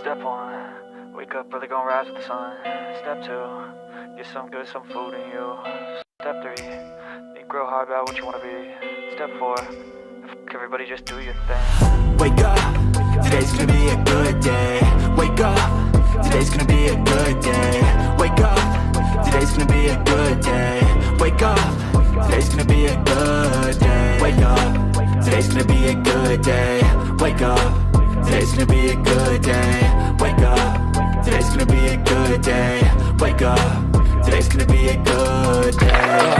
Step 1, wake up early, gonna rise with the sun. Step 2, get some good, some food in you. Step 3, think real hard about what you wanna be. Step 4, everybody just do your thing. Wake up, today's gonna be a good day. Wake up, today's gonna be a good day. Wake up, today's gonna be a good day. Wake up, today's gonna be a good day. Wake up, today's gonna be a good day. Wake up, today's gonna be a good day. Wake up, today's gonna be a good day. Wake up, today's gonna be a good day.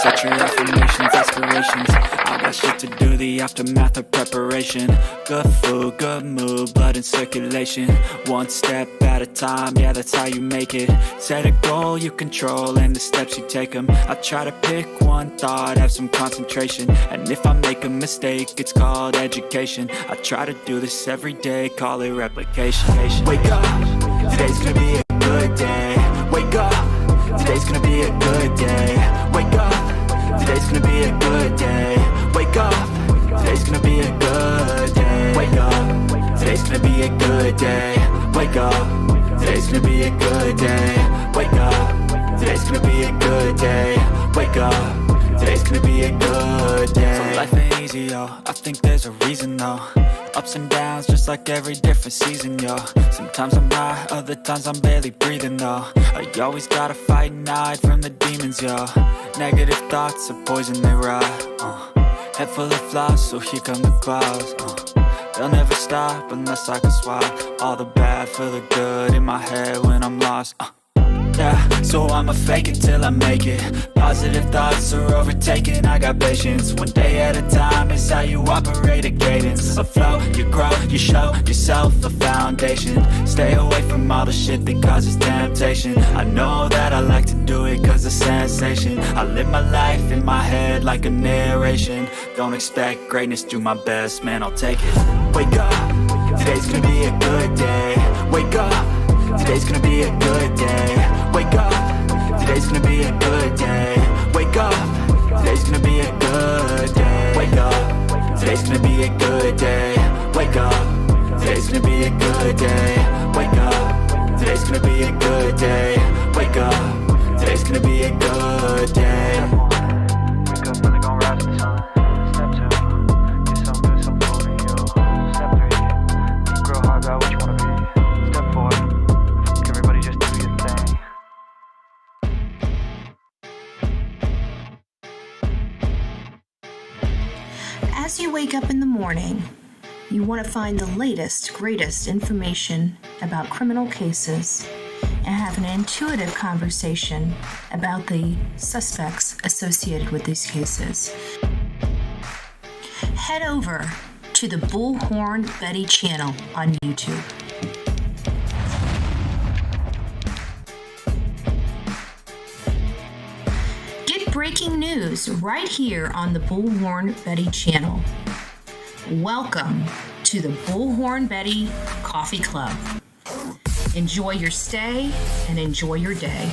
Set your affirmations, aspirations. I got shit to do, the aftermath of preparation. Good food, good mood, blood in circulation. One step at a time, yeah, that's how you make it. Set a goal you control and the steps you take them. I try to pick one thought, have some concentration. And if I make a mistake, it's called education. I try to do this every day, call it replication. Wake up, today's gonna be a good day. Wake up, today's gonna be a good day. Wake up, today's gonna be a good day. Wake up, today's gonna be a good day. Wake up, today's gonna be a good day. Wake up, today's gonna be a good day. Wake up, today's gonna be a good day. Wake up, today's gonna be a good day. So life ain't easy, yo, I think there's a reason though. Ups and downs, just like every different season, yo. Sometimes I'm high, other times I'm barely breathing, though. I always gotta fight and hide from the demons, yo. Negative thoughts are poison, they rot. Head full of flies, so here come the clouds. They'll never stop unless I can swap all the bad for the good in my head when I'm lost. Yeah, so I'ma fake it till I make it. Positive thoughts are overtaken, I got patience. One day at a time is how you operate a cadence. A flow, you grow, you show yourself a foundation. Stay away from all the shit that causes temptation. I know that I like to do it cause it's sensation. I live my life in my head like a narration. Don't expect greatness, do my best, man, I'll take it. Wake up, today's gonna be a good day. Wake up, today's gonna be a good day. Wake up, today's gonna be a good day. Wake up, today's gonna be a good day. Wake up, today's gonna be a good day. Wake up, today's gonna be a good day. Wake up, today's gonna be a good day. Wake up, today's gonna be a good day. Wake up early, gonna rise with the sun. Step 2, get some good, some food in you. Step 3, think real hard about what you wanna be. Step 4, everybody just do your thing. As you wake up in the morning, you want to find the latest, greatest information about criminal cases and have an intuitive conversation about the suspects associated with these cases. Head over to the Bullhorn Betty channel on YouTube. Get breaking news right here on the Bullhorn Betty channel. Welcome to the Bullhorn Betty Coffee Club. Enjoy your stay and enjoy your day.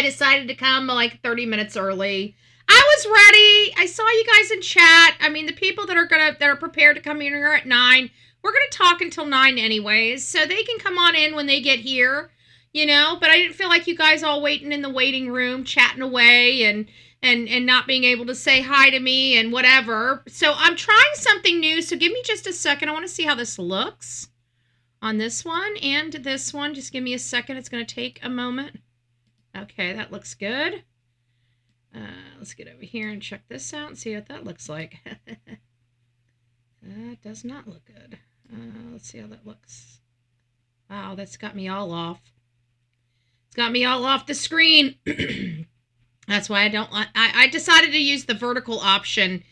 decided to come like 30 minutes early. I was ready. I saw you guys in chat. I mean, the people that are prepared to come in here at 9, we're going to talk until 9 anyways, so they can come on in when they get here, you know, but I didn't feel like you guys all waiting in the waiting room, chatting away and not being able to say hi to me and whatever. So I'm trying something new, so give me just a second. I want to see how this looks on this one and this one. Just give me a second. It's going to take a moment. Okay, that looks good. Let's get over here and check this out and see what that looks like. That does not look good. Let's see how that looks. Wow, that's got me all off. It's got me all off the screen. That's why I decided to use the vertical option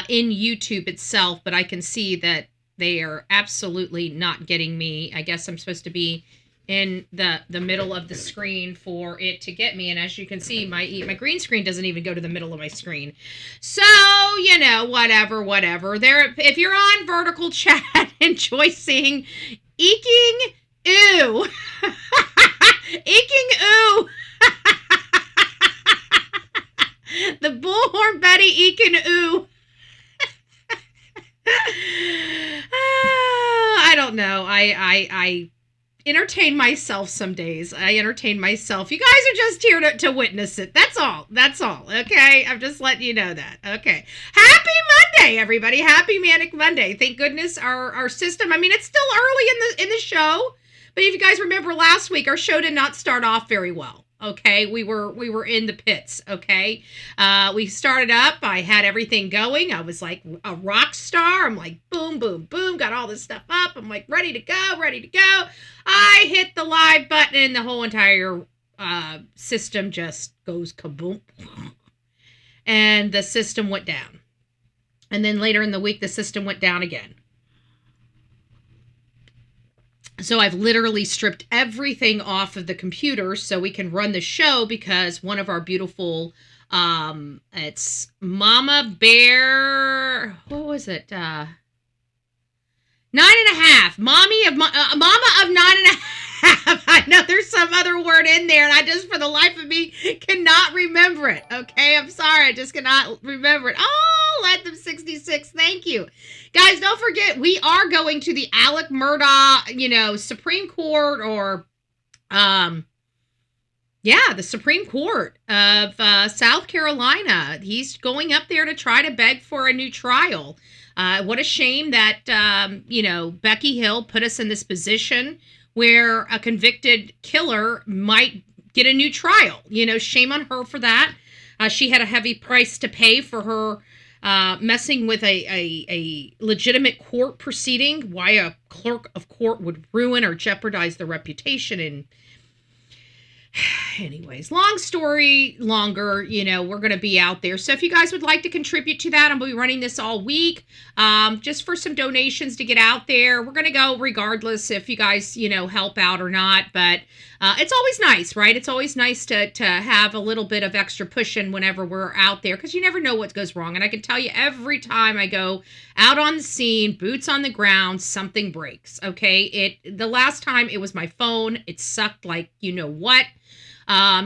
in YouTube itself, but I can see that they are absolutely not getting me. I guess I'm supposed to be in the middle of the screen for it to get me. And as you can see, my green screen doesn't even go to the middle of my screen. So, you know, whatever. There, if you're on vertical chat, enjoy seeing eking ooh. Eking ooh. The Bullhorn Betty eking ooh. I don't know. I entertain myself some days. I entertain myself. You guys are just here to witness it. That's all. Okay? I'm just letting you know that. Okay. Happy Monday, everybody. Happy Manic Monday. Thank goodness our system. I mean, it's still early in the show, but if you guys remember last week, our show did not start off very well. Okay, we were in the pits. Okay, we started up. I had everything going. I was like a rock star. I'm like boom, boom, boom. Got all this stuff up. I'm like ready to go. I hit the live button, and the whole entire system just goes kaboom, and the system went down. And then later in the week, the system went down again. So I've literally stripped everything off of the computer so we can run the show, because one of our beautiful, it's Mama Bear, what was it? 9.5. Mama of 9.5. I know there's some other word in there, and I just, for the life of me, cannot remember it. Okay, I'm sorry. I just cannot remember it. Oh, let them 66. Thank you. Guys, don't forget, we are going to the Alex Murdaugh, Supreme Court, or, the Supreme Court of South Carolina. He's going up there to try to beg for a new trial. What a shame that, Becky Hill put us in this position where a convicted killer might get a new trial. Shame on her for that. She had a heavy price to pay for her messing with a legitimate court proceeding. Why a clerk of court would ruin or jeopardize the reputation. And anyways, long story longer, we're going to be out there. So if you guys would like to contribute to that, I'm going to be running this all week, just for some donations to get out there. We're going to go regardless if you guys, help out or not. But it's always nice, right? It's always nice to have a little bit of extra pushing whenever we're out there, because you never know what goes wrong. And I can tell you, every time I go out on the scene, boots on the ground, something breaks. Okay. The last time it was my phone. It sucked like, what.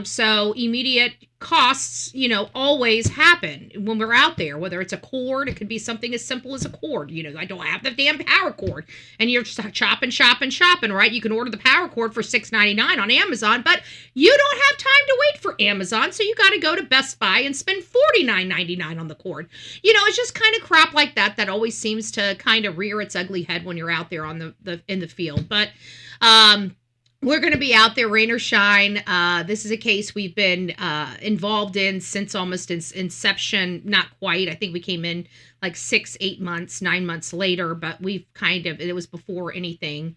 So immediate costs, always happen when we're out there, whether it's a cord, it could be something as simple as a cord. I don't have the damn power cord, and you're just shopping, right? You can order the power cord for $6.99 on Amazon, but you don't have time to wait for Amazon. So you got to go to Best Buy and spend $49.99 on the cord. It's just kind of crap like that always seems to kind of rear its ugly head when you're out there on in the field. But, we're going to be out there, rain or shine. This is a case we've been involved in since almost inception. Not quite. I think we came in like 6, 8 months, 9 months later, but we've it was before anything.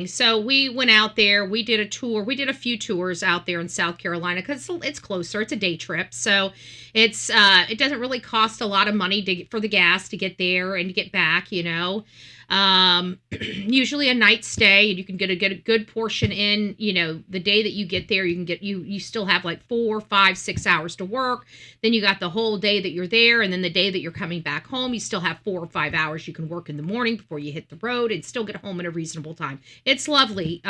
So we went out there. We did a tour. We did a few tours out there in South Carolina because it's closer. It's a day trip. So it doesn't really cost a lot of money for the gas to get there and to get back, Usually a night stay, and you can get a good portion in, the day that you get there. You can get, you still have like 4, 5, 6 hours to work. Then you got the whole day that you're there. And then the day that you're coming back home, you still have 4 or 5 hours you can work in the morning before you hit the road and still get home at a reasonable time. It's lovely.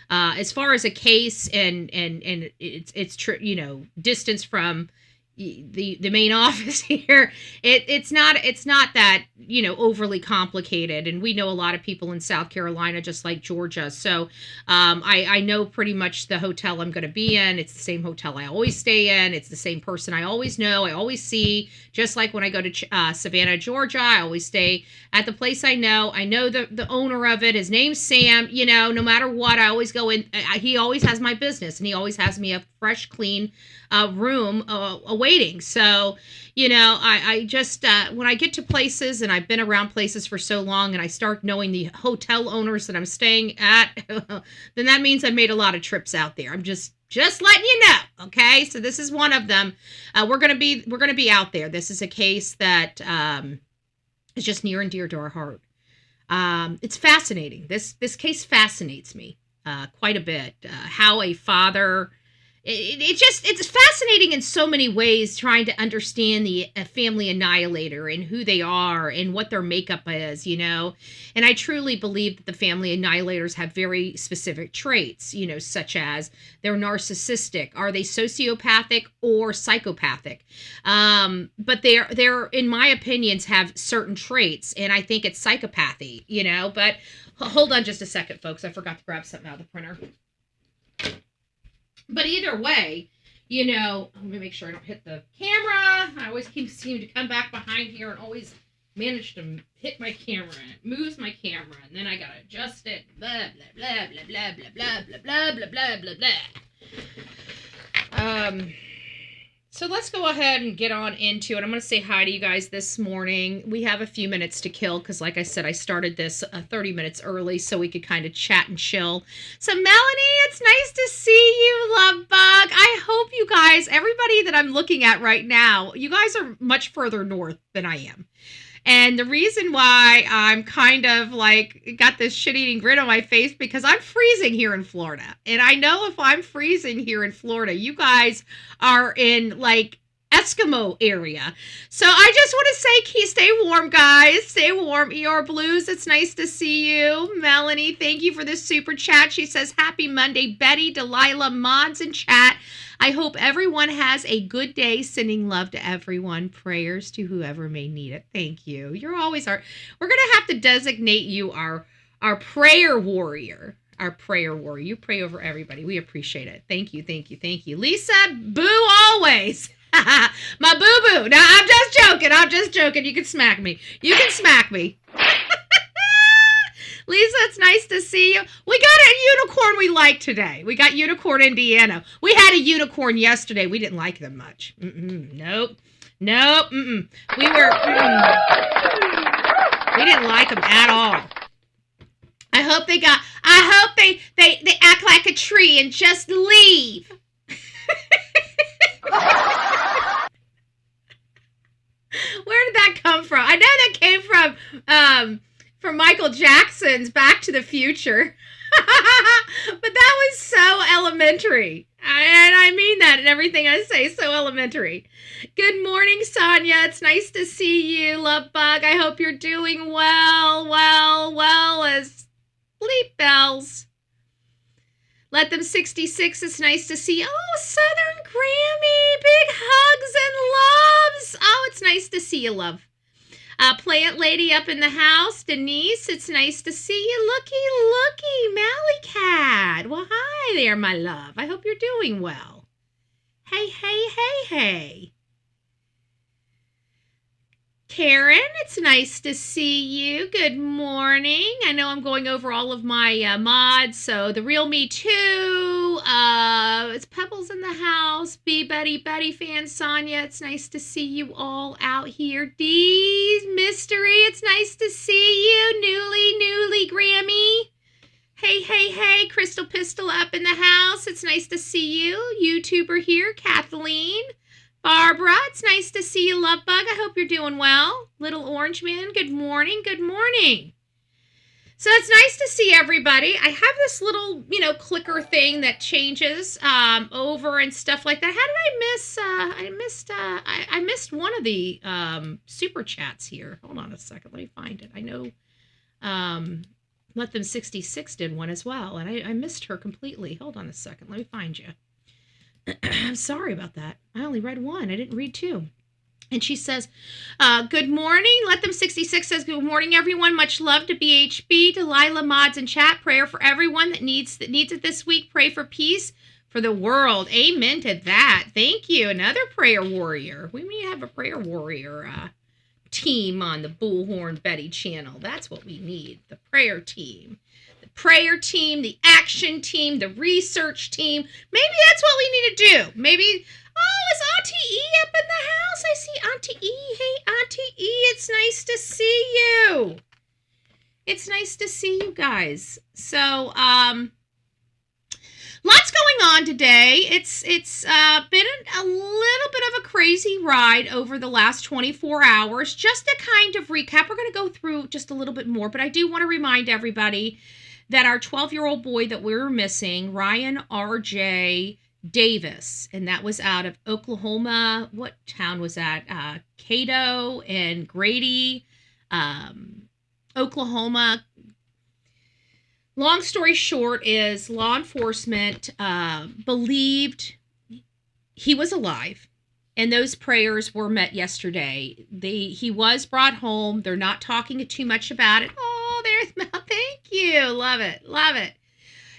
As far as a case and it's distance from the main office here, it's not that overly complicated, and we know a lot of people in South Carolina just like Georgia, so I know pretty much the hotel I'm going to be in. It's the same hotel I always stay in. It's the same person I always know, I always see. Just like when I go to Savannah, Georgia, I always stay at the place I know the owner of it. His name's Sam. No matter what, I always go in. He always has my business, and he always has me a fresh, clean room awaiting. So, I just, when I get to places, and I've been around places for so long, and I start knowing the hotel owners that I'm staying at, then that means I've made a lot of trips out there. I'm just letting you know. Okay. So this is one of them. We're going to be out there. This is a case that, is just near and dear to our heart. It's fascinating. This case fascinates me, quite a bit. How a father, it's fascinating in so many ways, trying to understand the family annihilator and who they are and what their makeup is, and I truly believe that the family annihilators have very specific traits, such as they're narcissistic. Are they sociopathic or psychopathic? But they're in my opinions have certain traits, and I think it's psychopathy, but hold on just a second, folks. I forgot to grab something out of the printer. But either way, let me make sure I don't hit the camera. I always seem to come back behind here and always manage to hit my camera. It moves my camera, and then I gotta adjust it. Blah, blah, blah, blah, blah, blah, blah, blah, blah, blah, blah, blah, blah. So let's go ahead and get on into it. I'm going to say hi to you guys this morning. We have a few minutes to kill because, like I said, I started this 30 minutes early so we could kind of chat and chill. So, Melanie, it's nice to see you, love bug. I hope you guys, everybody that I'm looking at right now, you guys are much further north than I am. And the reason why I'm kind of like got this shit-eating grin on my face, because I'm freezing here in Florida. And I know if I'm freezing here in Florida, you guys are in like Eskimo area. So I just want to say, stay warm, guys. Stay warm. ER Blues, it's nice to see you. Melanie, thank you for this super chat. She says, happy Monday. Betty, Delilah, mods in chat. I hope everyone has a good day. Sending love to everyone. Prayers to whoever may need it. Thank you. You're always our... We're going to have to designate you our prayer warrior. Our prayer warrior. You pray over everybody. We appreciate it. Thank you, thank you, thank you. Lisa, boo always. My boo-boo. No, I'm just joking. I'm just joking. You can smack me. You can smack me. Lisa, it's nice to see you. We got a unicorn we like today. We got Unicorn Indiana. We had a unicorn yesterday. We didn't like them much. Nope. We didn't like them at all. I hope they act like a tree and just leave. Where did that come from? I know that came from Michael Jackson's Back to the Future. But that was so elementary. And I mean that in everything I say, so elementary. Good morning, Sonia. It's nice to see you, love bug. I hope you're doing well as sleep bells. Let them 66. It's nice to see you. Oh, Southern Grammy. Big hugs and loves. Oh, it's nice to see you, love. Plant lady up in the house. Denise, it's nice to see you. Looky, Mally Cat. Well, hi there, my love. I hope you're doing well. Hey. Karen, it's nice to see you. Good morning. I know I'm going over all of my mods. So the real me too. It's Pebbles in the house. Betty fan, Sonia. It's nice to see you all out here. Dee's Mystery. It's nice to see you. Newly Grammy. Hey. Crystal Pistol up in the house. It's nice to see you. YouTuber here. Kathleen. Barbara, it's nice to see you, love bug. I hope you're doing well. Little Orange Man, good morning. So it's nice to see everybody. I have this little, clicker thing that changes over and stuff like that. How did I miss? I missed one of the super chats here. Hold on a second. Let me find it. I know Let Them 66 did one as well, and I missed her completely. Hold on a second. Let me find you. I'm sorry about that. I only read one. I didn't read two. And she says, good morning. Let Them 66 says, good morning, everyone. Much love to BHB, Delilah, mods, and chat. Prayer for everyone that needs it this week. Pray for peace for the world. Amen to that. Thank you. Another prayer warrior. We may have a prayer warrior team on the Bullhorn Betty channel. That's what we need. The prayer team. The prayer team, the action team, the research team. Maybe that's what we need to do. Maybe... Oh, is Auntie E up in the house? I see Auntie E. Hey, Auntie E, it's nice to see you. It's nice to see you guys. So, lots going on today. It's been a little bit of a crazy ride over the last 24 hours. Just to kind of recap, we're going to go through just a little bit more, but I do want to remind everybody that our 12-year-old boy that we were missing, Ryan R.J. Davis, and that was out of Oklahoma. What town was that? Cato and Grady, Oklahoma. Long story short is law enforcement believed he was alive, and those prayers were met yesterday. He was brought home. They're not talking too much about it. Oh, there's Mel. Thank you. Love it. Love it.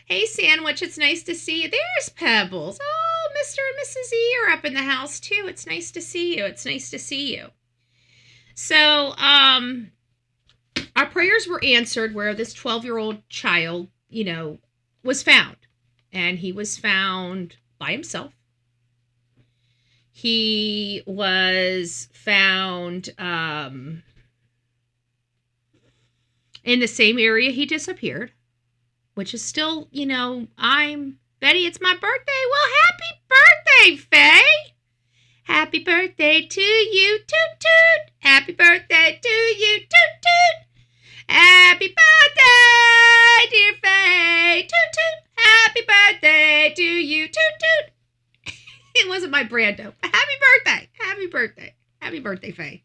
Hey, Sandwich, it's nice to see you. There's Pebbles. Oh, Mr. and Mrs. E are up in the house, too. It's nice to see you. It's nice to see you. So, our prayers were answered where this 12-year-old child, was found. And he was found by himself. He was found in the same area he disappeared. Which is still, I'm Betty, it's my birthday. Well, happy birthday, Faye. Happy birthday to you, toot toot. Happy birthday to you, toot toot. Happy birthday, dear Faye, toot toot. Happy birthday to you, toot toot. It wasn't my Brando. Happy birthday. Happy birthday. Happy birthday, Faye.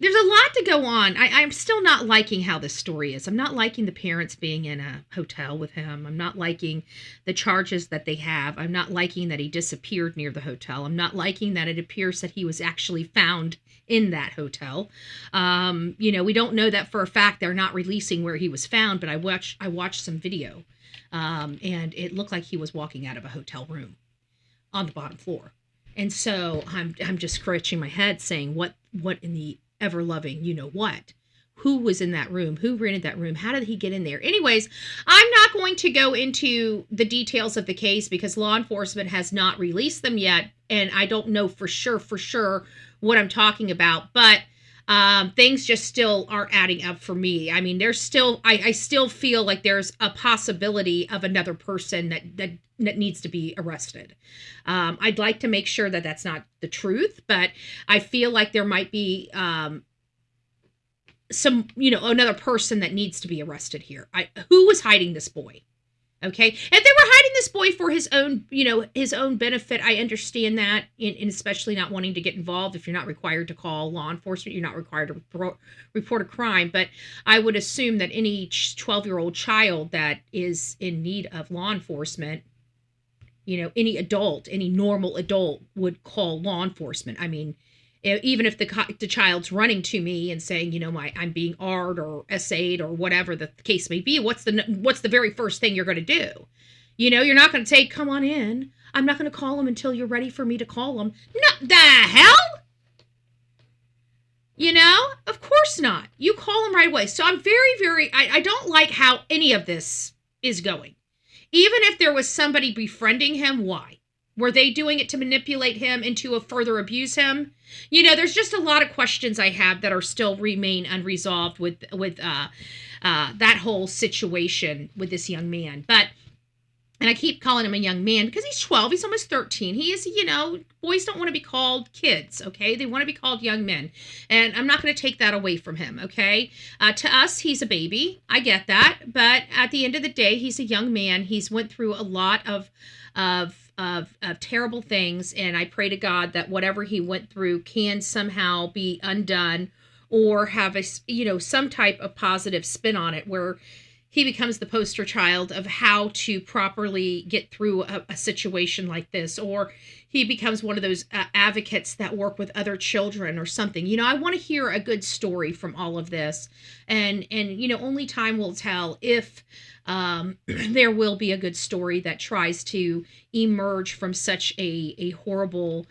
There's a lot to go on. I'm still not liking how this story is. I'm not liking the parents being in a hotel with him. I'm not liking the charges that they have. I'm not liking that he disappeared near the hotel. I'm not liking that it appears that he was actually found in that hotel. We don't know that for a fact. They're not releasing where he was found, but I watched some video, and it looked like he was walking out of a hotel room on the bottom floor. And so I'm just scratching my head saying, what in the ever-loving what? Who was in that room? Who rented that room? How did he get in there? Anyways, I'm not going to go into the details of the case because law enforcement has not released them yet, and I don't know for sure what I'm talking about, but things just still aren't adding up for me. I mean, there's still, I still feel like there's a possibility of another person that needs to be arrested. I'd like to make sure that that's not the truth, but I feel like there might be some, another person that needs to be arrested here. Who was hiding this boy? Okay. If they were hiding this boy for his own benefit, I understand that, and especially not wanting to get involved. If you're not required to call law enforcement, you're not required to report a crime. But I would assume that any 12-year-old child that is in need of law enforcement, any normal adult would call law enforcement. I mean, even if the child's running to me and saying, I'm being AR'd or SA'd or whatever the case may be, what's the very first thing you're going to do? You're not going to say, come on in. I'm not going to call him until you're ready for me to call him. No, the hell? Of course not. You call him right away. So I'm very, I don't like how any of this is going. Even if there was somebody befriending him, why? Were they doing it to manipulate him and to further abuse him? There's just a lot of questions I have that are still remain unresolved with that whole situation with this young man. But and I keep calling him a young man because he's 12. He's almost 13. He is, boys don't want to be called kids, okay? They want to be called young men. And I'm not going to take that away from him, okay? To us, he's a baby. I get that. But at the end of the day, he's a young man. He's went through a lot of terrible things. And I pray to God that whatever he went through can somehow be undone or have some type of positive spin on it where he becomes the poster child of how to properly get through a situation like this, or he becomes one of those advocates that work with other children or something. I want to hear a good story from all of this, and only time will tell if there will be a good story that tries to emerge from such a horrible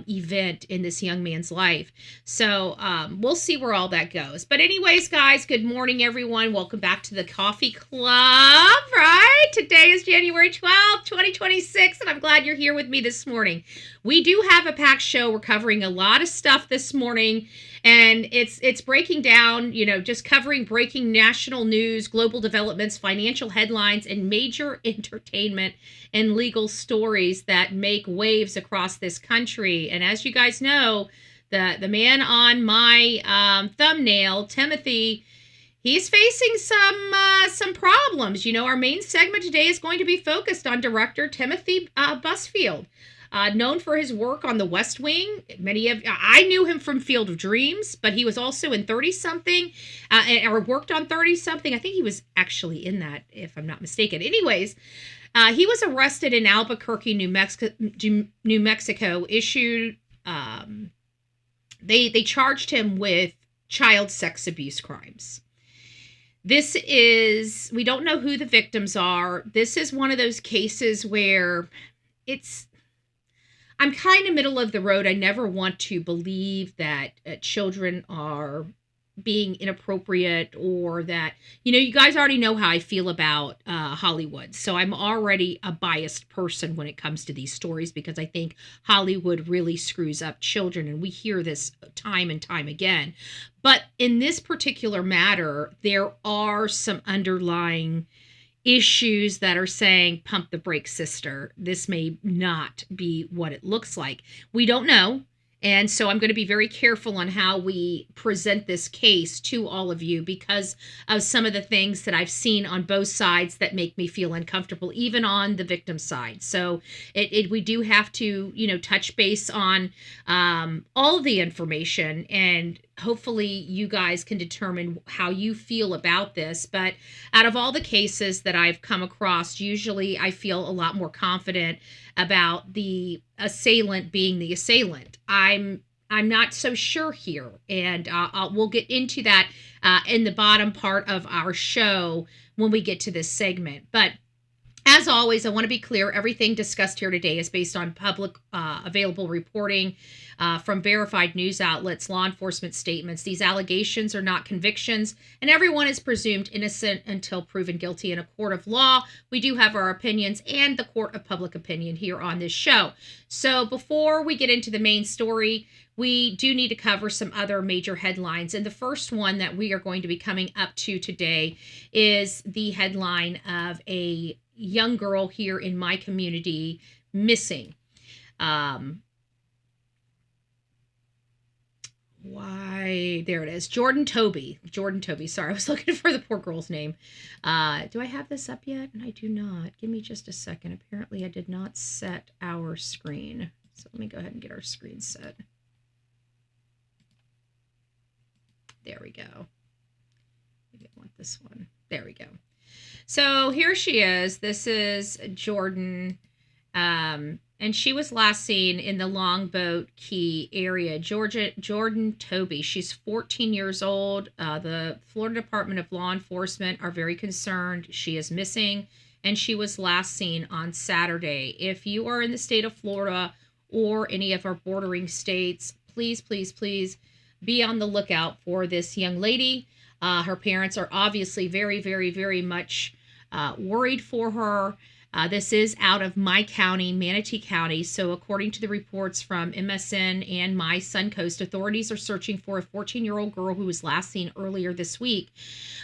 event in this young man's life. So we'll see where all that goes. But anyways, guys, good morning, everyone. Welcome back to the Coffee Club, right? Today is January 12th, 2026, and I'm glad you're here with me this morning. We do have a packed show. We're covering a lot of stuff this morning, and it's breaking down, just covering breaking national news, global developments, financial headlines, and major entertainment and legal stories that make waves across this country. And as you guys know, the man on my thumbnail, Timothy, he's facing some problems. Our main segment today is going to be focused on director Timothy Busfield. Known for his work on The West Wing. I knew him from Field of Dreams, but he was also in 30-something, or worked on 30-something. I think he was actually in that, if I'm not mistaken. Anyways, he was arrested in Albuquerque, New Mexico. They charged him with child sex abuse crimes. We don't know who the victims are. This is one of those cases where I'm kind of middle of the road. I never want to believe that children are being inappropriate, or that, you guys already know how I feel about Hollywood. So I'm already a biased person when it comes to these stories, because I think Hollywood really screws up children, and we hear this time and time again. But in this particular matter, there are some underlying issues that are saying, pump the brakes, sister. This may not be what it looks like. We don't know. And so I'm going to be very careful on how we present this case to all of you, because of some of the things that I've seen on both sides that make me feel uncomfortable, even on the victim side. So we do have to, touch base on all of the information, and hopefully you guys can determine how you feel about this. But out of all the cases that I've come across, usually I feel a lot more confident about the assailant being the assailant. I'm not so sure here, and we'll get into that in the bottom part of our show when we get to this segment. But as always, I want to be clear, everything discussed here today is based on public available reporting from verified news outlets, law enforcement statements. These allegations are not convictions, and everyone is presumed innocent until proven guilty in a court of law. We do have our opinions and the court of public opinion here on this show. So before we get into the main story, we do need to cover some other major headlines. And the first one that we are going to be coming up to today is the headline of a young girl here in my community missing. There it is. Jordan Toby. Sorry, I was looking for the poor girl's name. Do I have this up yet? I do not. Give me just a second. Apparently I did not set our screen. So let me go ahead and get our screen set. There we go. Maybe I want this one. There we go. So here she is. This is Jordan. And she was last seen in the Longboat Key area. Jordan Toby. She's 14 years old. The Florida Department of Law Enforcement are very concerned. She is missing, and she was last seen on Saturday. If you are in the state of Florida or any of our bordering states, please, please, please be on the lookout for this young lady. Her parents are obviously very, very, very much worried for her. This is out of my county, Manatee County. So according to the reports from MSN and my Suncoast, authorities are searching for a 14-year-old girl who was last seen earlier this week.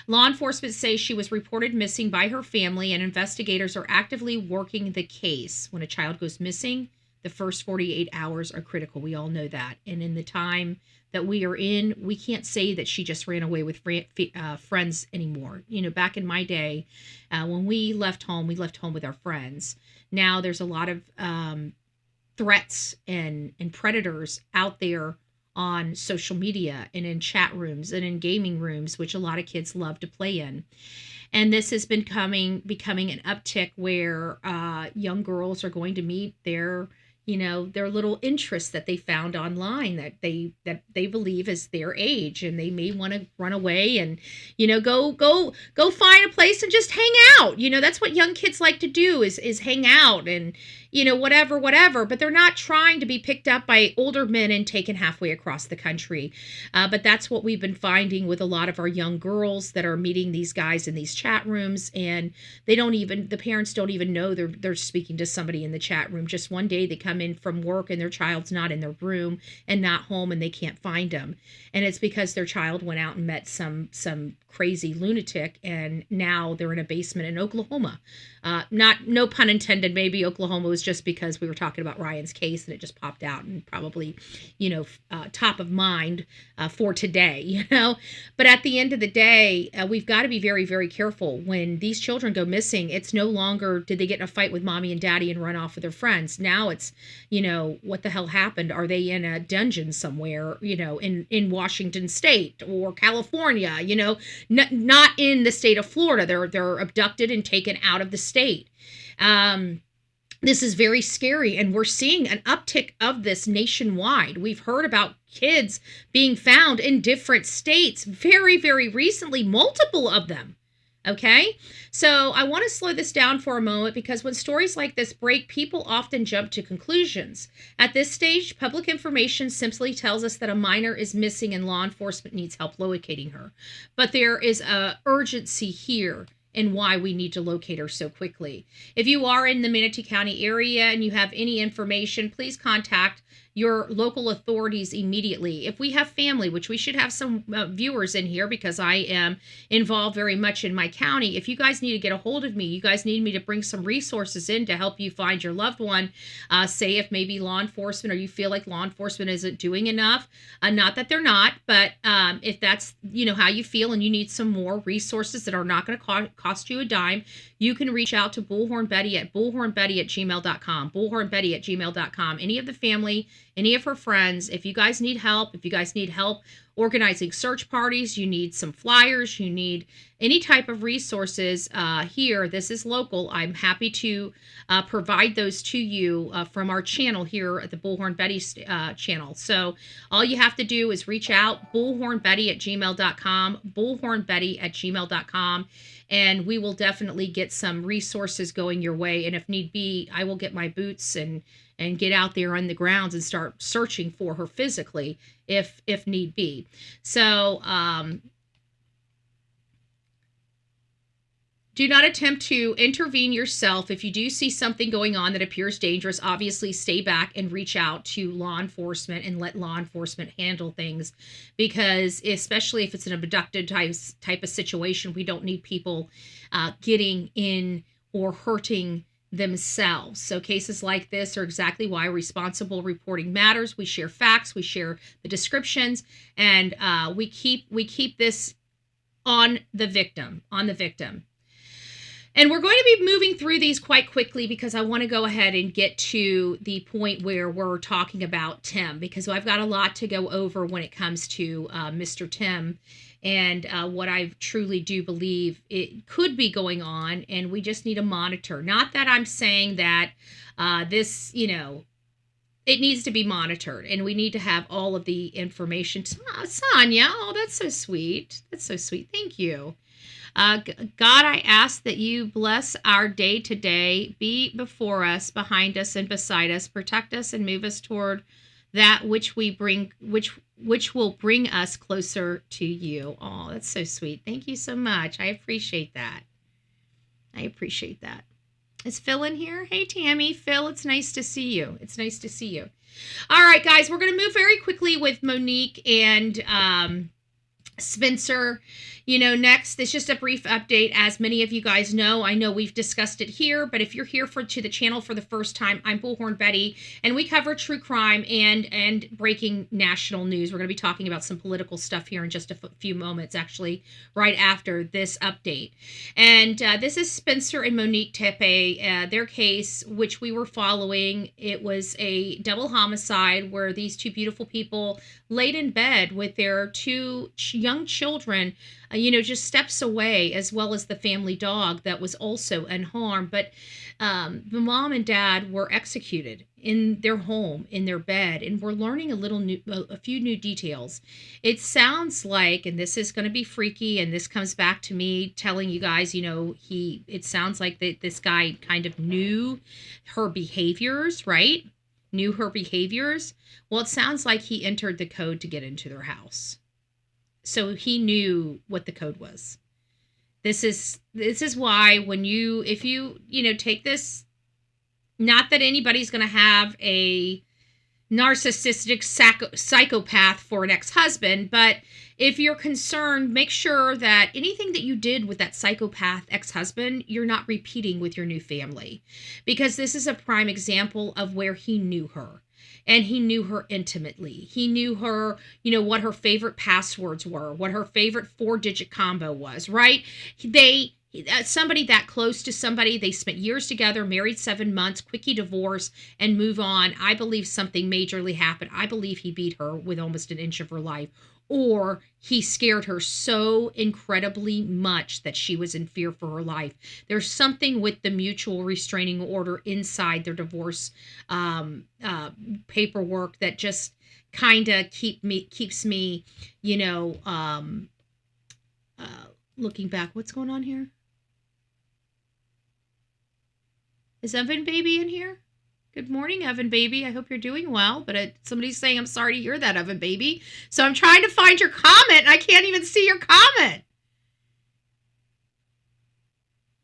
Law enforcement say she was reported missing by her family, and investigators are actively working the case. When a child goes missing, the first 48 hours are critical. We all know that. And in the time that we are in, we can't say that she just ran away with friends anymore. You know, back in my day, when we left home with our friends. Now there's a lot of threats and predators out there on social media and in chat rooms and in gaming rooms, which a lot of kids love to play in. And this has been becoming an uptick where young girls are going to meet their little interests that they found online that they believe is their age, and they may want to run away and, go find a place and just hang out. That's what young kids like to do is hang out and, whatever, but they're not trying to be picked up by older men and taken halfway across the country. But that's what we've been finding with a lot of our young girls that are meeting these guys in these chat rooms, and the parents don't even know they're speaking to somebody in the chat room. Just one day they come in from work and their child's not in their room and not home, and they can't find them. And it's because their child went out and met some crazy lunatic, and now they're in a basement in Oklahoma. No pun intended. Maybe Oklahoma was just because we were talking about Ryan's case and it just popped out and probably, top of mind for today, But at the end of the day, we've got to be very, very careful. When these children go missing, it's no longer did they get in a fight with mommy and daddy and run off with their friends. Now it's, what the hell happened? Are they in a dungeon somewhere, in Washington State or California, not in the state of Florida. They're abducted and taken out of the state. This is very scary, and we're seeing an uptick of this nationwide. We've heard about kids being found in different states very, very recently, multiple of them. Okay, so I want to slow this down for a moment, because when stories like this break, people often jump to conclusions. At this stage, public information simply tells us that a minor is missing and law enforcement needs help locating her. But there is a urgency here and why we need to locate her so quickly. If you are in the Manatee County area and you have any information, please contact your local authorities immediately. If we have family, which we should have some viewers in here because I am involved very much in my county, if you guys need to get a hold of me, you guys need me to bring some resources in to help you find your loved one, say if maybe law enforcement, or you feel like law enforcement isn't doing enough, not that they're not, but if that's how you feel and you need some more resources that are not going to cost you a dime, you can reach out to Bullhorn Betty at bullhornbetty@gmail.com, bullhornbetty@gmail.com. Any of the family, any of her friends, if you guys need help organizing search parties, you need some flyers, you need any type of resources here, this is local, I'm happy to provide those to you from our channel here at the Bullhorn Betty channel. So all you have to do is reach out, bullhornbetty@gmail.com, bullhornbetty@gmail.com, and we will definitely get some resources going your way. And if need be, I will get my boots and get out there on the grounds and start searching for her physically if need be. So do not attempt to intervene yourself. If you do see something going on that appears dangerous, obviously stay back and reach out to law enforcement and let law enforcement handle things, because especially if it's an abducted type of situation, we don't need people getting in or hurting themselves. So cases like this are exactly why responsible reporting matters. We share facts, we share the descriptions, and we keep this on the victim. And we're going to be moving through these quite quickly because I want to go ahead and get to the point where we're talking about Tim, because I've got a lot to go over when it comes to Mr. Tim and what I truly do believe it could be going on, and we just need to monitor. Not that I'm saying that this, it needs to be monitored, and we need to have all of the information. Sonia, oh, that's so sweet. That's so sweet. Thank you. God, I ask that you bless our day today, be before us, behind us, and beside us, protect us, and move us toward that which will bring us closer to you. Oh, that's so sweet. Thank you so much. I appreciate that. Is Phil in here? Hey, Tammy. Phil, it's nice to see you. It's nice to see you. All right, guys, we're going to move very quickly with Monique and Spencer. Next, it's just a brief update. As many of you guys know, I know we've discussed it here, but if you're here to the channel for the first time, I'm Bullhorn Betty, and we cover true crime and breaking national news. We're going to be talking about some political stuff here in just a few moments, actually, right after this update. And this is Spencer and Monique Tepe, their case, which we were following. It was a double homicide where these two beautiful people laid in bed with their two young children, just steps away, as well as the family dog that was also unharmed. But the mom and dad were executed in their home, in their bed, and we're learning a few new details. It sounds like, and this is going to be freaky, and this comes back to me telling you guys, it sounds like that this guy kind of knew her behaviors, right? Knew her behaviors. Well, it sounds like he entered the code to get into their house. So he knew what the code was. This is why if you take this, not that anybody's going to have a narcissistic psychopath for an ex-husband, but if you're concerned, make sure that anything that you did with that psychopath ex-husband, you're not repeating with your new family, because this is a prime example of where he knew her. And he knew her intimately. He knew her, what her favorite passwords were, what her favorite 4-digit combo was, right? Somebody that close to somebody, they spent years together, married 7 months, quickie divorce, and move on. I believe something majorly happened. I believe he beat her with almost an inch of her life. Or he scared her so incredibly much that she was in fear for her life. There's something with the mutual restraining order inside their divorce paperwork that just kind of keeps me, looking back. What's going on here? Is Evan Baby in here? Good morning, Evan Baby. I hope you're doing well. But somebody's saying, I'm sorry to hear that, Evan Baby. So I'm trying to find your comment, and I can't even see your comment.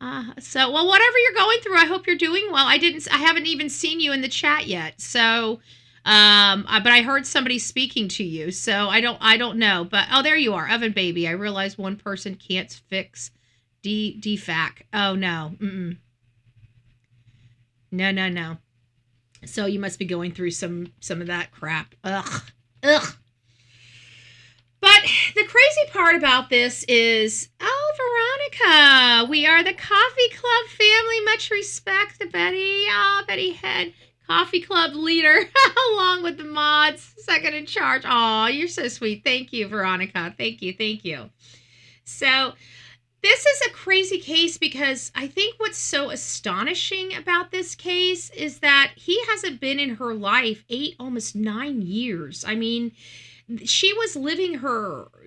Well, whatever you're going through, I hope you're doing well. I haven't even seen you in the chat yet. So, but I heard somebody speaking to you. So I don't know. But, oh, there you are, Evan Baby. I realize one person can't fix DFAC. Oh, no. No. So you must be going through some of that crap. Ugh. But the crazy part about this is, Veronica, we are the Coffee Club family. Much respect to Betty. Betty Head, Coffee Club leader, along with the mods, second in charge. You're so sweet. Thank you, Veronica. Thank you. So this is a crazy case, because I think what's so astonishing about this case is that he hasn't been in her life 8, almost 9 years. I mean, she was living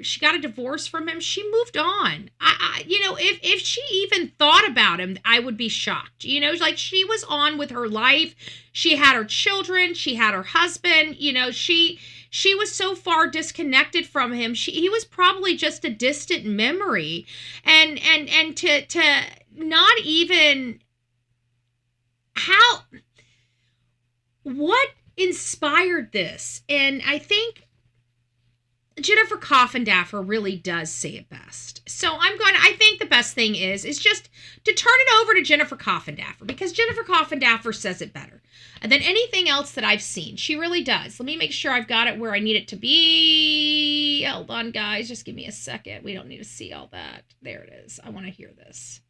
she got a divorce from him. She moved on. If she even thought about him, I would be shocked. Like, she was on with her life. She had her children. She had her husband. She was so far disconnected from him. He was probably just a distant memory. And to not even what inspired this? And I think Jennifer Coffindaffer really does say it best. So I think the best thing is just to turn it over to Jennifer Coffindaffer, because Jennifer Coffindaffer says it better than anything else that I've seen. She really does. Let me make sure I've got it where I need it to be. Hold on, guys. Just give me a second. We don't need to see all that. There it is. I want to hear this.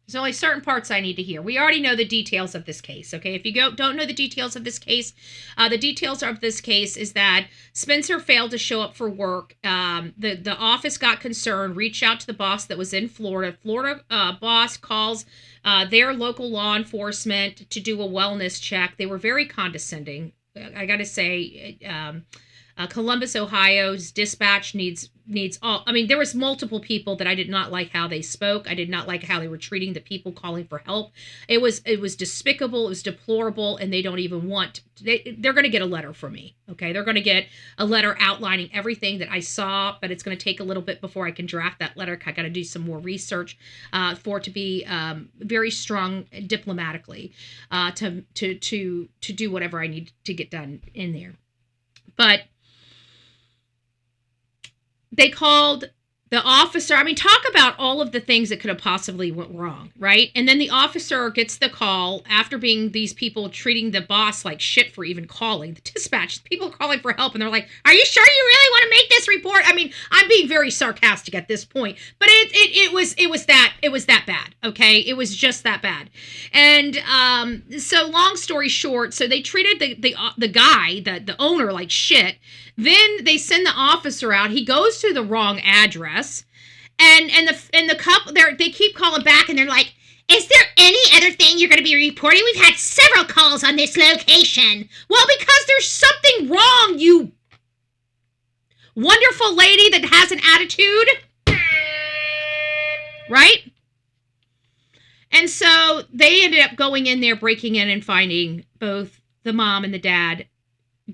There's only certain parts I need to hear. We already know the details of this case, okay? If you don't know the details of this case, the details of this case is that Spencer failed to show up for work. The office got concerned, reached out to the boss that was in Florida. Florida boss calls their local law enforcement to do a wellness check. They were very condescending. I got to say, Columbus, Ohio's dispatch needs all. I mean, there was multiple people that I did not like how they spoke. I did not like how they were treating the people calling for help. It was despicable. It was deplorable, and they don't even want. They're going to get a letter from me. Okay, they're going to get a letter outlining everything that I saw, but it's going to take a little bit before I can draft that letter. I got to do some more research for it to be very strong diplomatically to do whatever I need to get done in there. But they called the officer. I mean, talk about all of the things that could have possibly went wrong, right? And then the officer gets the call after being these people treating the boss like shit for even calling. The dispatch, people calling for help, and they're like, "Are you sure you really want to make this report?" I mean, I'm being very sarcastic at this point, but it was that bad. Okay, it was just that bad. And so long story short, so they treated the guy, the owner, like shit. Then they send the officer out. He goes to the wrong address, and the couple they keep calling back, and they're like, "Is there any other thing you're going to be reporting? We've had several calls on this location." Well, because there's something wrong, you wonderful lady that has an attitude, right? And so they ended up going in there, breaking in, and finding both the mom and the dad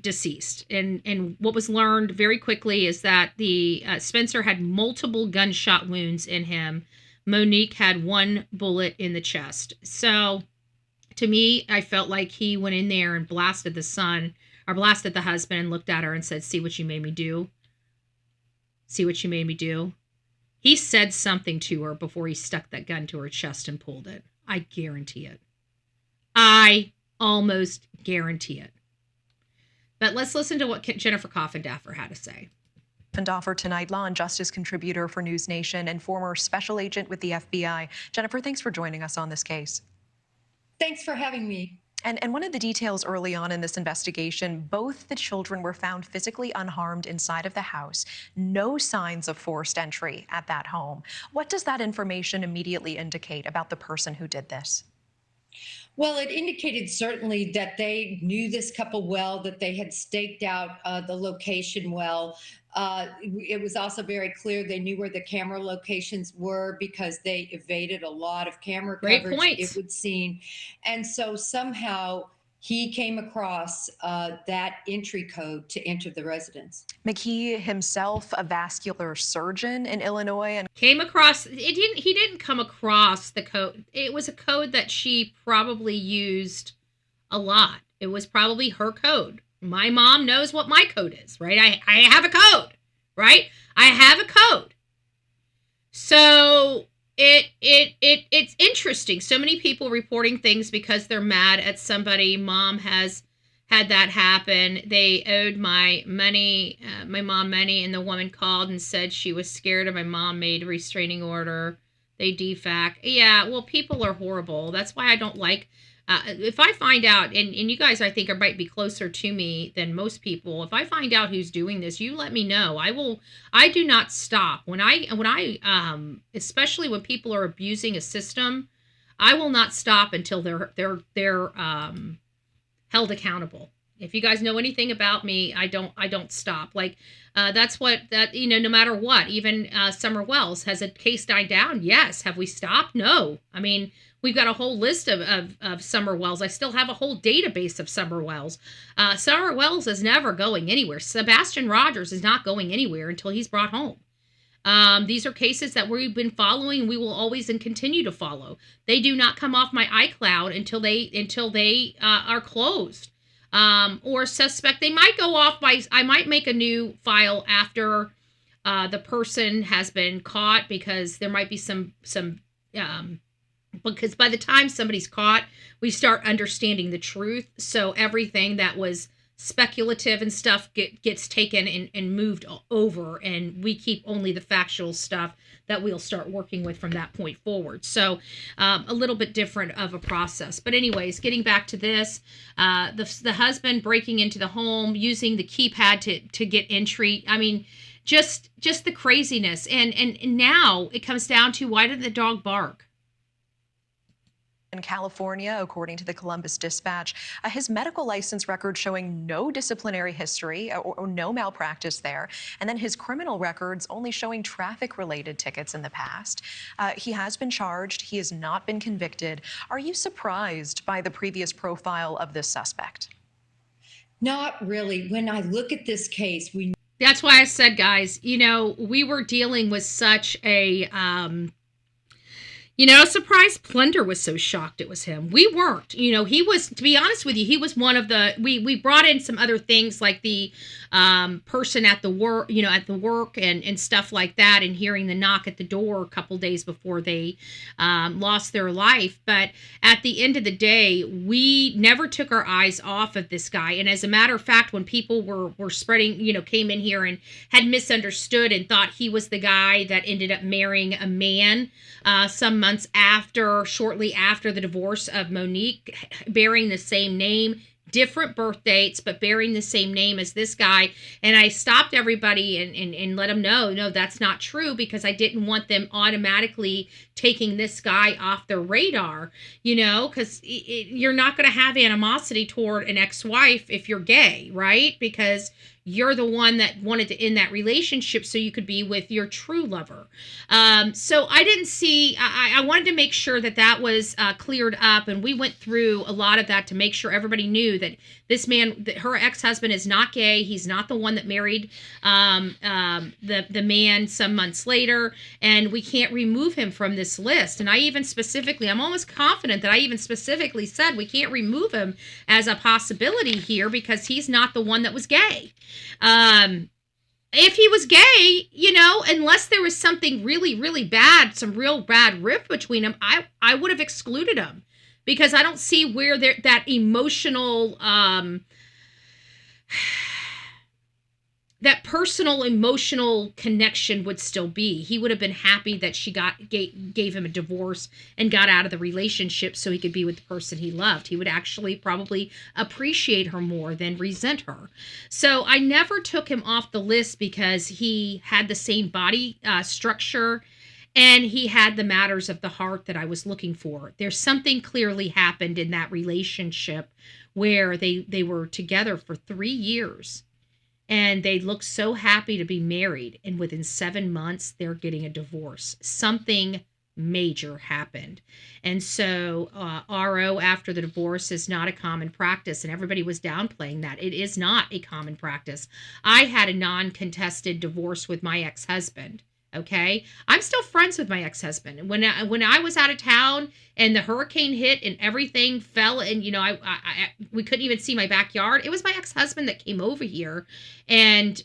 deceased. And what was learned very quickly is that the Spencer had multiple gunshot wounds in him. Monique had one bullet in the chest. So to me, I felt like he went in there and blasted the husband and looked at her and said, "See what you made me do? See what you made me do?" He said something to her before he stuck that gun to her chest and pulled it. I guarantee it. I almost guarantee it. But let's listen to what Jennifer Coffindaffer had to say. Coffindaffer tonight, law and justice contributor for News Nation and former special agent with the FBI. Jennifer, thanks for joining us on this case. Thanks for having me. And one of the details early on in this investigation, both the children were found physically unharmed inside of the house. No signs of forced entry at that home. What does that information immediately indicate about the person who did this? Well, it indicated certainly that they knew this couple well, that they had staked out the location well. It was also very clear they knew where the camera locations were because they evaded a lot of camera coverage, it would seem. And so somehow he came across that entry code to enter the residence. McKee himself, a vascular surgeon in Illinois, and came across he didn't come across the code. It was a code that she probably used a lot. It was probably her code. My mom knows what my code is, right? I have a code, right? I have a code. So it's interesting. So many people reporting things because they're mad at somebody. Mom has had that happen. They owed my mom money, and the woman called and said she was scared, and my mom made a restraining order. They defac. Yeah, well, people are horrible. That's why I don't like. If I find out, and you guys, I think, might be closer to me than most people. If I find out who's doing this, you let me know. I do not stop when I especially when people are abusing a system. I will not stop until they're held accountable. If you guys know anything about me, I don't stop. Like that's what no matter what. Even Summer Wells, has a case died down? Yes. Have we stopped? No. I mean, we've got a whole list of Summer Wells. I still have a whole database of Summer Wells. Summer Wells is never going anywhere. Sebastian Rogers is not going anywhere until he's brought home. These are cases that we've been following, and we will always and continue to follow. They do not come off my iCloud until they are closed. Or suspect. They might go off I might make a new file after the person has been caught, because there might be some because by the time somebody's caught, we start understanding the truth. So everything that was speculative and stuff gets taken and moved over, and we keep only the factual stuff that we'll start working with from that point forward. So a little bit different of a process. But anyways, getting back to this, the husband breaking into the home, using the keypad to get entry. I mean, just the craziness. And now it comes down to, why did the dog bark? In California, according to the Columbus Dispatch, his medical license record showing no disciplinary history or no malpractice there, and then his criminal records only showing traffic-related tickets in the past. He has been charged. He has not been convicted. Are you surprised by the previous profile of this suspect? Not really. When I look at this case, That's why I said, guys, we were dealing with such a, surprised Plunder was so shocked it was him. We weren't. He was, to be honest with you, he was one of the, we brought in some other things like the person at the work, and stuff like that, and hearing the knock at the door a couple days before they lost their life. But at the end of the day, we never took our eyes off of this guy. And as a matter of fact, when people were spreading, came in here and had misunderstood and thought he was the guy that ended up marrying a man some months shortly after the divorce of Monique, bearing the same name, different birth dates, but bearing the same name as this guy. And I stopped everybody and let them know, no, that's not true, because I didn't want them automatically taking this guy off their radar, because you're not going to have animosity toward an ex-wife if you're gay, right? Because you're the one that wanted to end that relationship so you could be with your true lover. So I didn't see, I wanted to make sure that was cleared up. And we went through a lot of that to make sure everybody knew that this man, that her ex-husband is not gay. He's not the one that married the man some months later. And we can't remove him from this list. And I'm almost confident that I even specifically said we can't remove him as a possibility here because he's not the one that was gay. If he was gay, unless there was something really, really bad, some real bad rift between them, I would have excluded him, because I don't see where that emotional, that personal emotional connection would still be. He would have been happy that she gave him a divorce and got out of the relationship so he could be with the person he loved. He would actually probably appreciate her more than resent her. So I never took him off the list because he had the same body structure and he had the matters of the heart that I was looking for. There's something clearly happened in that relationship where they were together for 3 years. And they look so happy to be married. And within 7 months, they're getting a divorce. Something major happened. And so RO after the divorce is not a common practice. And everybody was downplaying that. It is not a common practice. I had a non-contested divorce with my ex-husband. Okay, I'm still friends with my ex-husband. When I was out of town and the hurricane hit and everything fell, and we couldn't even see my backyard. It was my ex-husband that came over here and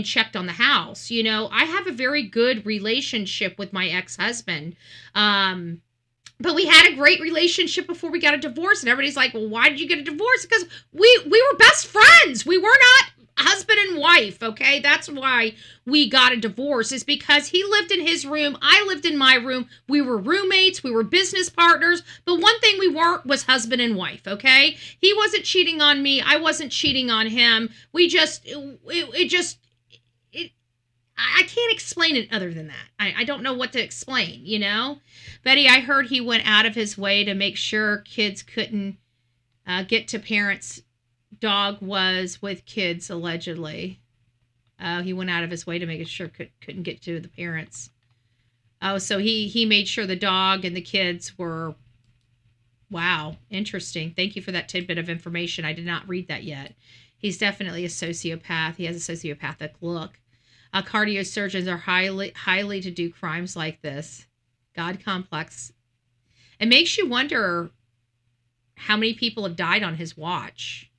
checked on the house. I have a very good relationship with my ex-husband. But we had a great relationship before we got a divorce, and everybody's like, "Well, why did you get a divorce?" Because we were best friends. We were not husband and wife, okay? That's why we got a divorce, is because he lived in his room, I lived in my room. We were roommates, we were business partners, but one thing we weren't was husband and wife, okay? He wasn't cheating on me, I wasn't cheating on him. I can't explain it other than that. I don't know what to explain, Betty, I heard he went out of his way to make sure kids couldn't get to parents. Dog was with kids, allegedly. He went out of his way to make sure couldn't get to the parents. Oh, so he made sure the dog and the kids were... Wow, interesting. Thank you for that tidbit of information. I did not read that yet. He's definitely a sociopath. He has a sociopathic look. Cardiosurgeons are highly to do crimes like this. God complex. It makes you wonder how many people have died on his watch.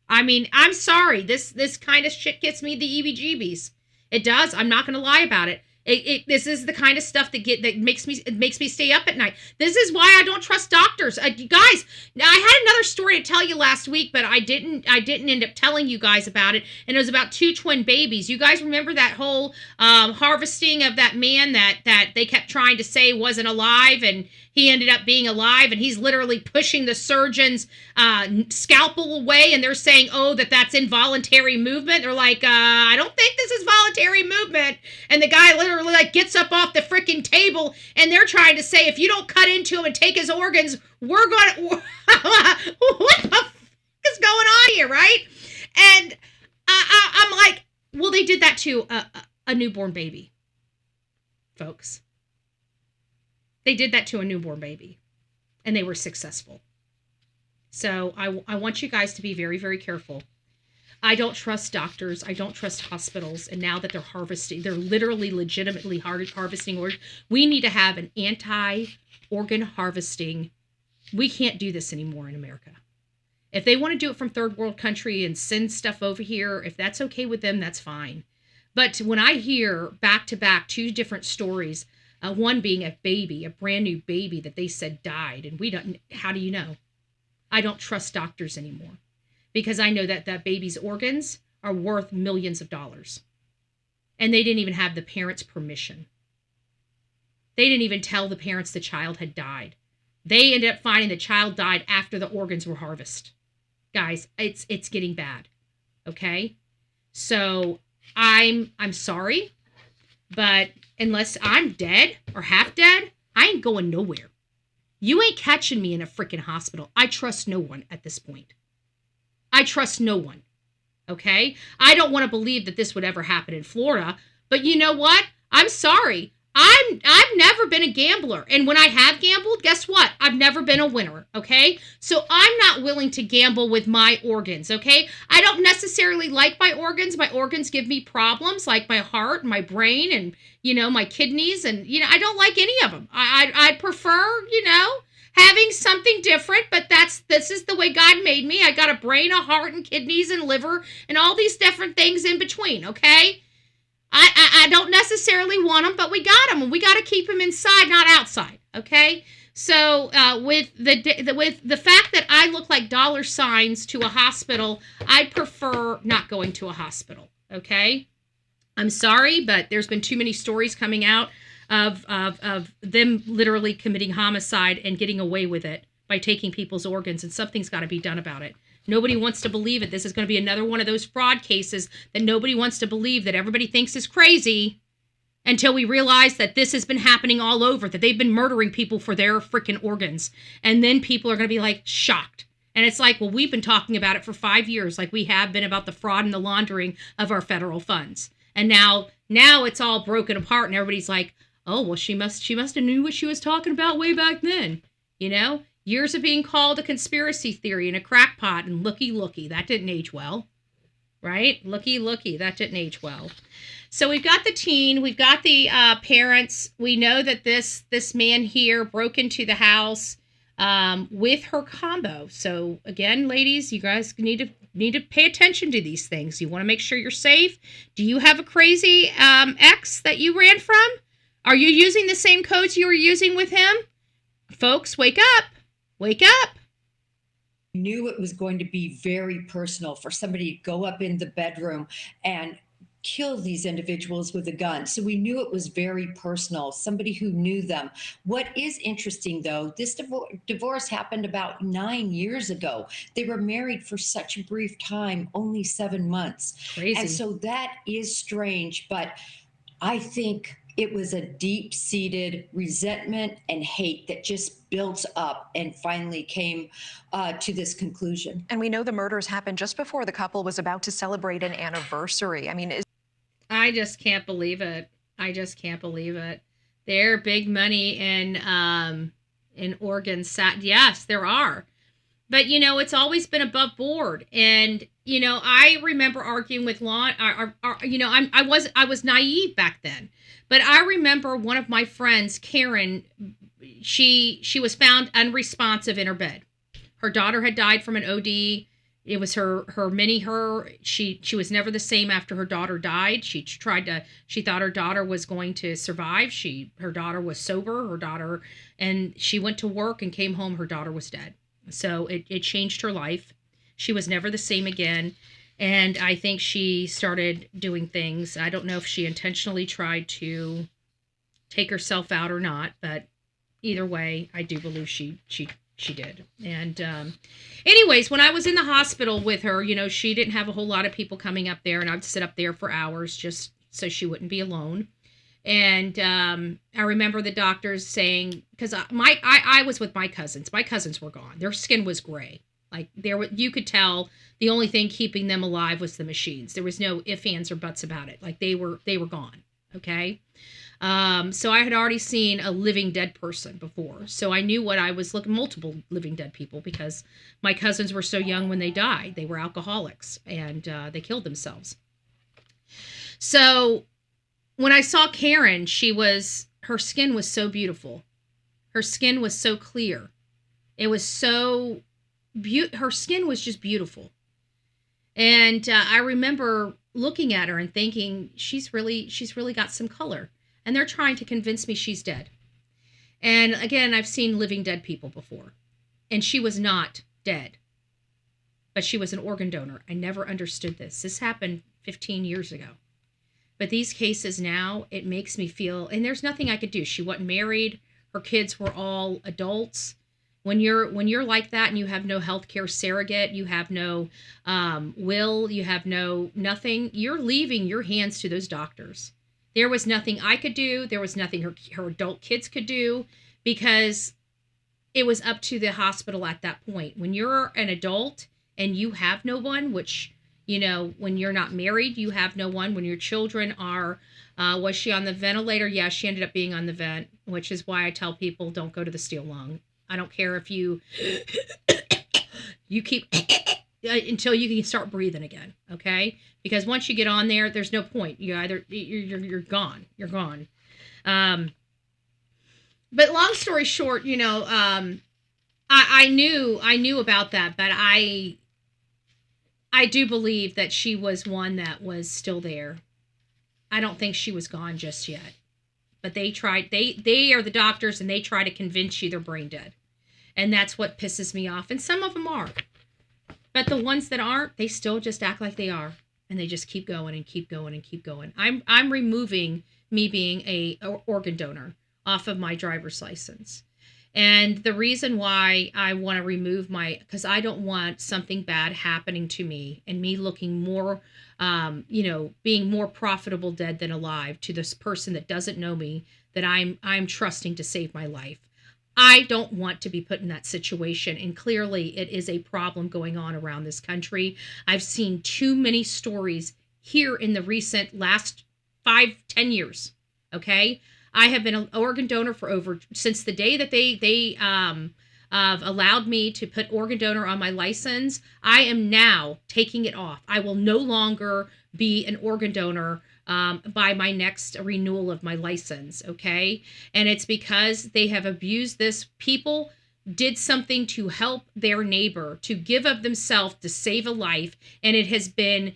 I mean, I'm sorry. This kind of shit gets me the EBGBs. It does. I'm not going to lie about it. This is the kind of stuff that makes me stay up at night. This is why I don't trust doctors. Guys, I had another story to tell you last week, but I didn't end up telling you guys about it. And it was about 2 twin babies. You guys remember that whole harvesting of that man that they kept trying to say wasn't alive, and he ended up being alive, and he's literally pushing the surgeon's scalpel away, and they're saying, oh, that's involuntary movement. They're like, I don't think this is voluntary movement. And the guy literally literally like gets up off the freaking table, and they're trying to say, if you don't cut into him and take his organs, we're going to, what the fuck is going on here, right? And I'm like, well, they did that to a newborn baby, folks. They did that to a newborn baby, and they were successful. So I want you guys to be very, very careful. I don't trust doctors. I don't trust hospitals. And now that they're harvesting, they're literally legitimately harvesting organs. We need to have an anti-organ harvesting. We can't do this anymore in America. If they want to do it from third world country and send stuff over here, if that's okay with them, that's fine. But when I hear back to back 2 different stories, one being a baby, a brand new baby that they said died, and we don't, how do you know? I don't trust doctors anymore, because I know that that baby's organs are worth millions of dollars. And they didn't even have the parents' permission. They didn't even tell the parents the child had died. They ended up finding the child died after the organs were harvested. Guys, it's getting bad. Okay? So I'm sorry, but unless I'm dead or half dead, I ain't going nowhere. You ain't catching me in a freaking hospital. I trust no one at this point. I trust no one. Okay? I don't want to believe that this would ever happen in Florida, but you know what? I'm sorry. I've never been a gambler. And when I have gambled, guess what? I've never been a winner. Okay? So I'm not willing to gamble with my organs. Okay? I don't necessarily like my organs. My organs give me problems like my heart, my brain, and, my kidneys. And, I don't like any of them. I'd prefer, having something different, but this is the way God made me. I got a brain, a heart, and kidneys, and liver, and all these different things in between, okay? I don't necessarily want them, but we got them, and we got to keep them inside, not outside, okay? So with the fact that I look like dollar signs to a hospital, I'd prefer not going to a hospital, okay? I'm sorry, but there's been too many stories coming out of them literally committing homicide and getting away with it by taking people's organs, and something's got to be done about it. Nobody wants to believe it. This is going to be another one of those fraud cases that nobody wants to believe, that everybody thinks is crazy, until we realize that this has been happening all over, that they've been murdering people for their freaking organs. And then people are going to be like shocked. And it's like, well, we've been talking about it for 5 years, like we have been about the fraud and the laundering of our federal funds. And now it's all broken apart, and everybody's like, oh, well, she must have knew what she was talking about way back then. Years of being called a conspiracy theory and a crackpot, and looky, that didn't age well, right? Looky, that didn't age well. So we've got the teen, we've got the parents. We know that this man here broke into the house with her combo. So again, ladies, you guys need to pay attention to these things. You want to make sure you're safe. Do you have a crazy ex that you ran from? Are you using the same codes you were using with him? Folks, wake up. Wake up. Knew it was going to be very personal for somebody to go up in the bedroom and kill these individuals with a gun. So we knew it was very personal, somebody who knew them. What is interesting, though, this divorce happened about 9 years ago. They were married for such a brief time, only 7 months. Crazy. And so that is strange, but I think it was a deep-seated resentment and hate that just built up and finally came to this conclusion. And we know the murders happened just before the couple was about to celebrate an anniversary. I mean, I just can't believe it. They're big money in organs. Yes, there are. But, it's always been above board. And, I remember arguing with I was naive back then. But I remember one of my friends, Karen, she was found unresponsive in her bed. Her daughter had died from an OD. It was her she was never the same after her daughter died. She thought her daughter was going to survive. Her daughter was sober, and she went to work and came home, her daughter was dead. So it changed her life. She was never the same again. And I think she started doing things. I don't know if she intentionally tried to take herself out or not, but either way, I do believe she did. And anyways, when I was in the hospital with her, she didn't have a whole lot of people coming up there, and I'd sit up there for hours just so she wouldn't be alone. And I remember the doctors saying, because I was with my cousins. My cousins were gone. Their skin was gray. Like you could tell the only thing keeping them alive was the machines. There was no ifs, ands, or buts about it. Like they were gone. Okay. So I had already seen a living dead person before. So I knew what I was looking, multiple living dead people, because my cousins were so young when they died. They were alcoholics and they killed themselves. So when I saw Karen, her skin was so beautiful. Her skin was so clear. It was so her skin was just beautiful. And I remember looking at her and thinking, she's really got some color. And they're trying to convince me she's dead. And again, I've seen living dead people before. And she was not dead. But she was an organ donor. I never understood this. This happened 15 years ago. But these cases now, it makes me feel, and there's nothing I could do. She wasn't married. Her kids were all adults. When you're like that and you have no healthcare surrogate, you have no will, you have nothing, you're leaving your hands to those doctors. There was nothing I could do. There was nothing her adult kids could do, because it was up to the hospital at that point. When you're an adult and you have no one, which, when you're not married, you have no one. When your children are, was she on the ventilator? Yeah, she ended up being on the vent, which is why I tell people don't go to the steel lung. I don't care if you keep until you can start breathing again, okay? Because once you get on there, there's no point. You're gone. You're gone. But long story short, I knew about that, but I do believe that she was one that was still there. I don't think she was gone just yet. But they are the doctors, and they try to convince you they're brain dead. And that's what pisses me off. And some of them are. But the ones that aren't, they still just act like they are. And they just keep going and keep going and keep going. I'm removing me being a organ donor off of my driver's license. And the reason why I want to remove because I don't want something bad happening to me and me looking more, being more profitable dead than alive to this person that doesn't know me, that I'm trusting to save my life. I don't want to be put in that situation. And clearly it is a problem going on around this country. I've seen too many stories here in the recent last 5-10 years. Okay. I have been an organ donor since the day that they allowed me to put organ donor on my license. I am now taking it off. I will no longer be an organ donor by my next renewal of my license, okay? And it's because they have abused this. People did something to help their neighbor, to give of themselves to save a life, and it has been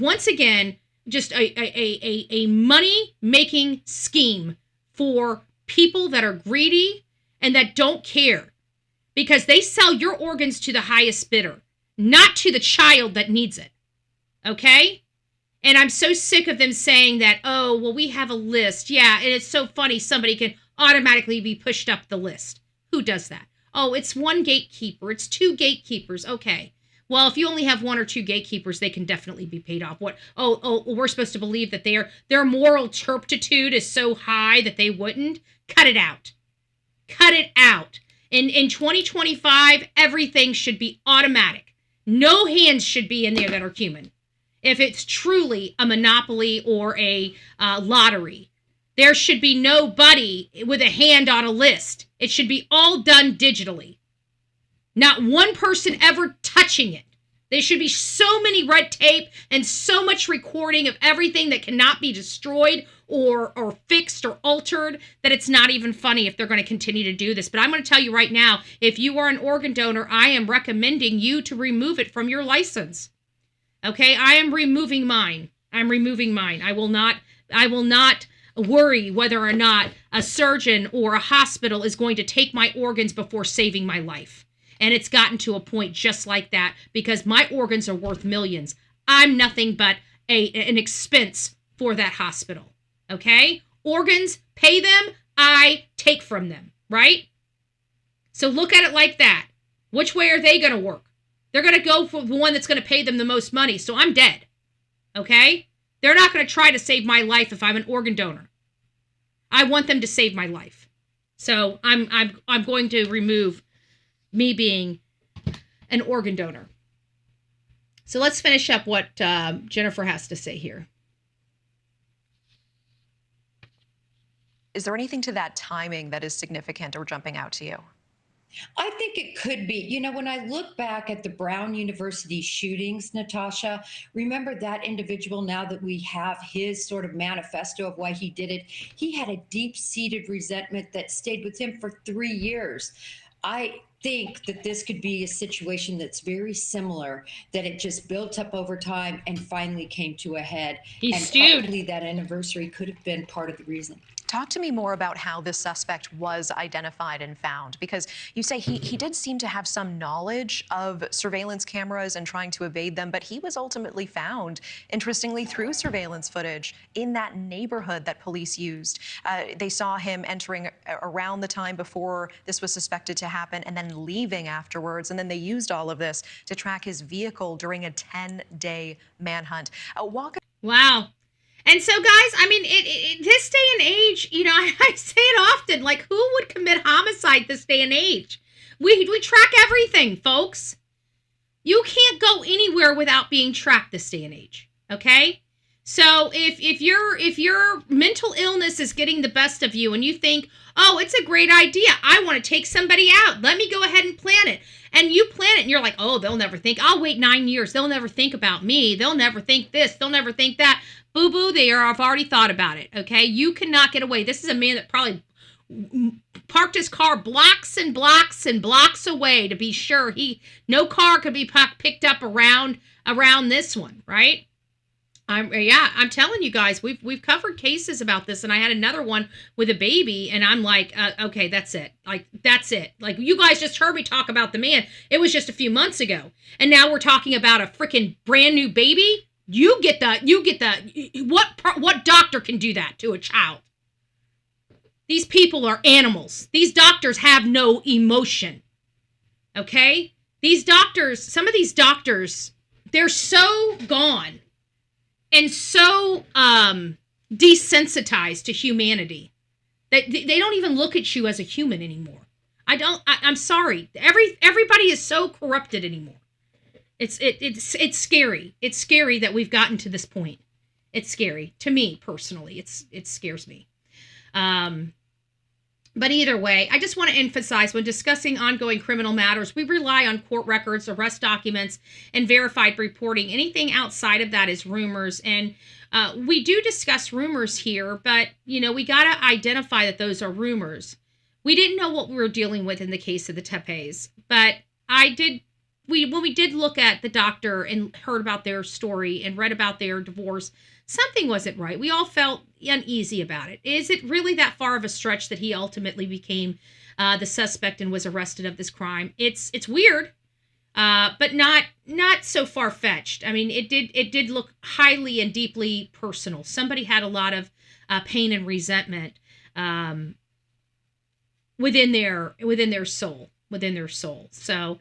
once again just a money-making scheme for people that are greedy and that don't care, because they sell your organs to the highest bidder, not to the child that needs it, okay? And I'm so sick of them saying that, oh, well, we have a list. Yeah, and it's so funny somebody can automatically be pushed up the list. Who does that? Oh, it's one gatekeeper. It's two gatekeepers. Okay. Well, if you only have one or two gatekeepers, they can definitely be paid off. What? Oh, we're supposed to believe that their moral turpitude is so high that they wouldn't? Cut it out. Cut it out. In 2025, everything should be automatic. No hands should be in there that are human. If it's truly a monopoly or a lottery, there should be nobody with a hand on a list. It should be all done digitally. Not one person ever touching it. There should be so many red tape and so much recording of everything that cannot be destroyed or fixed or altered that it's not even funny if they're going to continue to do this. But I'm going to tell you right now, if you are an organ donor, I am recommending you to remove it from your license. Okay, I am removing mine. I'm removing mine. I will not worry whether or not a surgeon or a hospital is going to take my organs before saving my life. And it's gotten to a point just like that, because my organs are worth millions. I'm nothing but an expense for that hospital. Okay? Organs, pay them, I take from them, right? So look at it like that. Which way are they going to work? They're going to go for the one that's going to pay them the most money. So I'm dead. Okay? They're not going to try to save my life if I'm an organ donor. I want them to save my life. So I'm going to remove me being an organ donor. So let's finish up what Jennifer has to say here. Is there anything to that timing that is significant or jumping out to you? I think it could be. You know, when I look back at the Brown University shootings, Natasha, remember that individual, now that we have his sort of manifesto of why he did it, he had a deep-seated resentment that stayed with him for 3 years. I think that this could be a situation that's very similar, that it just built up over time and finally came to a head. He's and stewed. probably that anniversary could have been part of the reason. Talk to me more about how this suspect was identified and found, because you say he did seem to have some knowledge of surveillance cameras and trying to evade them, but he was ultimately found, interestingly, through surveillance footage in that neighborhood that police used. They saw him entering around the time before this was suspected to happen and then leaving afterwards, and then they used all of this to track his vehicle during a 10-day manhunt. Wow. And so, guys, I mean, this day and age, you know, I say it often, like, who would commit homicide this day and age? We track everything, folks. You can't go anywhere without being tracked this day and age, okay? So if your mental illness is getting the best of you and you think, oh, it's a great idea, I want to take somebody out, let me go ahead and plan it. And you plan it and you're like, oh, they'll never think, I'll wait 9 years, they'll never think about me, they'll never think this, they'll never think that. Boo-boo, I've already thought about it, okay? You cannot get away. This is a man that probably parked his car blocks and blocks and blocks away to be sure no car could be picked up around this one, right? I'm telling you guys, we've covered cases about this, and I had another one with a baby, and I'm like, okay, that's it. Like, that's it. Like, you guys just heard me talk about the man. It was just a few months ago, and now we're talking about a freaking brand new baby. You get the what doctor can do that to a child? These people are animals. These doctors have no emotion. Okay? Some of these doctors, they're so gone and so desensitized to humanity that they don't even look at you as a human anymore. I'm sorry. Everybody is so corrupted anymore. It's scary. It's scary that we've gotten to this point. It's scary to me personally. It scares me. But either way, I just want to emphasize, when discussing ongoing criminal matters, we rely on court records, arrest documents, and verified reporting. Anything outside of that is rumors. And we do discuss rumors here, but we got to identify that those are rumors. We didn't know what we were dealing with in the case of the Tepes, but when we did look at the doctor and heard about their story and read about their divorce, something wasn't right. We all felt uneasy about it. Is it really that far of a stretch that he ultimately became the suspect and was arrested of this crime? It's weird, but not so far-fetched. I mean, it did look highly and deeply personal. Somebody had a lot of pain and resentment within their soul. So,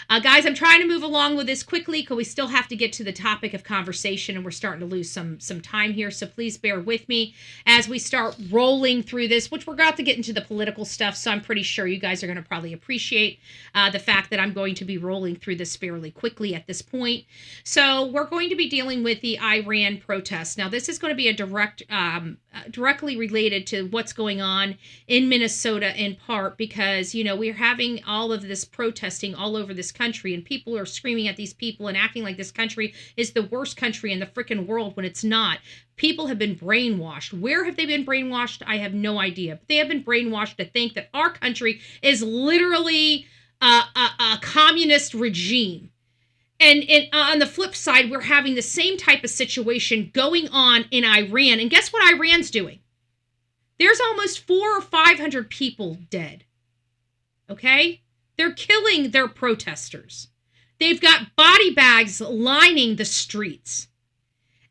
guys, I'm trying to move along with this quickly because we still have to get to the topic of conversation, and we're starting to lose some time here. So please bear with me as we start rolling through this, which we're about to get into the political stuff. So I'm pretty sure you guys are going to probably appreciate the fact that I'm going to be rolling through this fairly quickly at this point. So we're going to be dealing with the Iran protests. Now, this is going to be a directly related to what's going on in Minnesota, in part because, we're having all of this protesting all over this country, and people are screaming at these people and acting like this country is the worst country in the freaking world when it's not. People have been brainwashed. Where have they been brainwashed? I have no idea. But they have been brainwashed to think that our country is literally a communist regime. And on the flip side, we're having the same type of situation going on in Iran. And guess what Iran's doing? There's almost 400 or 500 people dead. Okay? They're killing their protesters. They've got body bags lining the streets.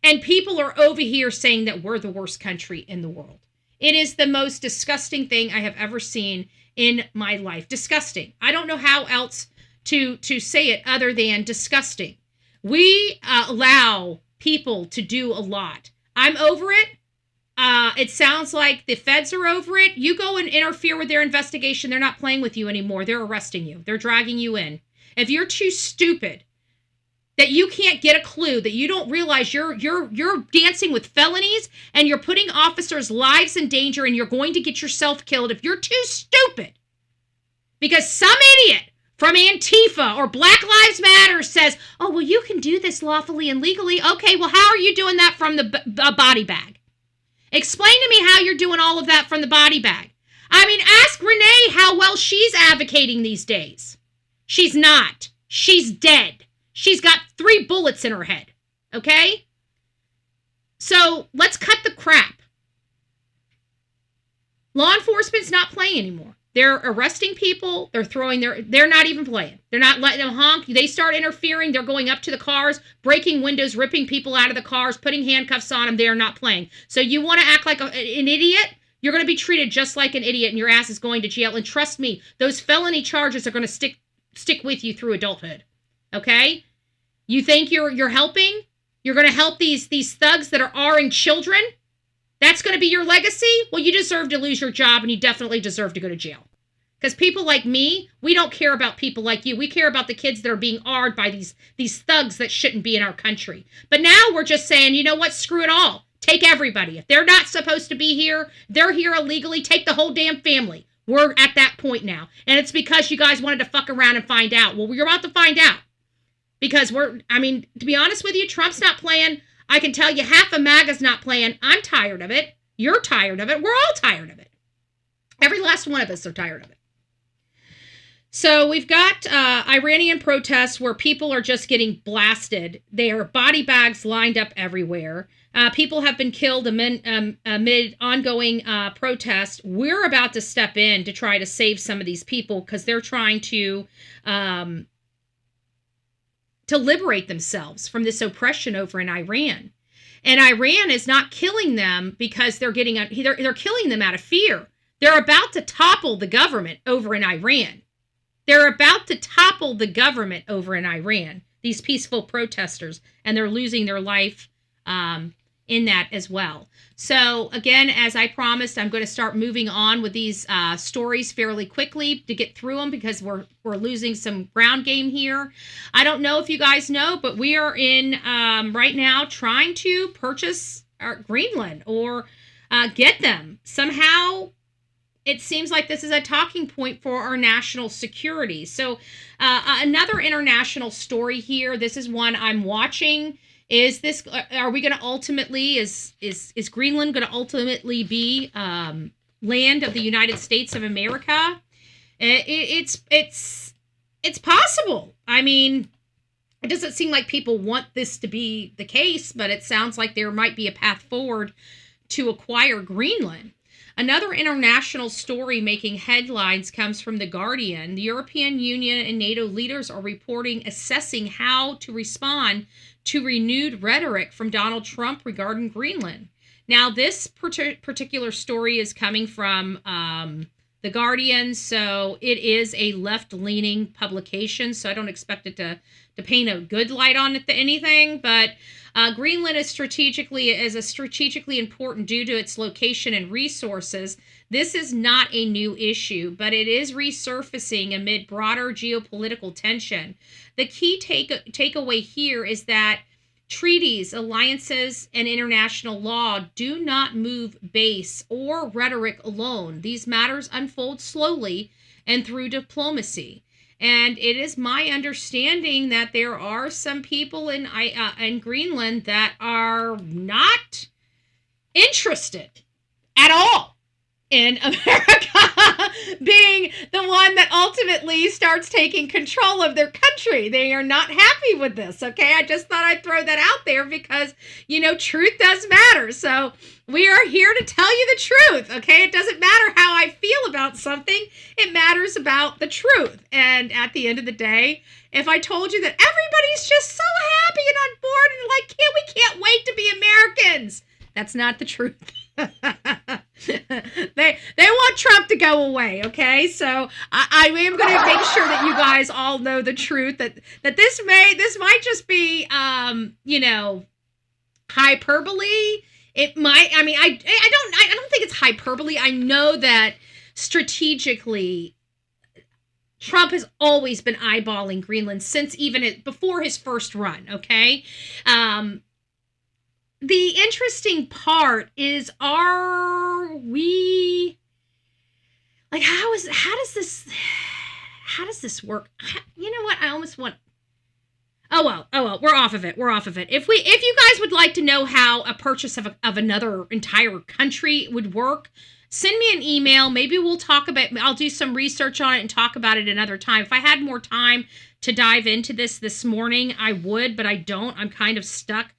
And people are over here saying that we're the worst country in the world. It is the most disgusting thing I have ever seen in my life. Disgusting. I don't know how else to say it other than disgusting. We allow people to do a lot. I'm over it. It sounds like the feds are over it. You go and interfere with their investigation. They're not playing with you anymore. They're arresting you. They're dragging you in. If you're too stupid that you can't get a clue, that you don't realize you're dancing with felonies and you're putting officers' lives in danger and you're going to get yourself killed, if you're too stupid because some idiot from Antifa or Black Lives Matter says, oh, well, you can do this lawfully and legally. Okay, well, how are you doing that from the body bag? Explain to me how you're doing all of that from the body bag. I mean, ask Renee how well she's advocating these days. She's not. She's dead. She's got 3 bullets in her head. Okay? So let's cut the crap. Law enforcement's not playing anymore. They're arresting people. They're not even playing. They're not letting them honk. They start interfering. They're going up to the cars, breaking windows, ripping people out of the cars, putting handcuffs on them. They are not playing. So you want to act like an idiot? You're going to be treated just like an idiot and your ass is going to jail. And trust me, those felony charges are going to stick with you through adulthood. Okay? You think you're helping? You're going to help these thugs that are R-ing children? That's going to be your legacy? Well, you deserve to lose your job and you definitely deserve to go to jail. Because people like me, we don't care about people like you. We care about the kids that are being R-ed by these thugs that shouldn't be in our country. But now we're just saying, you know what? Screw it all. Take everybody. If they're not supposed to be here, they're here illegally, take the whole damn family. We're at that point now. And it's because you guys wanted to fuck around and find out. Well, we're about to find out. Because to be honest with you, Trump's not playing. I can tell you half of MAGA's not playing. I'm tired of it. You're tired of it. We're all tired of it. Every last one of us are tired of it. So we've got Iranian protests where people are just getting blasted. There are body bags lined up everywhere. People have been killed amid ongoing protests. We're about to step in to try to save some of these people because they're trying to liberate themselves from this oppression over in Iran. And Iran is not killing them because they're killing them out of fear. They're about to topple the government over in Iran. They're about to topple the government over in Iran, these peaceful protesters, and they're losing their life in that as well. So again, as I promised, I'm going to start moving on with these stories fairly quickly to get through them because we're losing some ground game here. I don't know if you guys know, but we are in right now trying to purchase Greenland or get them. Somehow it seems like this is a talking point for our national security. So another international story here. This is one I'm watching. Are we going to ultimately, is Greenland going to ultimately be land of the United States of America? It's possible. I mean, it doesn't seem like people want this to be the case, but it sounds like there might be a path forward to acquire Greenland. Another international story making headlines comes from The Guardian. The European Union and NATO leaders are assessing how to respond to renewed rhetoric from Donald Trump regarding Greenland. Now, this particular story is coming from The Guardian, so it is a left-leaning publication, so I don't expect it to paint a good light on it to anything, but Greenland is strategically important due to its location and resources. This is not a new issue, but it is resurfacing amid broader geopolitical tension. The key takeaway here is that treaties, alliances, and international law do not move base or rhetoric alone. These matters unfold slowly and through diplomacy. And it is my understanding that there are some people in Greenland that are not interested at all in America being the one that ultimately starts taking control of their country. They are not happy with this, okay? I just thought I'd throw that out there because, truth does matter. So we are here to tell you the truth, okay? It doesn't matter how I feel about something. It matters about the truth. And at the end of the day, if I told you that everybody's just so happy and on board and like, we can't wait to be Americans, that's not the truth. They want Trump to go away, okay? So I am going to make sure that you guys all know the truth, that this might just be, hyperbole. It might, I mean, I don't think it's hyperbole. I know that strategically Trump has always been eyeballing Greenland since even before his first run, okay? The interesting part is, are we, like, how does this work? You know what? I almost want, oh well, we're off of it. If you guys would like to know how a purchase of another entire country would work, send me an email. Maybe I'll do some research on it and talk about it another time. If I had more time to dive into this morning, I would, but I don't. I'm kind of stuck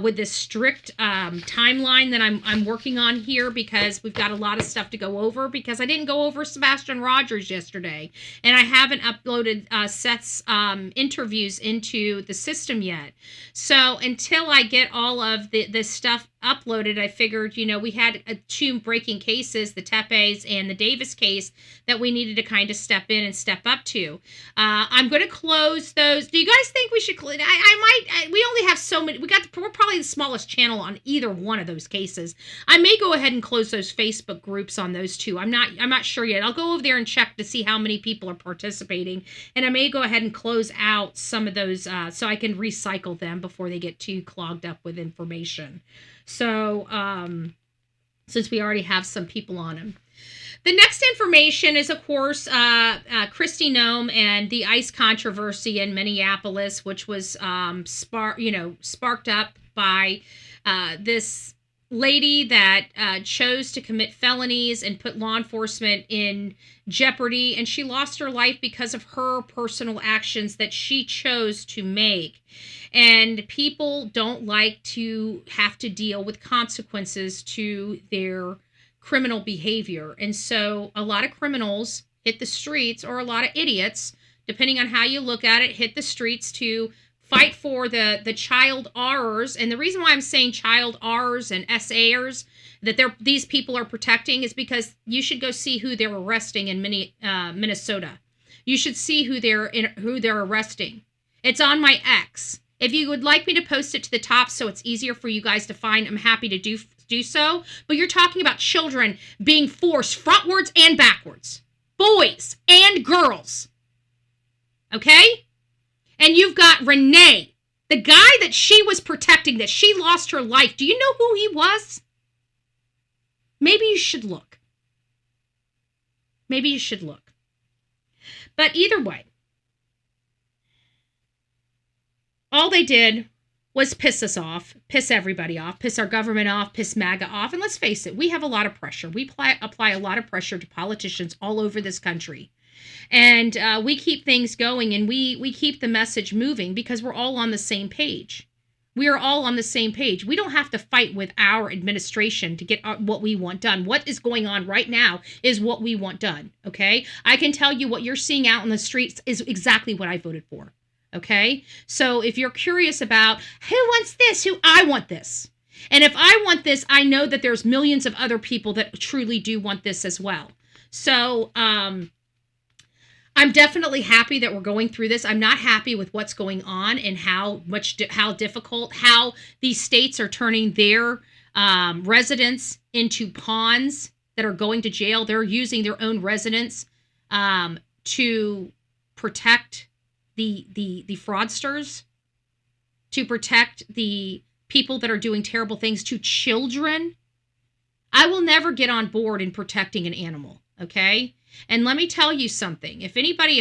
with this strict timeline that I'm working on here, because we've got a lot of stuff to go over, because I didn't go over Sebastian Rogers yesterday, and I haven't uploaded Seth's interviews into the system yet. So until I get all of this stuff uploaded, I figured, we had two breaking cases, the Tepes and the Davis case, that we needed to kind of step in and step up to. I'm going to close those. Do you guys think we should? We only have so many. We're probably the smallest channel on either one of those cases. I may go ahead and close those Facebook groups on those two. I'm not sure yet. I'll go over there and check to see how many people are participating, and I may go ahead and close out some of those so I can recycle them before they get too clogged up with information. So, since we already have some people on them. The next information is, of course, Kristi Noem and the ICE controversy in Minneapolis, which was sparked up by this lady that chose to commit felonies and put law enforcement in jeopardy, and she lost her life because of her personal actions that she chose to make. And people don't like to have to deal with consequences to their criminal behavior. And so a lot of criminals hit the streets, or a lot of idiots, depending on how you look at it, hit the streets to fight for the child R's. And the reason why I'm saying child R's and SAers that these people are protecting is because you should go see who they're arresting in Minnesota. You should see who they're arresting. It's on my X. If you would like me to post it to the top so it's easier for you guys to find, I'm happy to do so. But you're talking about children being forced frontwards and backwards. Boys and girls. Okay? And you've got Renee, the guy that she was protecting, that she lost her life. Do you know who he was? Maybe you should look. But either way, all they did was piss us off, piss everybody off, piss our government off, piss MAGA off. And let's face it, we have a lot of pressure. We apply a lot of pressure to politicians all over this country. And we keep things going, and we keep the message moving because we're all on the same page. We are all on the same page. We don't have to fight with our administration to get what we want done. What is going on right now is what we want done, okay? I can tell you what you're seeing out in the streets is exactly what I voted for. Okay, so if you're curious about who wants this, I want this. And if I want this, I know that there's millions of other people that truly do want this as well. So I'm definitely happy that we're going through this. I'm not happy with what's going on and how difficult, how these states are turning their residents into pawns that are going to jail. They're using their own residents to protect the fraudsters, to protect the people that are doing terrible things to children. I will never get on board in protecting an animal, okay? And let me tell you something. If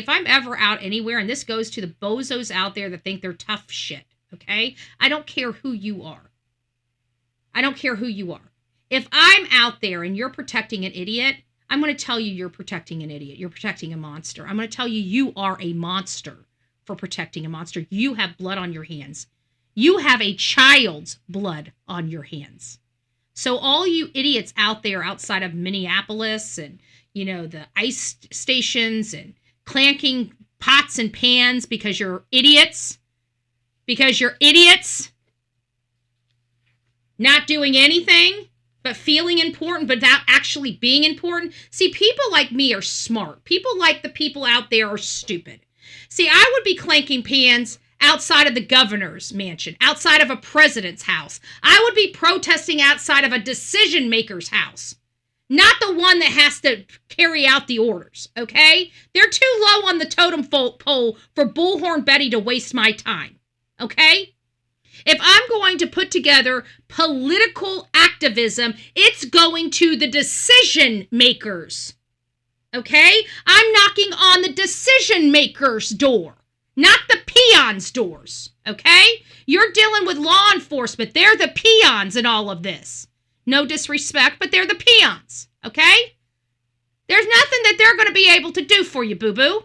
I'm ever out anywhere, and this goes to the bozos out there that think they're tough shit, okay? I don't care who you are. If I'm out there and you're protecting an idiot, I'm going to tell you you're protecting an idiot. You're protecting a monster. I'm going to tell you you are a monster for protecting a monster. You have blood on your hands. You have a child's blood on your hands. So all you idiots out there outside of Minneapolis and, the ICE stations and clanking pots and pans because you're idiots, not doing anything but feeling important, but without actually being important. See, people like me are smart. People like the people out there are stupid. See, I would be clanking pans outside of the governor's mansion, outside of a president's house. I would be protesting outside of a decision maker's house, not the one that has to carry out the orders, okay? They're too low on the totem pole for Bullhorn Betty to waste my time, okay? If I'm going to put together political activism, it's going to the decision makers, okay? I'm knocking on the decision makers' door, not the peons' doors, okay? You're dealing with law enforcement. They're the peons in all of this. No disrespect, but they're the peons, okay? There's nothing that they're going to be able to do for you, boo-boo,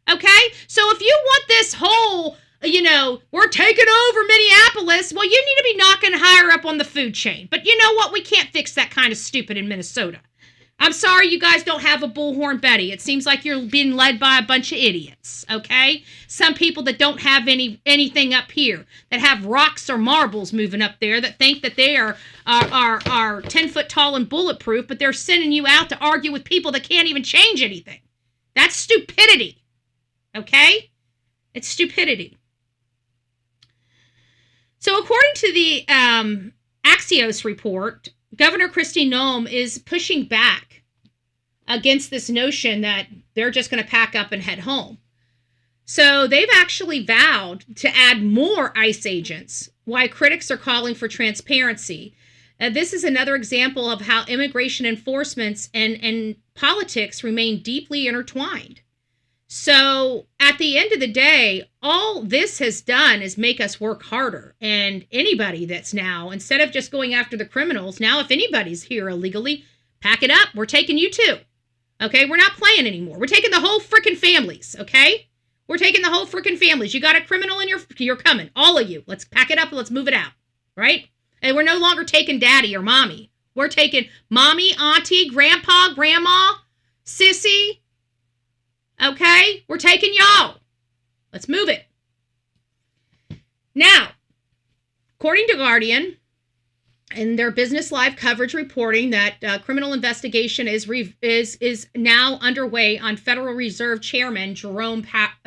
okay? So if you want this whole, we're taking over Minneapolis, well, you need to be knocking higher up on the food chain. But you know what? We can't fix that kind of stupid in Minnesota. I'm sorry you guys don't have a Bullhorn Betty. It seems like you're being led by a bunch of idiots, okay? Some people that don't have anything up here, that have rocks or marbles moving up there, that think that they are 10 foot tall and bulletproof, but they're sending you out to argue with people that can't even change anything. That's stupidity, okay? It's stupidity. So according to the Axios report, Governor Kristi Noem is pushing back against this notion that they're just going to pack up and head home. So they've actually vowed to add more ICE agents, while critics are calling for transparency. This is another example of how immigration enforcement and politics remain deeply intertwined. So at the end of the day, all this has done is make us work harder. And anybody that's now, instead of just going after the criminals, now if anybody's here illegally, pack it up. We're taking you too. Okay, we're not playing anymore. We're taking the whole freaking families, okay? We're taking the whole freaking families. You got a criminal in you're coming. All of you. Let's pack it up and let's move it out, right? And we're no longer taking daddy or mommy. We're taking mommy, auntie, grandpa, grandma, sissy. Okay? We're taking y'all. Let's move it. Now, according to Guardian, in their Business Live coverage reporting that criminal investigation is now underway on Federal Reserve Chairman Jerome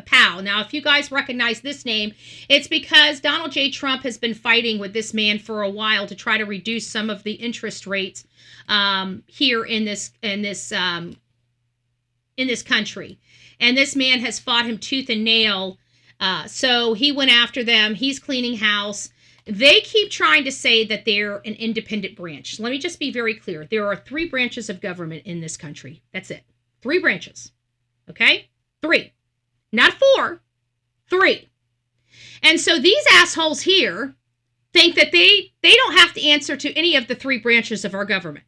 Powell. Now, if you guys recognize this name, it's because Donald J. Trump has been fighting with this man for a while to try to reduce some of the interest rates here in this country. And this man has fought him tooth and nail. So he went after them. He's cleaning house. They keep trying to say that they're an independent branch. Let me just be very clear. There are 3 branches of government in this country. That's it. 3 branches. Okay? 3. Not 4. 3. And so these assholes here think that they don't have to answer to any of the 3 branches of our government,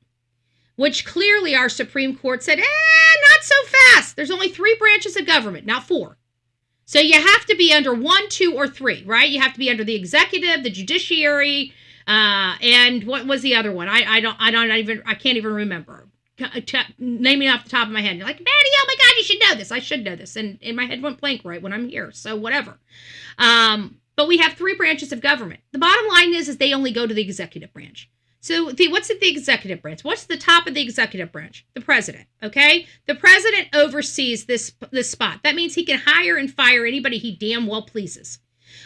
which clearly our Supreme Court said, not so fast. There's only 3 branches of government, not 4. So you have to be under 1, 2, or 3, right? You have to be under the executive, the judiciary, and what was the other one? I can't even remember. Naming off the top of my head. You're like, Maddie, oh my God, you should know this. I should know this. And my head went blank right when I'm here. So whatever. But we have 3 branches of government. The bottom line is they only go to the executive branch. So what's at the executive branch? What's the top of the executive branch? The president, okay? The president oversees this spot. That means he can hire and fire anybody he damn well pleases,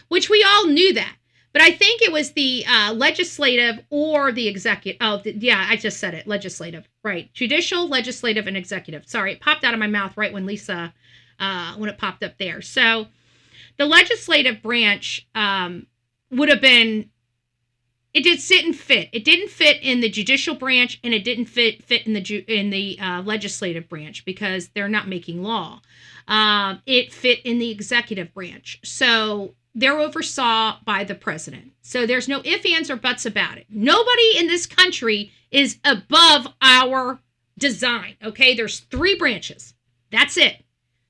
which we all knew that. But I think it was the legislative or the executive. Oh, yeah, I just said it. Legislative, right. Judicial, legislative, and executive. Sorry, it popped out of my mouth right when Lisa, when it popped up there. So the legislative branch would have been, it didn't fit. It didn't fit in the judicial branch, and it didn't fit in the legislative branch because they're not making law. It fit in the executive branch. So they're oversaw by the president. So there's no ifs, ands, or buts about it. Nobody in this country is above our design, okay? There's 3 branches. That's it.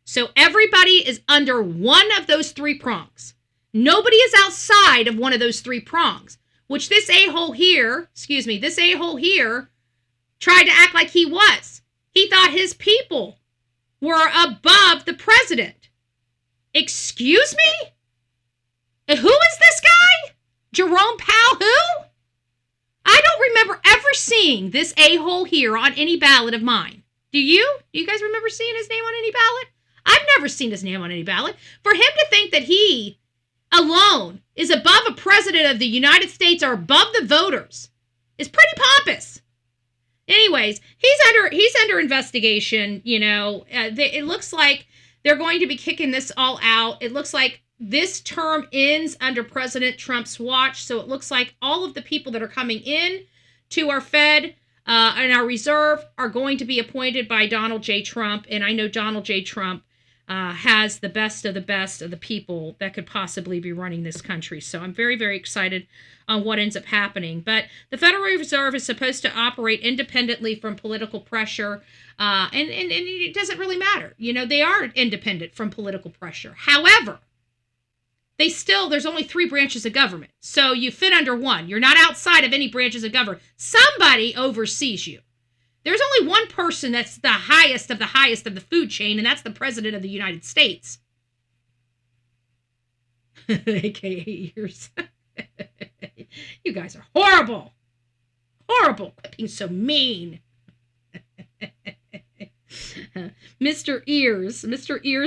So everybody is under one of those 3 prongs. Nobody is outside of one of those 3 prongs, which this a-hole here tried to act like he was. He thought his people were above the president. Excuse me? Who is this guy? Jerome Powell who? I don't remember ever seeing this a-hole here on any ballot of mine. Do you? Do you guys remember seeing his name on any ballot? I've never seen his name on any ballot. For him to think that he alone is above a president of the United States or above the voters is pretty pompous. Anyways, he's under investigation. It looks like they're going to be kicking this all out. It looks like this term ends under President Trump's watch. So it looks like all of the people that are coming in to our Fed and our reserve are going to be appointed by Donald J. Trump. And I know Donald J. Trump has the best of the people that could possibly be running this country. So I'm very, very excited on what ends up happening. But the Federal Reserve is supposed to operate independently from political pressure. And it doesn't really matter. They are independent from political pressure. However, there's only 3 branches of government. So you fit under one. You're not outside of any branches of government. Somebody oversees you. There's only one person that's the highest of the food chain, and that's the President of the United States. AKA yours. You guys are horrible. Horrible. Quit being so mean. Mr. Ears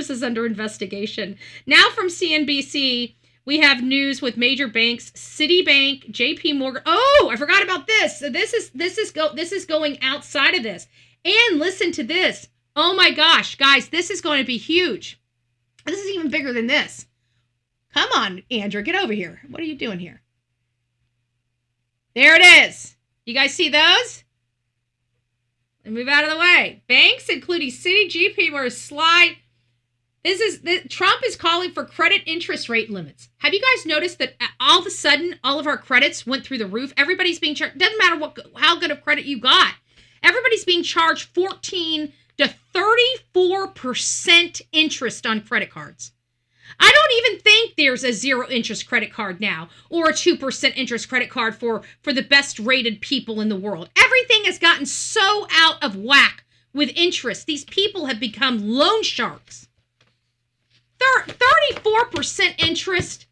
is under investigation. Now from CNBC, we have news with major banks, Citibank, JP Morgan. Oh, I forgot about this. This is going outside of this. And listen to this. Oh my gosh, guys, this is going to be huge. This is even bigger than this. Come on, Andrew, get over here. What are you doing here? There it is. You guys see those? Move out of the way. Banks, including Citi, JP Morgan, slide. Trump is calling for credit interest rate limits. Have you guys noticed that all of a sudden, all of our credits went through the roof? Everybody's being charged. Doesn't matter how good of credit you got. Everybody's being charged 14 to 34% interest on credit cards. I don't even think there's a 0 interest credit card now or a 2% interest credit card for the best rated people in the world. Everything has gotten so out of whack with interest. These people have become loan sharks. 34% interest.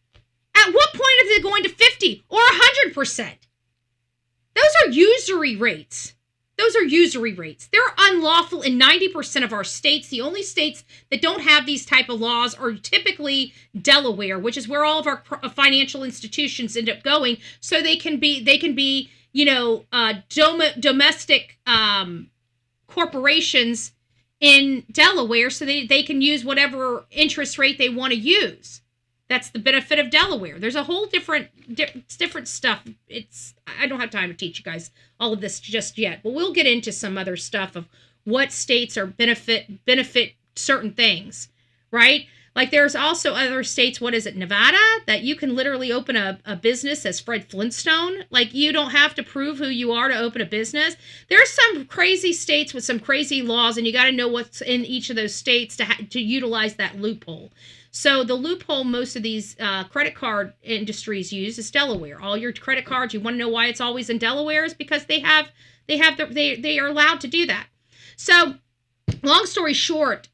At what point is it going to 50 or 100%? Those are usury rates. They're unlawful in 90% of our states. The only states that don't have these type of laws are typically Delaware, which is where all of our financial institutions end up going. So they can be domestic corporations in Delaware, so they can use whatever interest rate they want to use. That's the benefit of Delaware. There's a whole different stuff. I don't have time to teach you guys all of this just yet, but we'll get into some other stuff of what states are benefit certain things, right? Like there's also other states, what is it, Nevada, that you can literally open a business as Fred Flintstone. Like you don't have to prove who you are to open a business. There's some crazy states with some crazy laws, and you got to know what's in each of those states to utilize that loophole. So the loophole most of these credit card industries use is Delaware. All your credit cards, you want to know why it's always in Delaware is because they are allowed to do that. So long story short,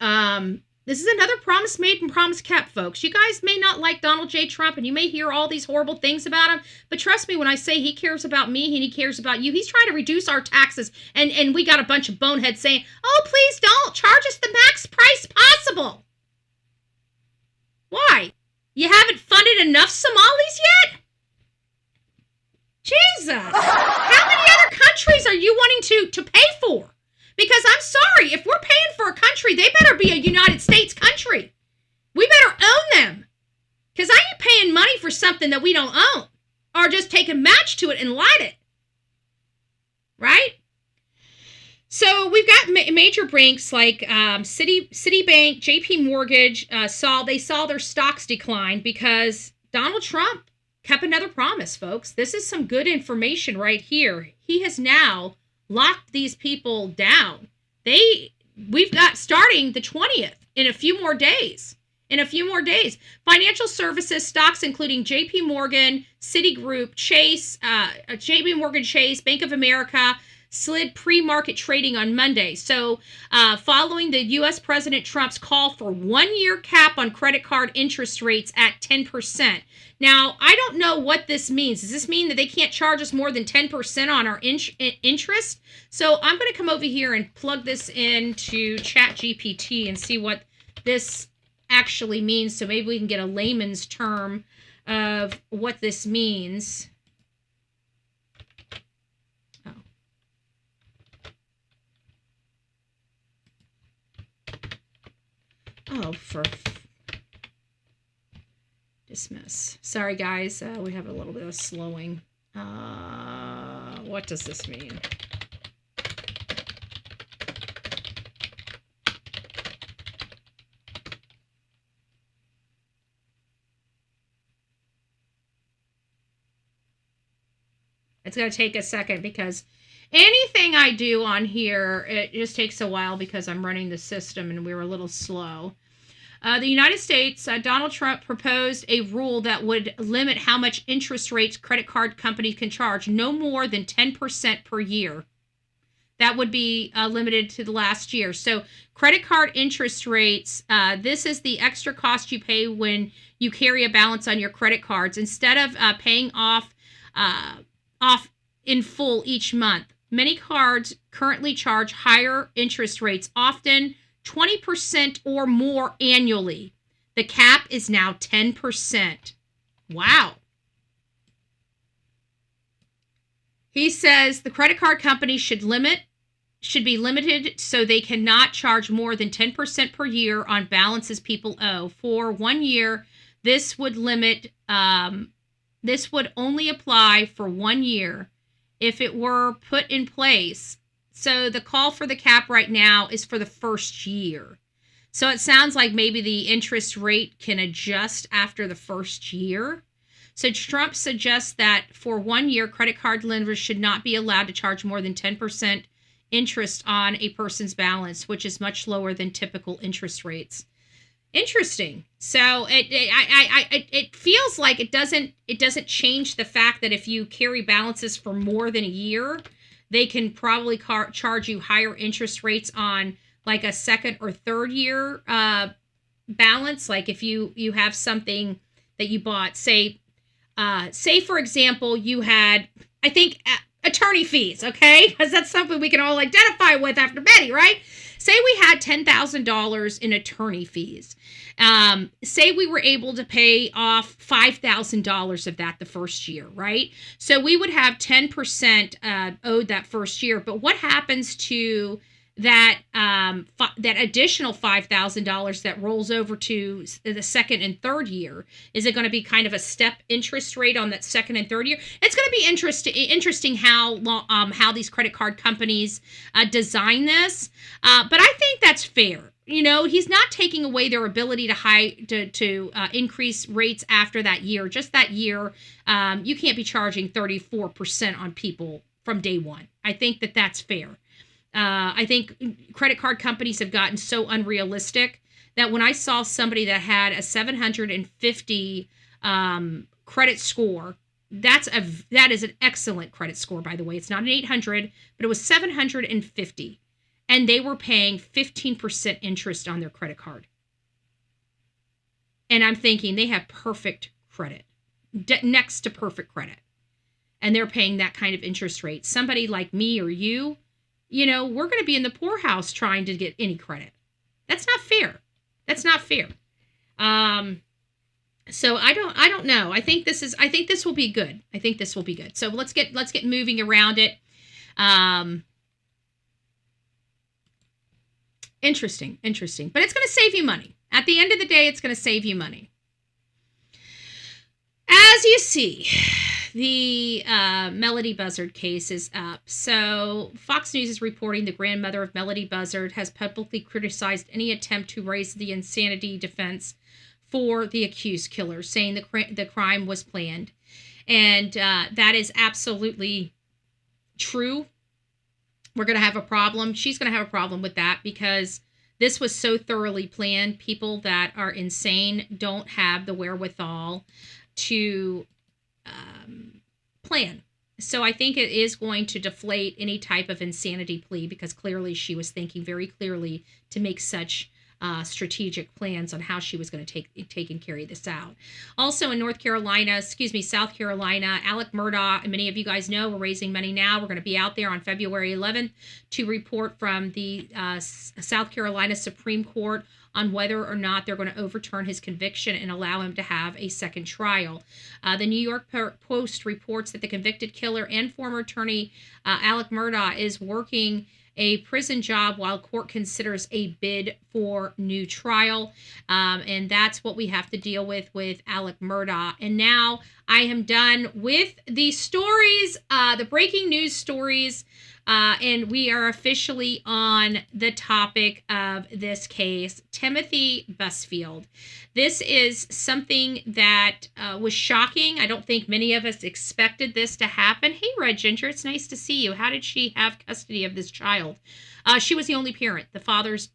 this is another promise made and promise kept, folks. You guys may not like Donald J. Trump, and you may hear all these horrible things about him, but trust me when I say he cares about me and he cares about you. He's trying to reduce our taxes, and we got a bunch of boneheads saying, oh, please don't charge us the max price possible. Why? You haven't funded enough Somalis yet? Jesus. How many other countries are you wanting to pay for? Because I'm sorry, if we're paying for a country, they better be a United States country. We better own them. Because I ain't paying money for something that we don't own. Or just take a match to it and light it. Right? So we've got major banks like Citibank, JP Morgan, saw their stocks decline because Donald Trump kept another promise, folks. This is some good information right here. He has now locked these people down. We've got starting the 20th in a few more days. Financial services stocks including JP Morgan, Citigroup, Chase, JP Morgan Chase, Bank of America, slid pre-market trading on Monday. So following the U.S. President Trump's call for 1-year cap on credit card interest rates at 10%. Now, I don't know what this means. Does this mean that they can't charge us more than 10% on our interest? So I'm going to come over here and plug this into ChatGPT and see what this actually means. So maybe we can get a layman's term of what this means. Dismiss. Sorry, guys. We have a little bit of slowing. What does this mean? It's going to take a second because anything I do on here, it just takes a while because I'm running the system and we were a little slow. The United States, Donald Trump proposed a rule that would limit how much interest rates credit card companies can charge, no more than 10% per year. That would be limited to the last year. So credit card interest rates, this is the extra cost you pay when you carry a balance on your credit cards. Instead of paying off in full each month, many cards currently charge higher interest rates, often 20% or more annually. The cap is now 10%. Wow. He says the credit card companies should be limited so they cannot charge more than 10% per year on balances people owe. For 1 year, this would only apply for 1 year if it were put in place. So the call for the cap right now is for the first year. So it sounds like maybe the interest rate can adjust after the first year. So Trump suggests that for 1 year, credit card lenders should not be allowed to charge more than 10% interest on a person's balance, which is much lower than typical interest rates. Interesting. So it feels like it doesn't change the fact that if you carry balances for more than a year, they can probably charge you higher interest rates on like a second or third year balance. Like if you have something that you bought, say for example, you had, I think, attorney fees, okay? Because that's something we can all identify with after Betty, right? Say we had $10,000 in attorney fees. Say we were able to pay off $5,000 of that the first year, right? So we would have 10% owed that first year. But what happens to that that additional $5,000 that rolls over to the second and third year? Is it going to be kind of a step interest rate on that second and third year? It's going to be interesting how these credit card companies design this. But I think that's fair. You know, he's not taking away their ability to increase rates after that year. Just that year, you can't be charging 34% on people from day one. I think that's fair. I think credit card companies have gotten so unrealistic that when I saw somebody that had a 750 credit score, that is an excellent credit score, by the way. It's not an 800, but it was 750. And they were paying 15% interest on their credit card. And I'm thinking they have perfect credit, next to perfect credit. And they're paying that kind of interest rate. Somebody like me or you, you know, we're going to be in the poorhouse trying to get any credit. That's not fair. That's not fair. So I don't know. I think this will be good. I think this will be good. So let's get moving around it. Interesting. But it's going to save you money. At the end of the day, it's going to save you money. As you see, the Melodee Buzzard case is up. So Fox News is reporting the grandmother of Melodee Buzzard has publicly criticized any attempt to raise the insanity defense for the accused killer, saying the crime was planned. And that is absolutely true. We're going to have a problem. She's going to have a problem with that because this was so thoroughly planned. People that are insane don't have the wherewithal to plan. So I think it is going to deflate any type of insanity plea because clearly she was thinking very clearly to make such strategic plans on how she was going to take and carry this out. Also in South Carolina, Alex Murdaugh, and many of you guys know, we're raising money now. We're going to be out there on February 11th to report from the South Carolina Supreme Court on whether or not they're going to overturn his conviction and allow him to have a second trial. The New York Post reports that the convicted killer and former attorney Alex Murdaugh is working a prison job while court considers a bid for new trial. And that's what we have to deal with Alex Murdaugh. And now I am done with the stories, the breaking news stories. And we are officially on the topic of this case, Timothy Busfield. This is something that was shocking. I don't think many of us expected this to happen. Hey, Red Ginger, it's nice to see you. How did she have custody of this child? She was the only parent. The father's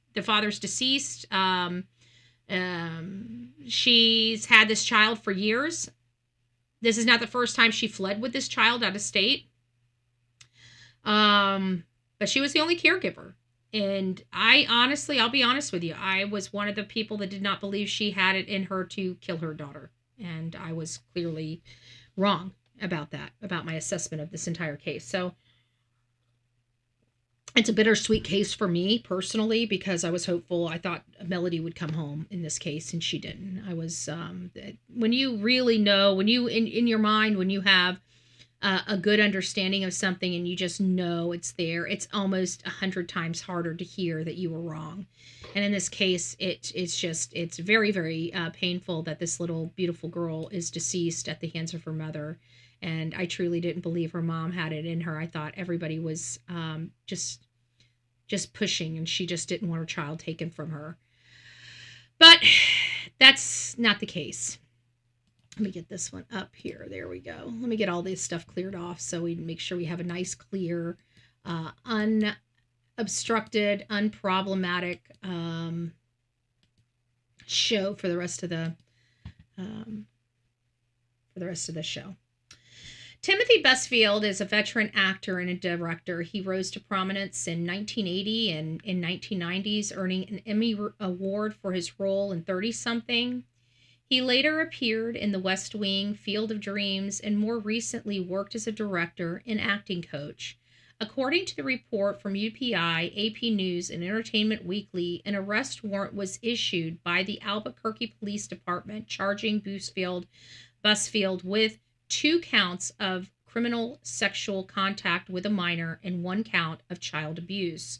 deceased. She's had this child for years. This is not the first time she fled with this child out of state. But she was the only caregiver. And I'll be honest with you, I was one of the people that did not believe she had it in her to kill her daughter. And I was clearly wrong about that, about my assessment of this entire case. So it's a bittersweet case for me personally, because I was hopeful. I thought Melodee would come home in this case, and she didn't. I was, when you really know, when you, in your mind, when you have a good understanding of something and you just know it's there, it's almost 100 times harder to hear that you were wrong. And in this case, it's very, very painful that this little beautiful girl is deceased at the hands of her mother. And I truly didn't believe her mom had it in her. I thought everybody was just pushing, and she just didn't want her child taken from her. But that's not the case. Let me get this one up here. There we go. Let me get all this stuff cleared off so we make sure we have a nice, clear, unobstructed, unproblematic show for the rest of the show. Timothy Busfield is a veteran actor and a director. He rose to prominence in 1980 and in 1990s, earning an Emmy Award for his role in 30-something. He later appeared in The West Wing, Field of Dreams, and more recently worked as a director and acting coach. According to the report from UPI, AP News, and Entertainment Weekly, an arrest warrant was issued by the Albuquerque Police Department charging Busfield with 2 counts of criminal sexual contact with a minor and 1 count of child abuse.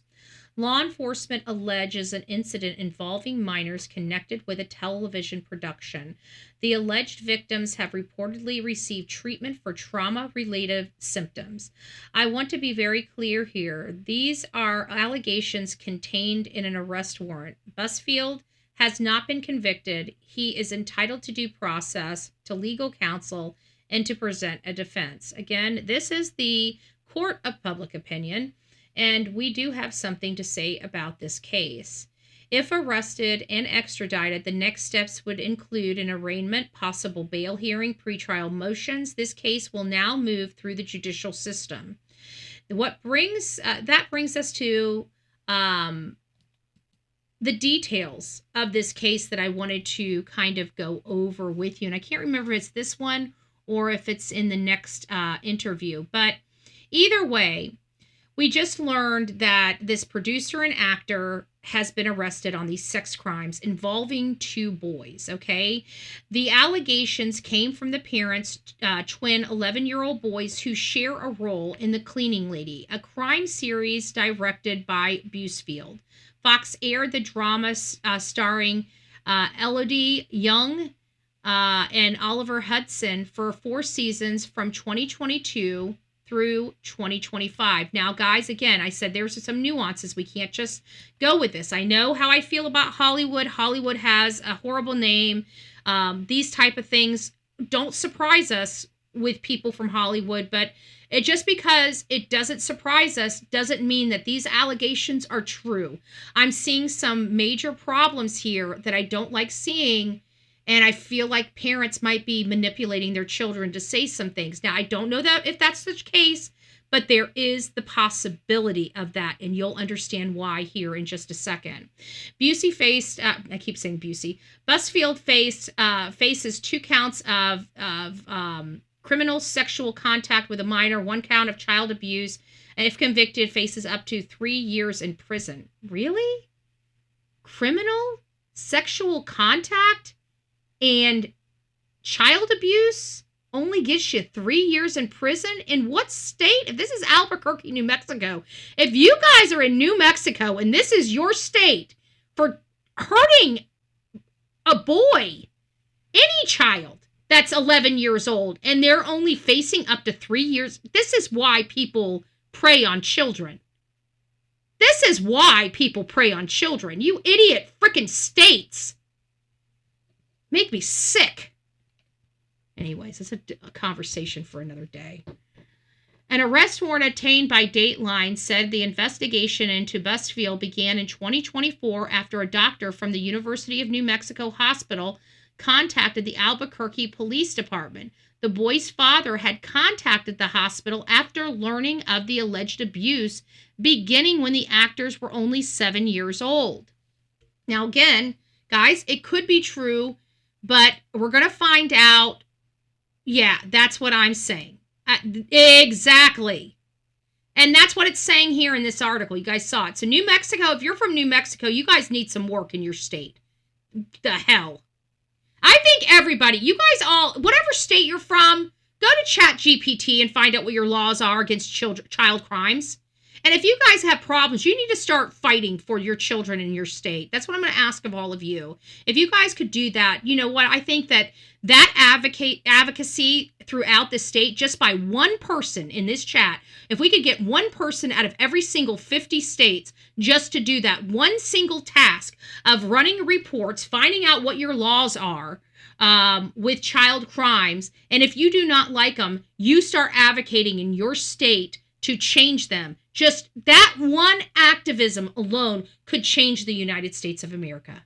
Law enforcement alleges an incident involving minors connected with a television production. The alleged victims have reportedly received treatment for trauma-related symptoms. I want to be very clear here. These are allegations contained in an arrest warrant. Busfield has not been convicted. He is entitled to due process, to legal counsel, and to present a defense. Again, this is the court of public opinion, and we do have something to say about this case. If arrested and extradited, the next steps would include an arraignment, possible bail hearing, pretrial motions. This case will now move through the judicial system. That brings us to the details of this case that I wanted to kind of go over with you. And I can't remember if it's this one or if it's in the next interview. But either way, we just learned that this producer and actor has been arrested on these sex crimes involving 2 boys, okay? The allegations came from the parents, twin 11-year-old boys who share a role in The Cleaning Lady, a crime series directed by Busfield. Fox aired the drama starring Elodie Young and Oliver Hudson for 4 seasons from 2022 through 2025. Now, guys, again, I said there's some nuances. We can't just go with this. I know how I feel about Hollywood. Hollywood has a horrible name. These type of things don't surprise us with people from Hollywood, but just because it doesn't surprise us doesn't mean that these allegations are true. I'm seeing some major problems here that I don't like seeing, and I feel like parents might be manipulating their children to say some things. Now, I don't know that if that's the case, but there is the possibility of that, and you'll understand why here in just a second. Busey faced, I keep saying Busey, Busfield faces 2 counts of criminal sexual contact with a minor, 1 count of child abuse, and if convicted, faces up to 3 years in prison. Really? Criminal sexual contact and child abuse only gets you 3 years in prison? In what state? If this is Albuquerque, New Mexico, if you guys are in New Mexico and this is your state for hurting a boy, any child that's 11 years old, and they're only facing up to 3 years, this is why people prey on children. This is why people prey on children. You idiot freaking states. Make me sick. Anyways, it's a conversation for another day. An arrest warrant obtained by Dateline said the investigation into Busfield began in 2024 after a doctor from the University of New Mexico Hospital contacted the Albuquerque Police Department. The boy's father had contacted the hospital after learning of the alleged abuse, beginning when the actors were only 7 years old. Now, again, guys, it could be true, but we're going to find out. Yeah, that's what I'm saying. Exactly. And that's what it's saying here in this article. You guys saw it. So New Mexico, if you're from New Mexico, you guys need some work in your state. The hell. I think everybody, you guys all, whatever state you're from, go to ChatGPT and find out what your laws are against child crimes. And if you guys have problems, you need to start fighting for your children in your state. That's what I'm going to ask of all of you. If you guys could do that, you know what? I think that advocacy throughout the state, just by one person in this chat, if we could get one person out of every single 50 states just to do that one single task of running reports, finding out what your laws are with child crimes, and if you do not like them, you start advocating in your state to change them. Just that one activism alone could change the United States of America.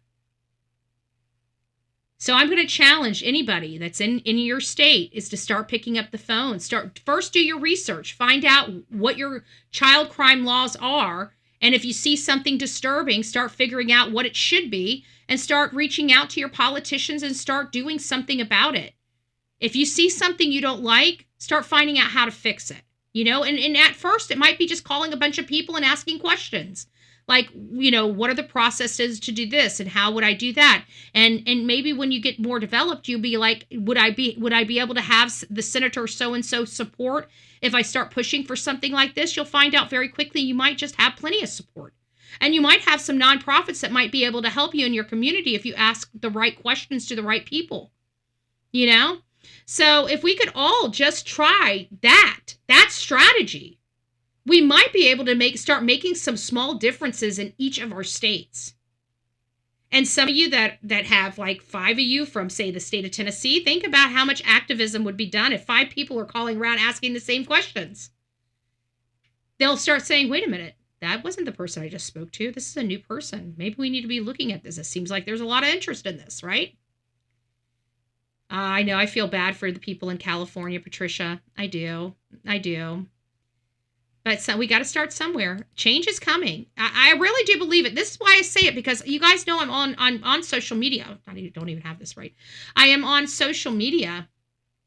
So I'm going to challenge anybody that's in your state is to start picking up the phone. First do your research. Find out what your child crime laws are. And if you see something disturbing, start figuring out what it should be and start reaching out to your politicians and start doing something about it. If you see something you don't like, start finding out how to fix it. You know, and at first it might be just calling a bunch of people and asking questions. Like, you know, what are the processes to do this and how would I do that? And maybe when you get more developed, you'll be like, would I be able to have the senator so-and-so support? If I start pushing for something like this, you'll find out very quickly you might just have plenty of support. And you might have some nonprofits that might be able to help you in your community if you ask the right questions to the right people, you know? So if we could all just try that strategy, we might be able to start making some small differences in each of our states. And some of you that have like 5 of you from, say, the state of Tennessee, think about how much activism would be done if 5 people are calling around asking the same questions. They'll start saying, wait a minute, that wasn't the person I just spoke to. This is a new person. Maybe we need to be looking at this. It seems like there's a lot of interest in this, right? I know I feel bad for the people in California, Patricia. I do. But so we got to start somewhere. Change is coming. I really do believe it. This is why I say it, because you guys know I'm on social media. I don't even have this right. I am on social media,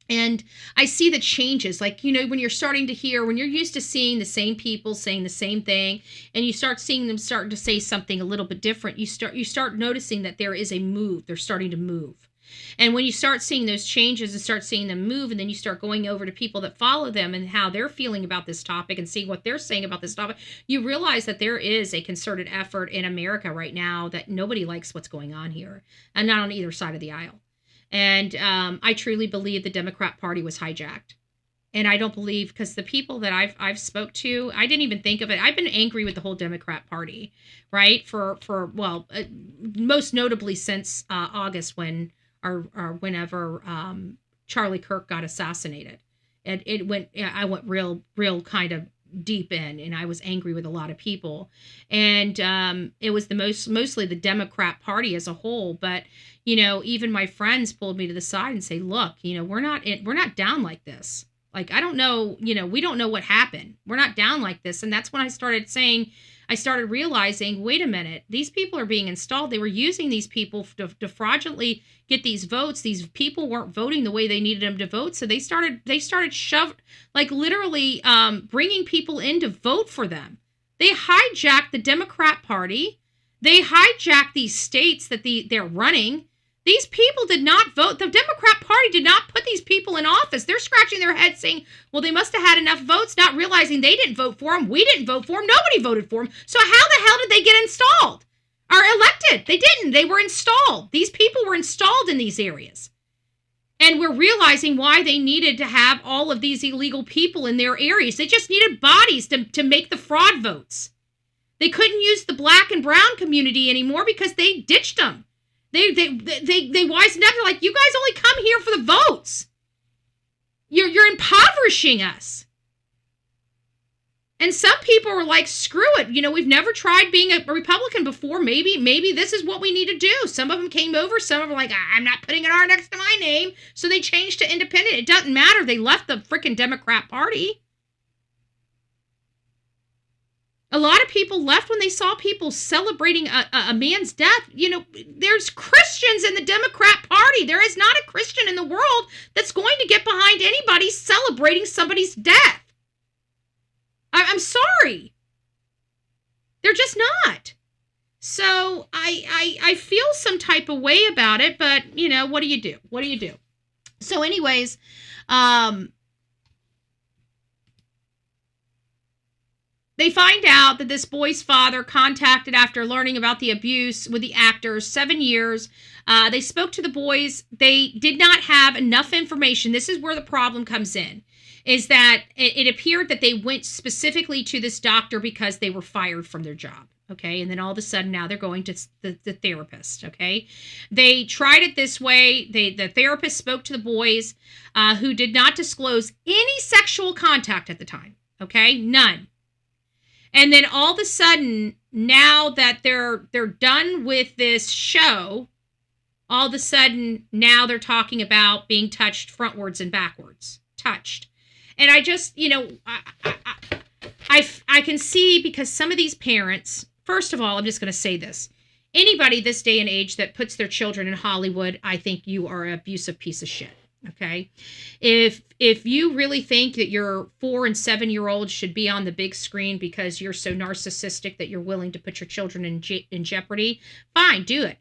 and I see the changes. Like, you know, when you're starting to hear, when you're used to seeing the same people saying the same thing, and you start seeing them starting to say something a little bit different, you start noticing that there is a move. They're starting to move. And when you start seeing those changes and start seeing them move, and then you start going over to people that follow them and how they're feeling about this topic and seeing what they're saying about this topic, you realize that there is a concerted effort in America right now that nobody likes what's going on here, and not on either side of the aisle. And I truly believe the Democrat Party was hijacked. And I don't believe, because the people that I've spoke to, I didn't even think of it. I've been angry with the whole Democrat Party, right? For most notably since August when or whenever Charlie Kirk got assassinated. And I went real kind of deep in, and I was angry with a lot of people. And it was mostly the Democrat Party as a whole. But, you know, even my friends pulled me to the side and say, look, you know, we're not down like this. Like, I don't know, you know, we don't know what happened. We're not down like this. And that's when I started realizing, wait a minute, these people are being installed. They were using these people to fraudulently get these votes. These people weren't voting the way they needed them to vote. So they started literally bringing people in to vote for them. They hijacked the Democrat Party. They hijacked these states that they're running. These people did not vote. The Democrat Party did not put these people in office. They're scratching their heads saying, well, they must have had enough votes, not realizing they didn't vote for them. We didn't vote for them. Nobody voted for them. So how the hell did they get installed or elected? They didn't. They were installed. These people were installed in these areas. And we're realizing why they needed to have all of these illegal people in their areas. They just needed bodies to make the fraud votes. They couldn't use the black and brown community anymore because they ditched them. They wisened up. They're like, you guys only come here for the votes. You're impoverishing us. And some people were like, screw it. We've never tried being a Republican before. Maybe this is what we need to do. Some of them came over. Some of them were like, I'm not putting an R next to my name. So they changed to independent. It doesn't matter. They left the freaking Democrat Party. A lot of people left when they saw people celebrating a man's death. There's Christians in the Democrat Party. There is not a Christian in the world that's going to get behind anybody celebrating somebody's death. I'm sorry. They're just not. So I feel some type of way about it, but, what do you do? What do you do? So anyways, they find out that this boy's father contacted after learning about the abuse with the actors, 7 years. They spoke to the boys. They did not have enough information. This is where the problem comes in, is that it appeared that they went specifically to this doctor because they were fired from their job. Okay. And then all of a sudden now they're going to the therapist. Okay. They tried it this way. The therapist spoke to the boys who did not disclose any sexual contact at the time. Okay. None. And then all of a sudden, now that they're done with this show, all of a sudden now they're talking about being touched frontwards and backwards. Touched. And I just, I can see, because some of these parents, first of all, I'm just going to say this. Anybody this day and age that puts their children in Hollywood, I think you are an abusive piece of shit. Okay. If you really think that your 4 and 7-year-olds should be on the big screen because you're so narcissistic that you're willing to put your children in jeopardy, fine, do it.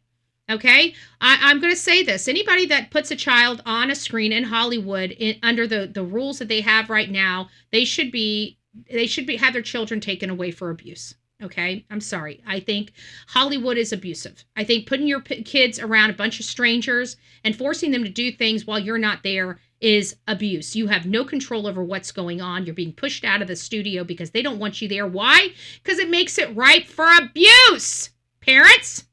Okay. I'm going to say this. Anybody that puts a child on a screen in Hollywood under the rules that they have right now, they should have their children taken away for abuse. Okay. I'm sorry. I think Hollywood is abusive. I think putting your kids around a bunch of strangers and forcing them to do things while you're not there is abuse. You have no control over what's going on. You're being pushed out of the studio because they don't want you there. Why? Because it makes it ripe for abuse. Parents,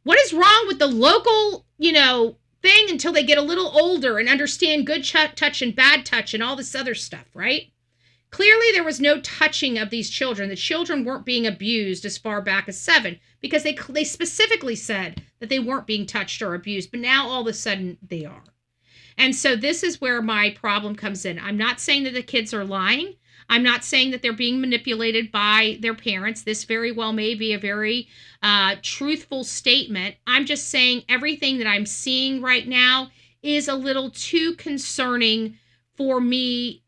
what is wrong with the local, thing until they get a little older and understand good touch and bad touch and all this other stuff, right? Clearly, there was no touching of these children. The children weren't being abused as far back as 7 because they specifically said that they weren't being touched or abused, but now all of a sudden they are. And so this is where my problem comes in. I'm not saying that the kids are lying. I'm not saying that they're being manipulated by their parents. This very well may be a very truthful statement. I'm just saying everything that I'm seeing right now is a little too concerning for me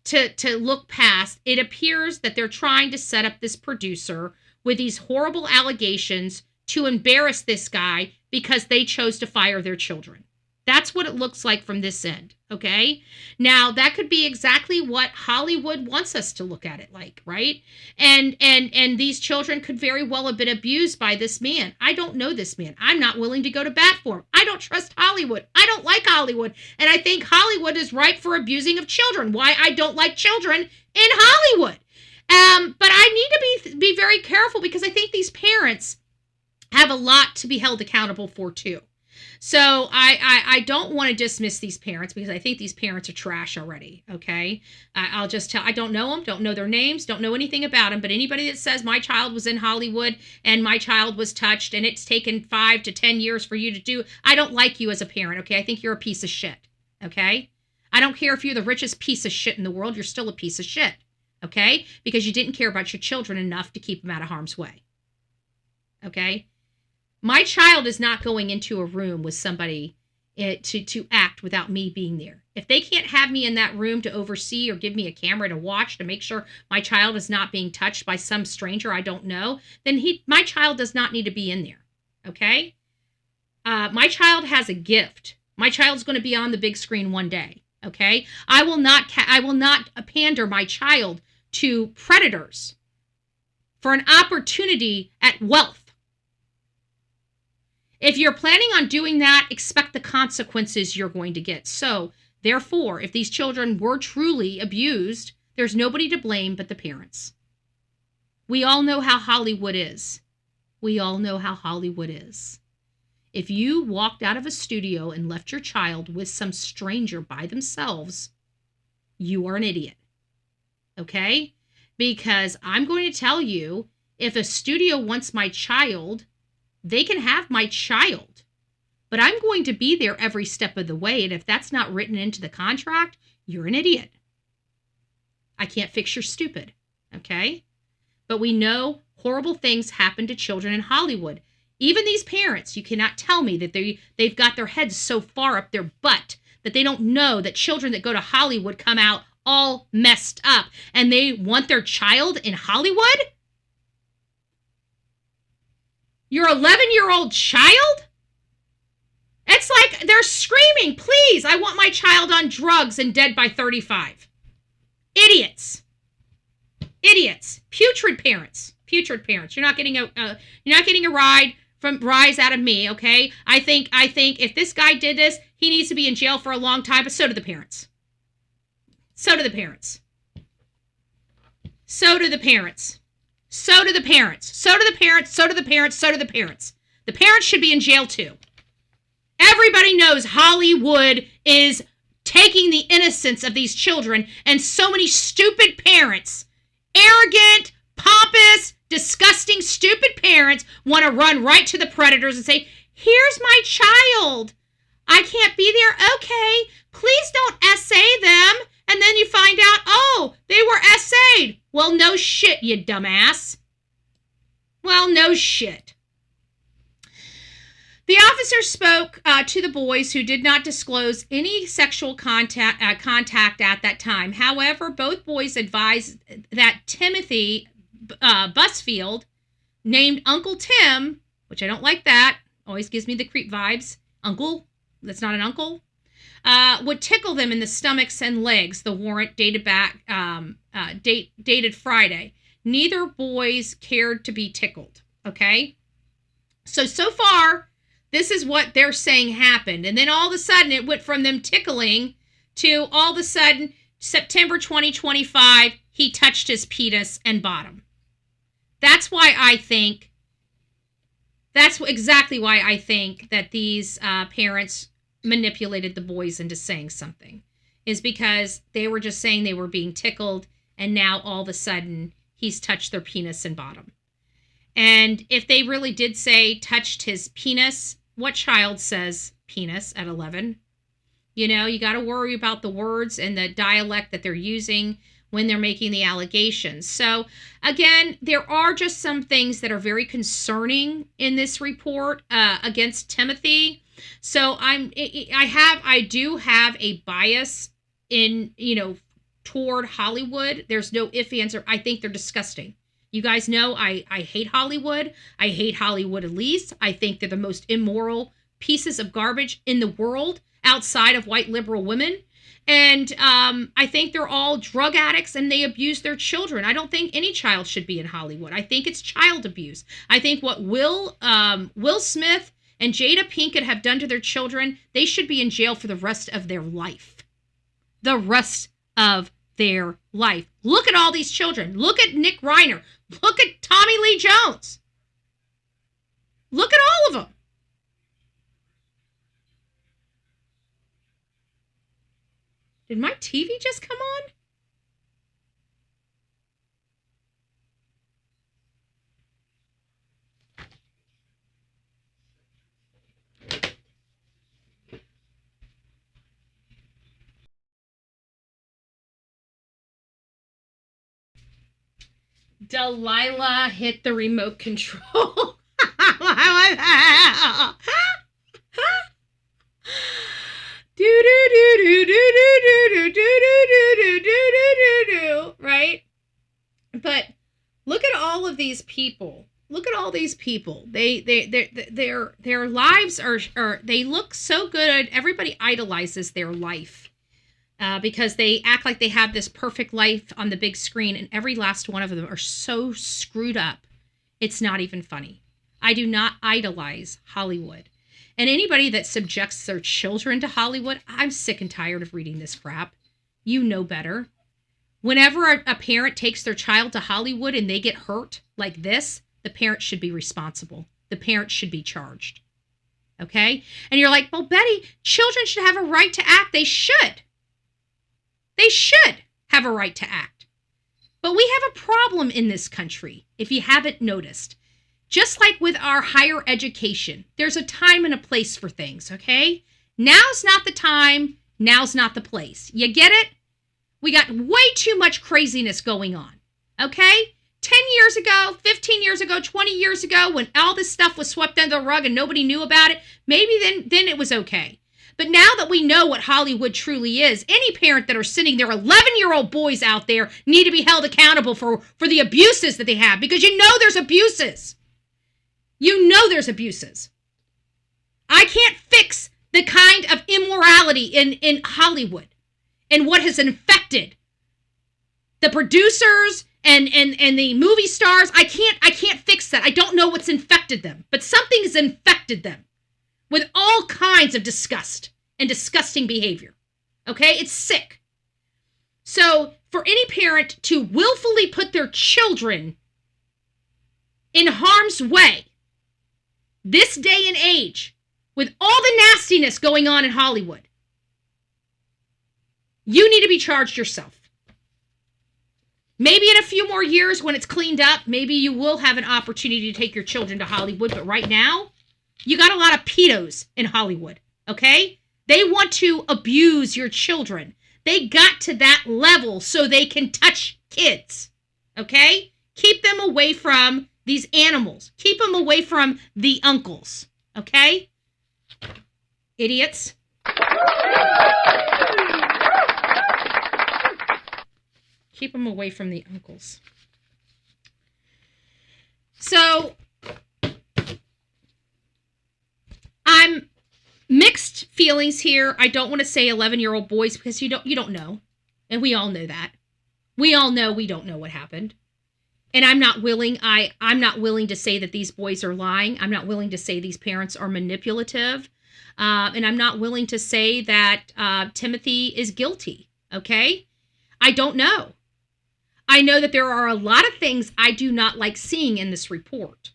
to look past. It appears that they're trying to set up this producer with these horrible allegations to embarrass this guy because they chose to fire their children. That's what it looks like from this end, okay? Now, that could be exactly what Hollywood wants us to look at it like, right? And these children could very well have been abused by this man. I don't know this man. I'm not willing to go to bat for him. I don't trust Hollywood. I don't like Hollywood. And I think Hollywood is ripe for abusing of children. Why I don't like children in Hollywood. But I need to be very careful because I think these parents have a lot to be held accountable for too. So I don't want to dismiss these parents because I think these parents are trash already, okay? I'll just tell, I don't know them, don't know their names, don't know anything about them, but anybody that says my child was in Hollywood and my child was touched and it's taken 5 to 10 years for you to do, I don't like you as a parent, okay? I think you're a piece of shit, okay? I don't care if you're the richest piece of shit in the world, you're still a piece of shit, okay? Because you didn't care about your children enough to keep them out of harm's way, okay? My child is not going into a room with somebody to act without me being there. If they can't have me in that room to oversee or give me a camera to watch to make sure my child is not being touched by some stranger I don't know, then my child does not need to be in there. Okay? My child has a gift. My child's going to be on the big screen one day. Okay? I will not pander my child to predators for an opportunity at wealth. If you're planning on doing that, expect the consequences you're going to get. So, therefore, if these children were truly abused, there's nobody to blame but the parents. We all know how Hollywood is. We all know how Hollywood is. If you walked out of a studio and left your child with some stranger by themselves, you are an idiot. Okay? Because I'm going to tell you, if a studio wants my child, they can have my child, but I'm going to be there every step of the way. And if that's not written into the contract, you're an idiot. I can't fix your stupid. Okay. But we know horrible things happen to children in Hollywood. Even these parents, you cannot tell me that they've got their heads so far up their butt that they don't know that children that go to Hollywood come out all messed up and they want their child in Hollywood. Your 11-year-old child? It's like they're screaming, please, I want my child on drugs and dead by 35. Idiots. Idiots. Putrid parents. Putrid parents. You're not getting a rise out of me, okay? I think if this guy did this, he needs to be in jail for a long time, but so do the parents. So do the parents. So do the parents. So do the parents. So do the parents. So do the parents. So do the parents. The parents should be in jail too. Everybody knows Hollywood is taking the innocence of these children, and so many stupid parents, arrogant, pompous, disgusting, stupid parents want to run right to the predators and say, here's my child. I can't be there. Okay, please don't essay them. And then you find out, oh, they were essayed. Well, no shit, you dumbass. Well, no shit. The officer spoke to the boys who did not disclose any sexual contact at that time. However, both boys advised that Timothy Busfield, named Uncle Tim, which I don't like that, always gives me the creep vibes. Uncle, that's not an uncle. Would tickle them in the stomachs and legs. The warrant dated Friday. Neither boys cared to be tickled. Okay? So far, this is what they're saying happened. And then all of a sudden, it went from them tickling to all of a sudden, September 2025, he touched his penis and bottom. That's exactly why I think that these parents manipulated the boys into saying something, is because they were just saying they were being tickled, and now all of a sudden he's touched their penis and bottom. And if they really did say touched his penis, what child says penis at 11? You know, you got to worry about the words and the dialect that they're using when they're making the allegations. So again, there are just some things that are very concerning in this report against Timothy. So I do have a bias in, toward Hollywood. There's no ifs, ands, or I think they're disgusting. You guys know I hate Hollywood. I hate Hollywood elites. I think they're the most immoral pieces of garbage in the world outside of white liberal women. And I think they're all drug addicts and they abuse their children. I don't think any child should be in Hollywood. I think it's child abuse. I think what Will Smith and Jada Pinkett have done to their children, they should be in jail for the rest of their life. The rest of their life. Look at all these children. Look at Nick Reiner. Look at Tommy Lee Jones. Look at all of them. Did my TV just come on? Delilah hit the remote control. these people. Look at all these people. Their lives are they look so good. Everybody idolizes their life because they act like they have this perfect life on the big screen, and every last one of them are so screwed up. It's not even funny. I do not idolize Hollywood. And anybody that subjects their children to Hollywood, I'm sick and tired of reading this crap. You know better. Whenever a parent takes their child to Hollywood and they get hurt like this, the parent should be responsible. The parent should be charged. Okay? And you're like, well, Betty, children should have a right to act. They should. They should have a right to act. But we have a problem in this country, if you haven't noticed. Just like with our higher education, there's a time and a place for things, okay? Now's not the time. Now's not the place. You get it? We got way too much craziness going on, okay? 10 years ago, 15 years ago, 20 years ago, when all this stuff was swept under the rug and nobody knew about it, maybe then it was okay. But now that we know what Hollywood truly is, any parent that are sending their 11-year-old boys out there need to be held accountable for the abuses that they have, because you know there's abuses. You know there's abuses. I can't fix the kind of immorality in Hollywood and what has infected the producers and the movie stars. I can't fix that. I don't know what's infected them, but something has infected them with all kinds of disgust and disgusting behavior. Okay? It's sick. So for any parent to willfully put their children in harm's way this day and age, with all the nastiness going on in Hollywood, you need to be charged yourself. Maybe in a few more years when it's cleaned up, maybe you will have an opportunity to take your children to Hollywood. But right now, you got a lot of pedos in Hollywood, okay? They want to abuse your children. They got to that level so they can touch kids, okay? Keep them away from these animals. Keep them away from the uncles, okay? Idiots. Keep them away from the uncles. So, I'm mixed feelings here. I don't want to say 11-year-old boys because you don't know. And we all know that. We all know we don't know what happened. And I'm not willing to say that these boys are lying. I'm not willing to say these parents are manipulative. And I'm not willing to say that Timothy is guilty. Okay? I don't know. I know that there are a lot of things I do not like seeing in this report.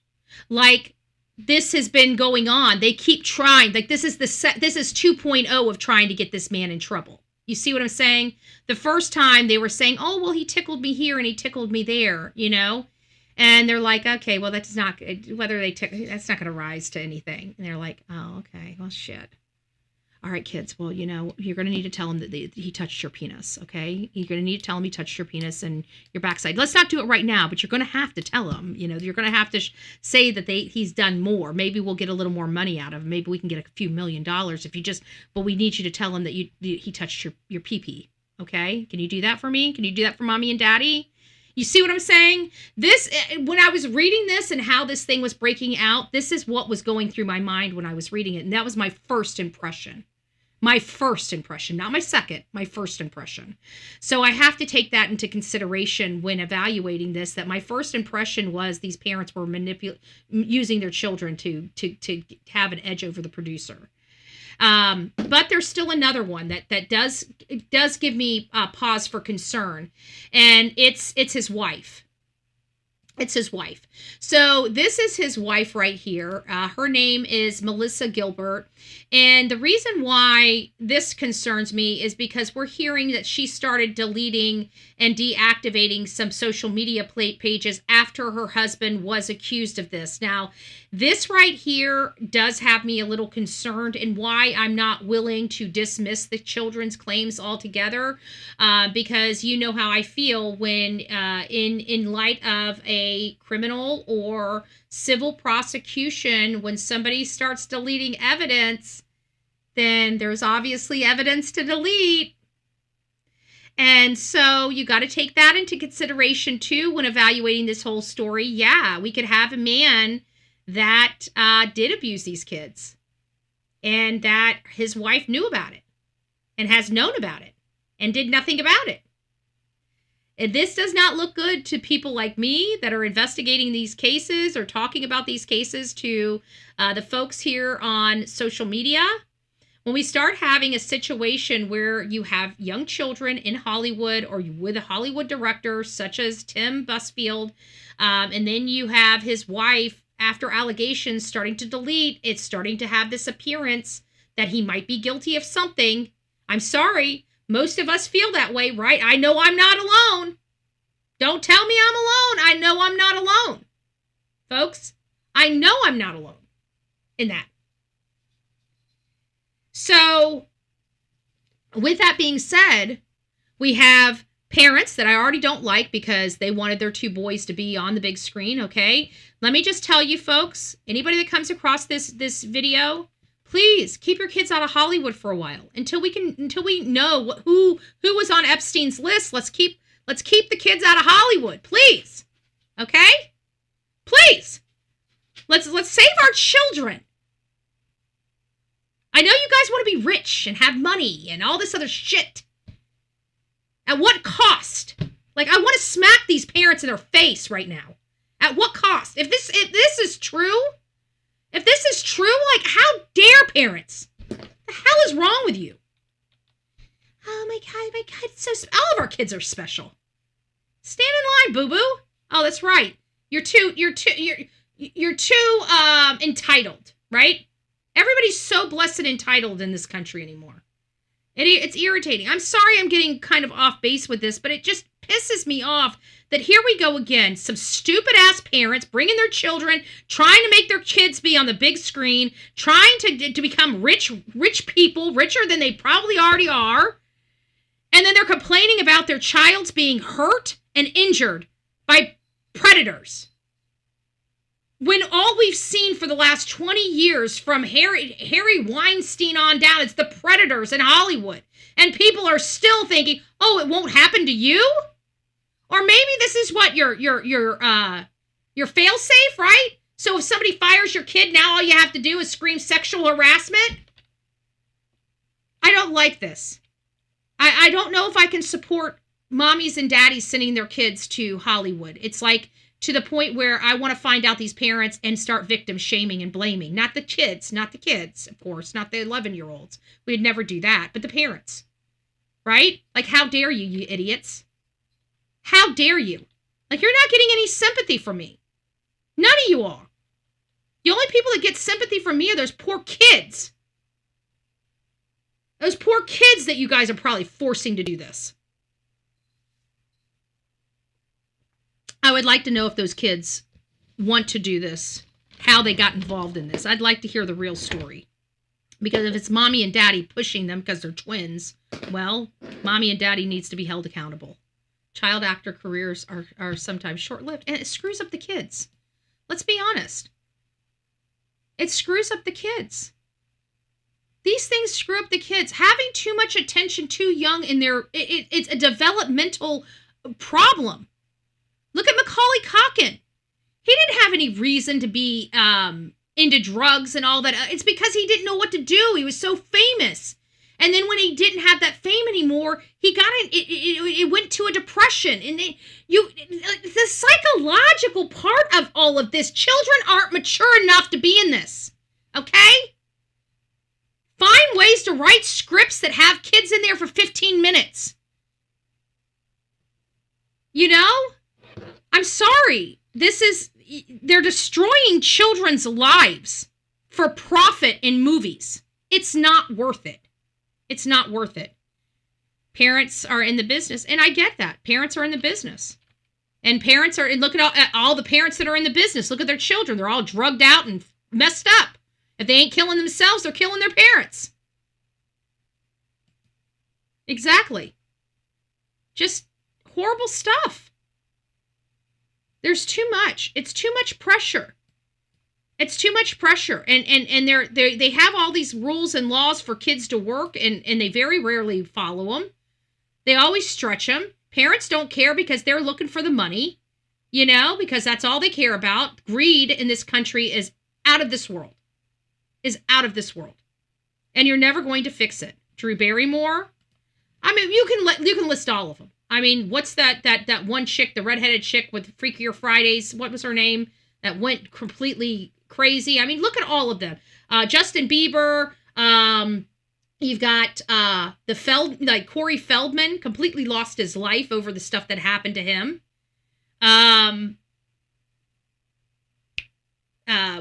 Like, this has been going on. They keep trying. Like, this is 2.0 of trying to get this man in trouble. You see what I'm saying? The first time they were saying, oh, well, he tickled me here and he tickled me there, you know? And they're like, okay, well, that's not, that's not going to rise to anything. And they're like, oh, okay, well, shit. All right, kids, well, you know, you're going to need to tell him that he touched your penis, okay? You're going to need to tell him he touched your penis and your backside. Let's not do it right now, but you're going to have to tell him. You know, you're going to have to say that he's done more. Maybe we'll get a little more money out of him. Maybe we can get a few $1 million if you just, but we need you to tell him that he touched your pee-pee, okay? Can you do that for me? Can you do that for mommy and daddy? You see what I'm saying? This, when I was reading this and how this thing was breaking out, this is what was going through my mind when I was reading it. And that was my first impression. My first impression, not my second, my first impression. So I have to take that into consideration when evaluating this, that my first impression was these parents were using their children to have an edge over the producer. But there's still another one that does give me pause for concern, and it's his wife. It's his wife. So this is his wife right here. Her name is Melissa Gilbert. And the reason why this concerns me is because we're hearing that she started deleting and deactivating some social media pages after her husband was accused of this. Now, this right here does have me a little concerned, and why I'm not willing to dismiss the children's claims altogether, because you know how I feel when in light of a criminal or civil prosecution, when somebody starts deleting evidence, then there's obviously evidence to delete. And so you got to take that into consideration too when evaluating this whole story. Yeah, we could have a man that did abuse these kids and that his wife knew about it and has known about it and did nothing about it. And this does not look good to people like me that are investigating these cases or talking about these cases to the folks here on social media. When we start having a situation where you have young children in Hollywood or with a Hollywood director such as Tim Busfield, and then you have his wife, after allegations starting to delete, it's starting to have this appearance that he might be guilty of something. I'm sorry. Most of us feel that way, right? I know I'm not alone. Don't tell me I'm alone. I know I'm not alone. Folks, I know I'm not alone in that. So, with that being said, we have parents that I already don't like because they wanted their two boys to be on the big screen, okay? Let me just tell you folks, anybody that comes across this video, please keep your kids out of Hollywood for a while until we know who was on Epstein's list. Let's keep the kids out of Hollywood, please. Okay? Please. Let's save our children. I know you guys want to be rich and have money and all this other shit. At what cost? Like, I want to smack these parents in their face right now. At what cost? If this is true, like, how dare parents? What the hell is wrong with you? Oh my God, it's so all of our kids are special. Stand in line, boo-boo. Oh, that's right. You're too entitled, right? Everybody's so blessed and entitled in this country anymore. It's irritating. I'm sorry I'm getting kind of off base with this, but it just pisses me off that here we go again. Some stupid-ass parents bringing their children, trying to make their kids be on the big screen, trying to become rich people, richer than they probably already are. And then they're complaining about their child's being hurt and injured by predators. When all we've seen for the last 20 years from Harry Weinstein on down, it's the predators in Hollywood. And people are still thinking, oh, it won't happen to you? Or maybe this is what your fail-safe, right? So if somebody fires your kid, now all you have to do is scream sexual harassment? I don't like this. I don't know if I can support mommies and daddies sending their kids to Hollywood. It's like to the point where I want to find out these parents and start victim shaming and blaming. Not the kids, of course, not the 11-year-olds. We'd never do that, but the parents, right? Like, how dare you, you idiots? How dare you? Like, you're not getting any sympathy from me. None of you are. The only people that get sympathy from me are those poor kids. Those poor kids that you guys are probably forcing to do this. I would like to know if those kids want to do this, how they got involved in this. I'd like to hear the real story. Because if it's mommy and daddy pushing them because they're twins, well, mommy and daddy needs to be held accountable. Child actor careers are sometimes short-lived, and it screws up the kids. Let's be honest. It screws up the kids. These things screw up the kids. Having too much attention too young in it's a developmental problem. Look at Macaulay Culkin. He didn't have any reason to be into drugs and all that. It's because he didn't know what to do. He was so famous. And then when he didn't have that fame anymore, he got it went to a depression. And the psychological part of all of this, children aren't mature enough to be in this. Okay? Find ways to write scripts that have kids in there for 15 minutes. You know? I'm sorry. They're destroying children's lives for profit in movies. It's not worth it. It's not worth it. Parents are in the business, and I get that. Parents are in the business. And parents are, and look at all the parents that are in the business. Look at their children. They're all drugged out and messed up. If they ain't killing themselves, they're killing their parents. Exactly. Just horrible stuff. There's too much. It's too much pressure. It's too much pressure. And they have all these rules and laws for kids to work, and they very rarely follow them. They always stretch them. Parents don't care because they're looking for the money, you know, because that's all they care about. Greed in this country is out of this world. Is out of this world. And you're never going to fix it. Drew Barrymore. I mean, you can list all of them. I mean, what's that one chick, the redheaded chick with Freakier Fridays? What was her name? That went completely crazy. I mean, look at all of them. Justin Bieber. You've got Corey Feldman completely lost his life over the stuff that happened to him.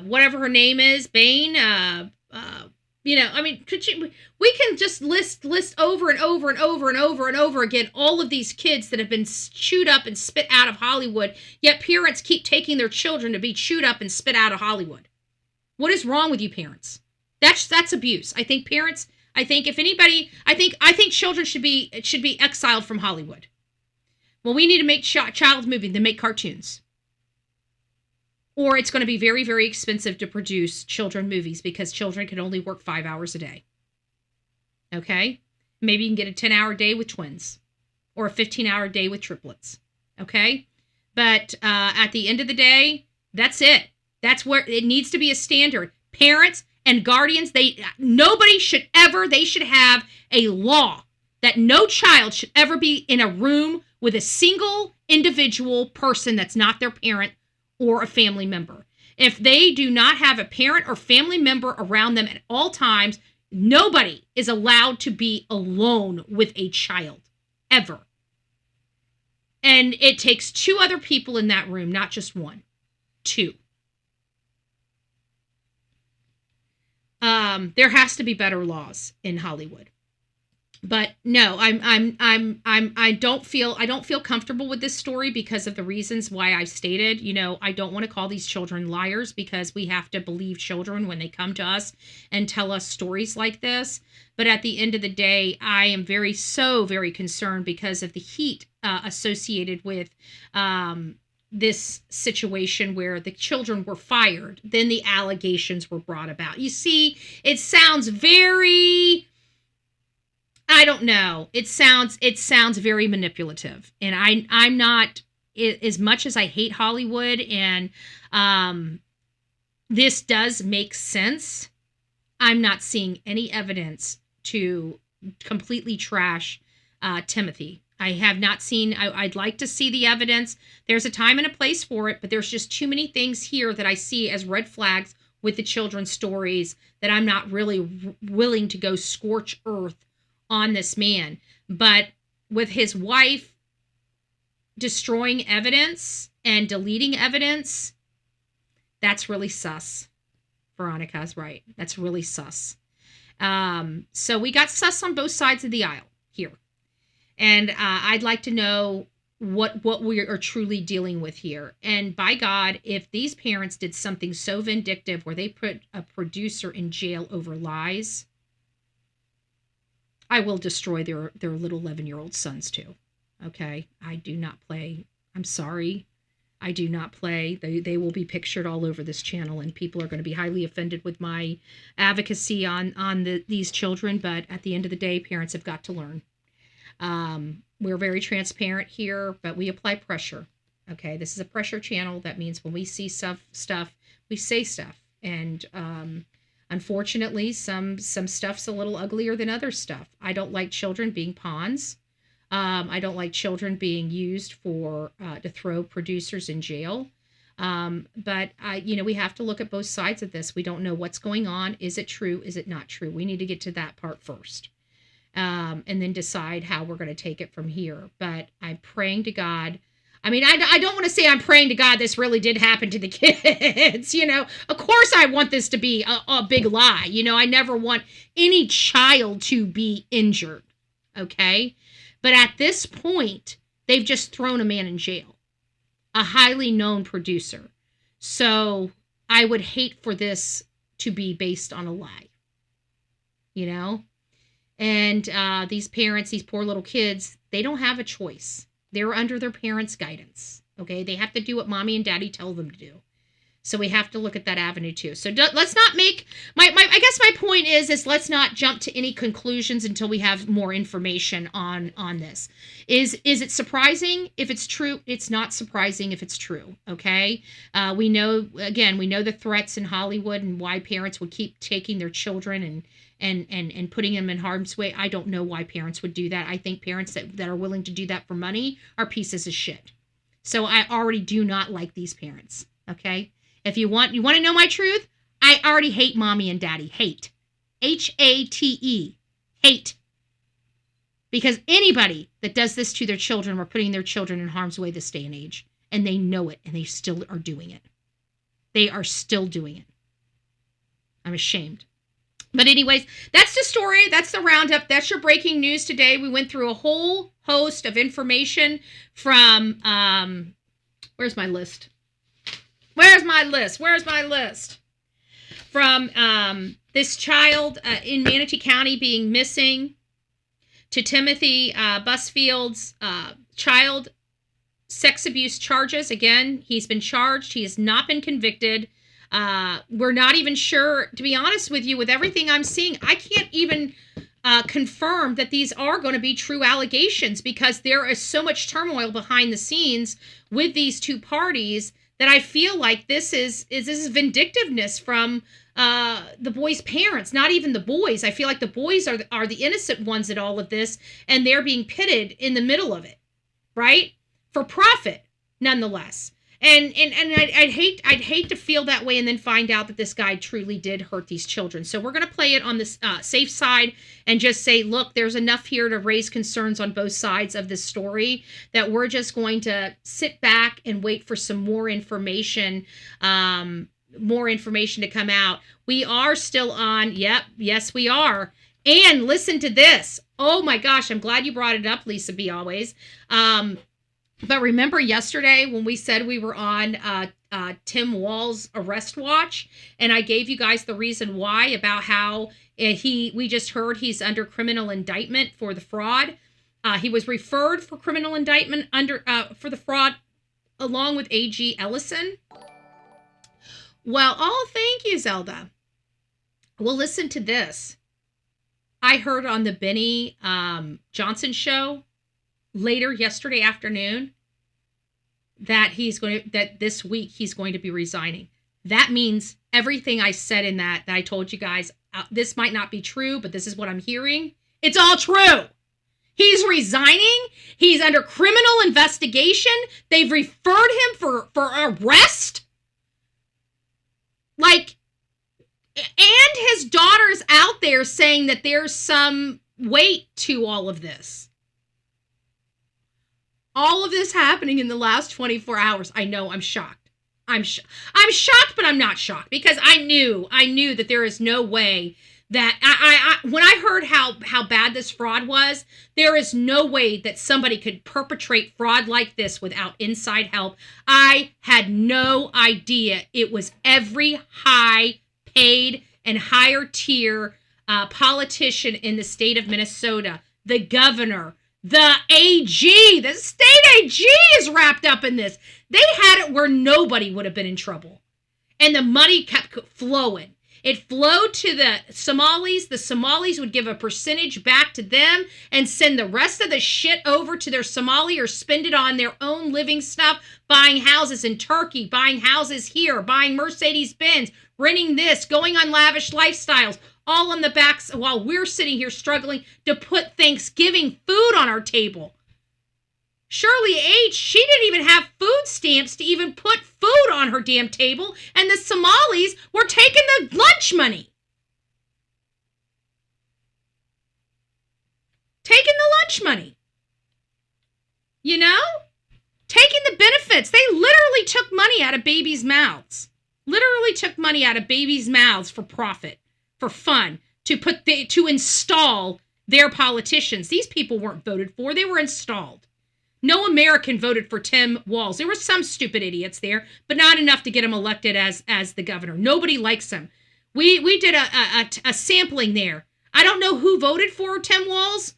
Whatever her name is, Bane. You know, I mean, we can just list over and over and over and over and over again all of these kids that have been chewed up and spit out of Hollywood, yet parents keep taking their children to be chewed up and spit out of Hollywood. What is wrong with you parents? That's abuse. I think parents, I think if anybody, I think children should be exiled from Hollywood. Well, we need to make child movies, to make cartoons. Or it's going to be very, very expensive to produce children movies because children can only work 5 hours a day. Okay? Maybe you can get a 10-hour day with twins or a 15-hour day with triplets. Okay? But at the end of the day, that's it. That's where it needs to be a standard. Parents and guardians, they should have a law that no child should ever be in a room with a single individual person that's not their parent or a family member. If they do not have a parent or family member around them at all times, nobody is allowed to be alone with a child, ever. And it takes 2 other people in that room, not just 1. 2. There has to be better laws in Hollywood. But no, I don't feel comfortable with this story because of the reasons why I stated. You know, I don't want to call these children liars because we have to believe children when they come to us and tell us stories like this. But at the end of the day, I am very concerned because of the heat associated with this situation where the children were fired. Then the allegations were brought about. You see, it sounds very, I don't know. It sounds very manipulative. And I'm not, as much as I hate Hollywood and this does make sense, I'm not seeing any evidence to completely trash Timothy. I have not seen, I'd like to see the evidence. There's a time and a place for it, but there's just too many things here that I see as red flags with the children's stories that I'm not really willing to go scorch earth on this man. But with his wife destroying evidence and deleting evidence, that's really sus. Veronica's right. That's really sus. So we got sus on both sides of the aisle here. And I'd like to know what we are truly dealing with here. And by God, if these parents did something so vindictive where they put a producer in jail over lies, I will destroy their little 11-year-old sons too. Okay? I do not play. I'm sorry. I do not play. They will be pictured all over this channel, and people are going to be highly offended with my advocacy on these children. But at the end of the day, parents have got to learn. We're very transparent here, but we apply pressure. Okay, this is a pressure channel. That means when we see stuff, we say stuff. And unfortunately, some stuff's a little uglier than other stuff. I don't like children being pawns. I don't like children being used to throw producers in jail. But we have to look at both sides of this. We don't know what's going on. Is it true? Is it not true? We need to get to that part first. And then decide how we're going to take it from here. But I'm praying to God. I mean, I don't want to say I'm praying to God this really did happen to the kids, you know. Of course I want this to be a big lie. You know, I never want any child to be injured, okay? But at this point, they've just thrown a man in jail, a highly known producer. So I would hate for this to be based on a lie, you know? And these parents, these poor little kids, they don't have a choice. They're under their parents' guidance, okay? They have to do what mommy and daddy tell them to do. So we have to look at that avenue too. So let's not make I guess my point is let's not jump to any conclusions until we have more information on this. Is it surprising if it's true? It's not surprising if it's true. Okay. We know the threats in Hollywood and why parents would keep taking their children and putting them in harm's way. I don't know why parents would do that. I think parents that are willing to do that for money are pieces of shit. So I already do not like these parents. Okay. If you want to know my truth, I already hate mommy and daddy. Hate. H-A-T-E. Hate. Because anybody that does this to their children, we're putting their children in harm's way this day and age. And they know it, and they still are doing it. They are still doing it. I'm ashamed. But anyways, that's the story. That's the roundup. That's your breaking news today. We went through a whole host of information from, where's my list? From this child in Manatee County being missing, to Timothy Busfield's child sex abuse charges. Again, he's been charged. He has not been convicted. We're not even sure, to be honest with you, with everything I'm seeing, I can't even confirm that these are going to be true allegations, because there is so much turmoil behind the scenes with these two parties that I feel like this is vindictiveness from the boys' parents. Not even the boys. I feel like the boys are the innocent ones in all of this, and they're being pitted in the middle of it, right? For profit, nonetheless. And I'd hate to feel that way and then find out that this guy truly did hurt these children. So we're going to play it on the safe side and just say, look, there's enough here to raise concerns on both sides of this story that we're just going to sit back and wait for some more information to come out. We are still on. Yep. Yes, we are. And listen to this. Oh my gosh. I'm glad you brought it up, Lisa B. Always. But remember yesterday when we said we were on Tim Wall's arrest watch, and I gave you guys the reason why about how we just heard he's under criminal indictment for the fraud. He was referred for criminal indictment for the fraud along with A.G. Ellison. Well, thank you, Zelda. Well, listen to this. I heard on the Benny Johnson show later yesterday afternoon that this week he's going to be resigning. That means everything I said in that I told you guys, this might not be true, but this is what I'm hearing. It's all true. He's resigning. He's under criminal investigation. They've referred him for arrest. And his daughter's out there saying that there's some weight to all of this. All of this happening in the last 24 hours. I know, I'm shocked. I'm shocked, but I'm not shocked, because I knew that there is no way that when I heard how bad this fraud was, there is no way that somebody could perpetrate fraud like this without inside help. I had no idea it was every high paid and higher tier politician in the state of Minnesota, the governor, the AG, the state AG is wrapped up in this. They had it where nobody would have been in trouble. And the money kept flowing. It flowed to the Somalis. The Somalis would give a percentage back to them and send the rest of the shit over to their Somali, or spend it on their own living stuff, buying houses in Turkey, buying houses here, buying Mercedes-Benz, renting this, going on lavish lifestyles, all on the backs while we're sitting here struggling to put Thanksgiving food on our table. Shirley H., she didn't even have food stamps to even put food on her damn table, and the Somalis were taking the lunch money. Taking the lunch money. You know? Taking the benefits. They literally took money out of babies' mouths. Literally took money out of babies' mouths for profit, for fun, to install their politicians. These people weren't voted for. They were installed. No American voted for Tim Walz. There were some stupid idiots there, but not enough to get him elected as the governor. Nobody likes him. We did a sampling there. I don't know who voted for Tim Walz,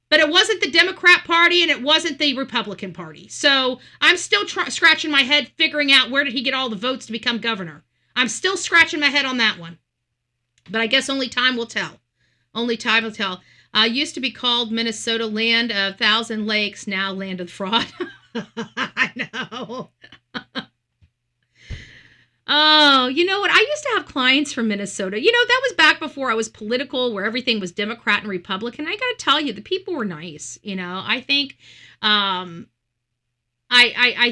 But it wasn't the Democrat Party and it wasn't the Republican Party. So I'm still scratching my head figuring out where did he get all the votes to become governor. I'm still scratching my head on that one. But I guess only time will tell. Only time will tell. Used to be called Minnesota land of 1,000 lakes, now land of fraud. I know. Oh, you know what? I used to have clients from Minnesota. You know, that was back before I was political, where everything was Democrat and Republican. I got to tell you, the people were nice. You know, I think, I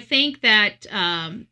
think that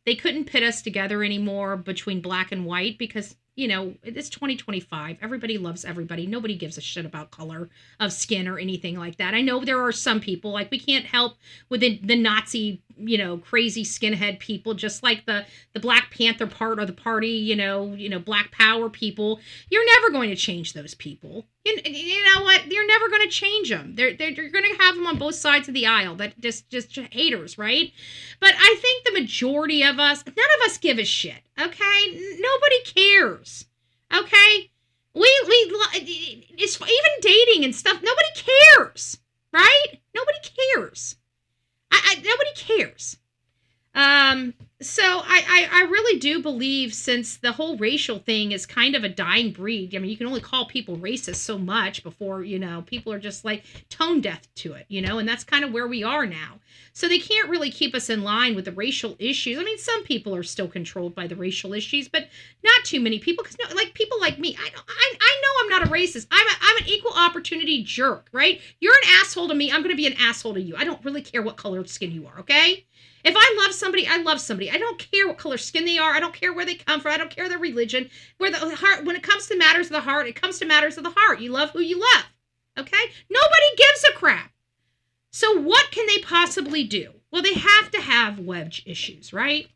they couldn't pit us together anymore between black and white because, you know, it's 2025. Everybody loves everybody. Nobody gives a shit about color of skin or anything like that. I know there are some people, like we can't help with the Nazi, you know, crazy skinhead people, just like the Black Panther part of the party, you know, Black Power people. You're never going to change those people. You know what? You're never going to change them. They're going to have them on both sides of the aisle. That just haters, right? But I think the majority of us, none of us give a shit. Okay, nobody cares. Okay, it's even dating and stuff. Nobody cares, right? Nobody cares. Nobody cares. So I really do believe, since the whole racial thing is kind of a dying breed. I mean, you can only call people racist so much before, you know, people are just like tone deaf to it, you know, and that's kind of where we are now. So they can't really keep us in line with the racial issues. I mean, some people are still controlled by the racial issues, but not too many people. Because like people like me, I know I'm not a racist. I'm an equal opportunity jerk, right? You're an asshole to me. I'm going to be an asshole to you. I don't really care what color of skin you are, okay? If I love somebody, I love somebody. I don't care what color skin they are. I don't care where they come from. I don't care their religion. Where the heart, when it comes to matters of the heart, it comes to matters of the heart. You love who you love. Okay? Nobody gives a crap. So what can they possibly do? Well, they have to have wedge issues, right?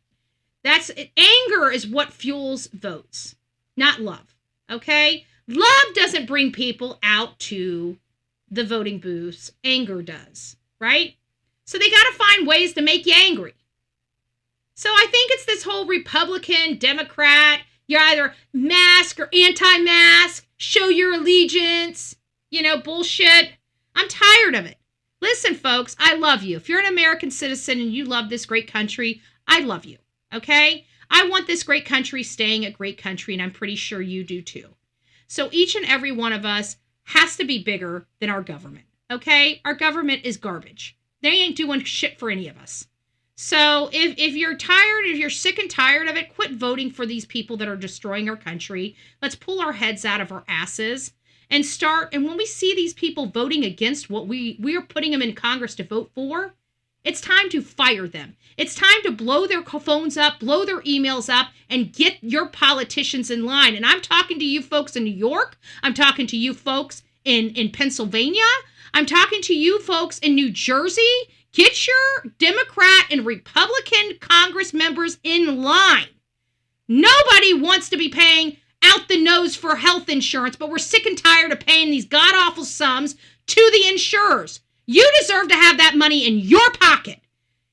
Anger is what fuels votes, not love. Okay? Love doesn't bring people out to the voting booths. Anger does, right? So they got to find ways to make you angry. So I think it's this whole Republican, Democrat, you're either mask or anti-mask, show your allegiance, you know, bullshit. I'm tired of it. Listen, folks, I love you. If you're an American citizen and you love this great country, I love you, okay? I want this great country staying a great country, and I'm pretty sure you do too. So each and every one of us has to be bigger than our government, okay? Our government is garbage. They ain't doing shit for any of us. So if you're tired, if you're sick and tired of it, quit voting for these people that are destroying our country. Let's pull our heads out of our asses and start. And when we see these people voting against what we are putting them in Congress to vote for, it's time to fire them. It's time to blow their phones up, blow their emails up, and get your politicians in line. And I'm talking to you folks in New York. I'm talking to you folks in Pennsylvania. I'm talking to you folks in New Jersey. Get your Democrat and Republican Congress members in line. Nobody wants to be paying out the nose for health insurance, but we're sick and tired of paying these god-awful sums to the insurers. You deserve to have that money in your pocket.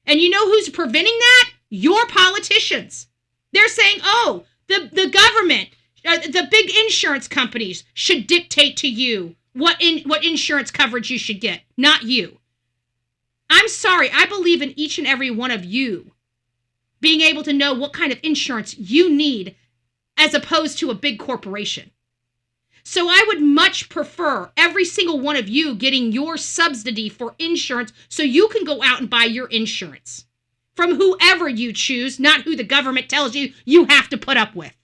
And you know who's preventing that? Your politicians. They're saying, oh, the government, the big insurance companies should dictate to you what insurance coverage you should get, not you. I'm sorry, I believe in each and every one of you being able to know what kind of insurance you need as opposed to a big corporation. So I would much prefer every single one of you getting your subsidy for insurance so you can go out and buy your insurance from whoever you choose, not who the government tells you have to put up with.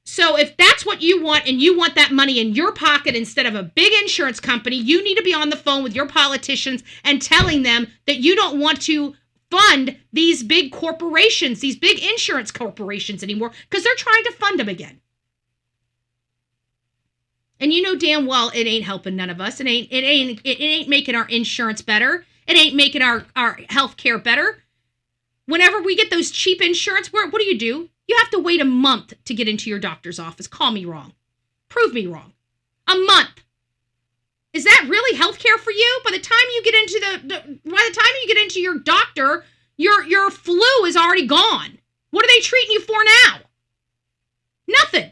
So if that's what you want and you want that money in your pocket instead of a big insurance company, you need to be on the phone with your politicians and telling them that you don't want to fund these big corporations, these big insurance corporations anymore, because they're trying to fund them again. And you know damn well it ain't helping none of us. It ain't making our insurance better. It ain't making our health care better. Whenever we get those cheap insurance, what do? You have to wait a month to get into your doctor's office. Call me wrong. Prove me wrong. A month. Is that really health care for you? By the time you get into your doctor, your flu is already gone. What are they treating you for now? Nothing.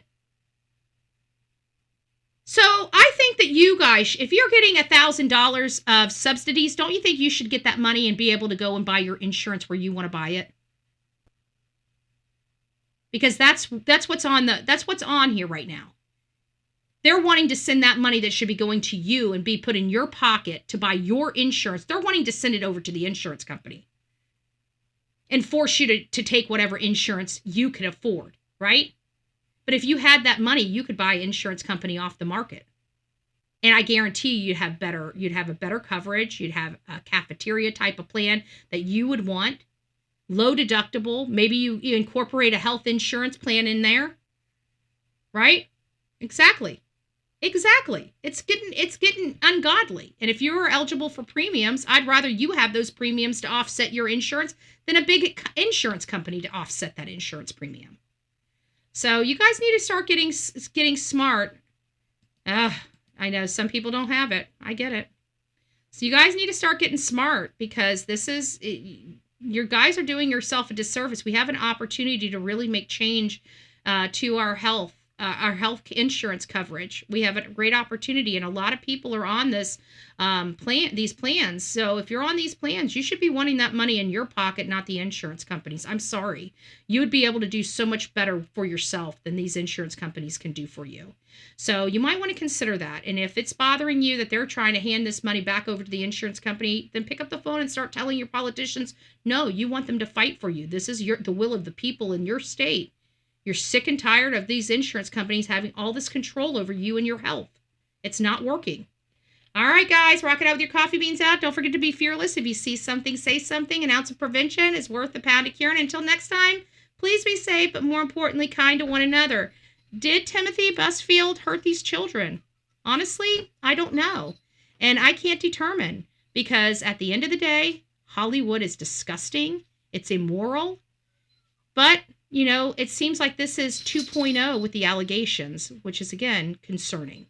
So I think that you guys, if you're getting $1,000 of subsidies, don't you think you should get that money and be able to go and buy your insurance where you want to buy it? Because that's what's on here right now. They're wanting to send that money that should be going to you and be put in your pocket to buy your insurance. They're wanting to send it over to the insurance company and force you to take whatever insurance you can afford, right? But if you had that money, you could buy an insurance company off the market. And I guarantee you'd have a better coverage. You'd have a cafeteria type of plan that you would want. Low deductible. Maybe you incorporate a health insurance plan in there. Right? Exactly. It's getting ungodly. And if you're eligible for premiums, I'd rather you have those premiums to offset your insurance than a big insurance company to offset that insurance premium. So you guys need to start getting smart. I know some people don't have it. I get it. So you guys need to start getting smart, because your guys are doing yourself a disservice. We have an opportunity to really make change to our health insurance coverage. We have a great opportunity, and a lot of people are on these plans. So if you're on these plans, you should be wanting that money in your pocket, not the insurance companies. I'm sorry. You would be able to do so much better for yourself than these insurance companies can do for you. So you might want to consider that. And if it's bothering you that they're trying to hand this money back over to the insurance company, then pick up the phone and start telling your politicians, no, you want them to fight for you. This is the will of the people in your state. You're sick and tired of these insurance companies having all this control over you and your health. It's not working. All right, guys, rock it out with your coffee beans out. Don't forget to be fearless. If you see something, say something. An ounce of prevention is worth a pound of cure. And until next time, please be safe, but more importantly, kind to one another. Did Timothy Busfield hurt these children? Honestly, I don't know. And I can't determine, because at the end of the day, Hollywood is disgusting. It's immoral. But it seems like this is 2.0 with the allegations, which is, again, concerning.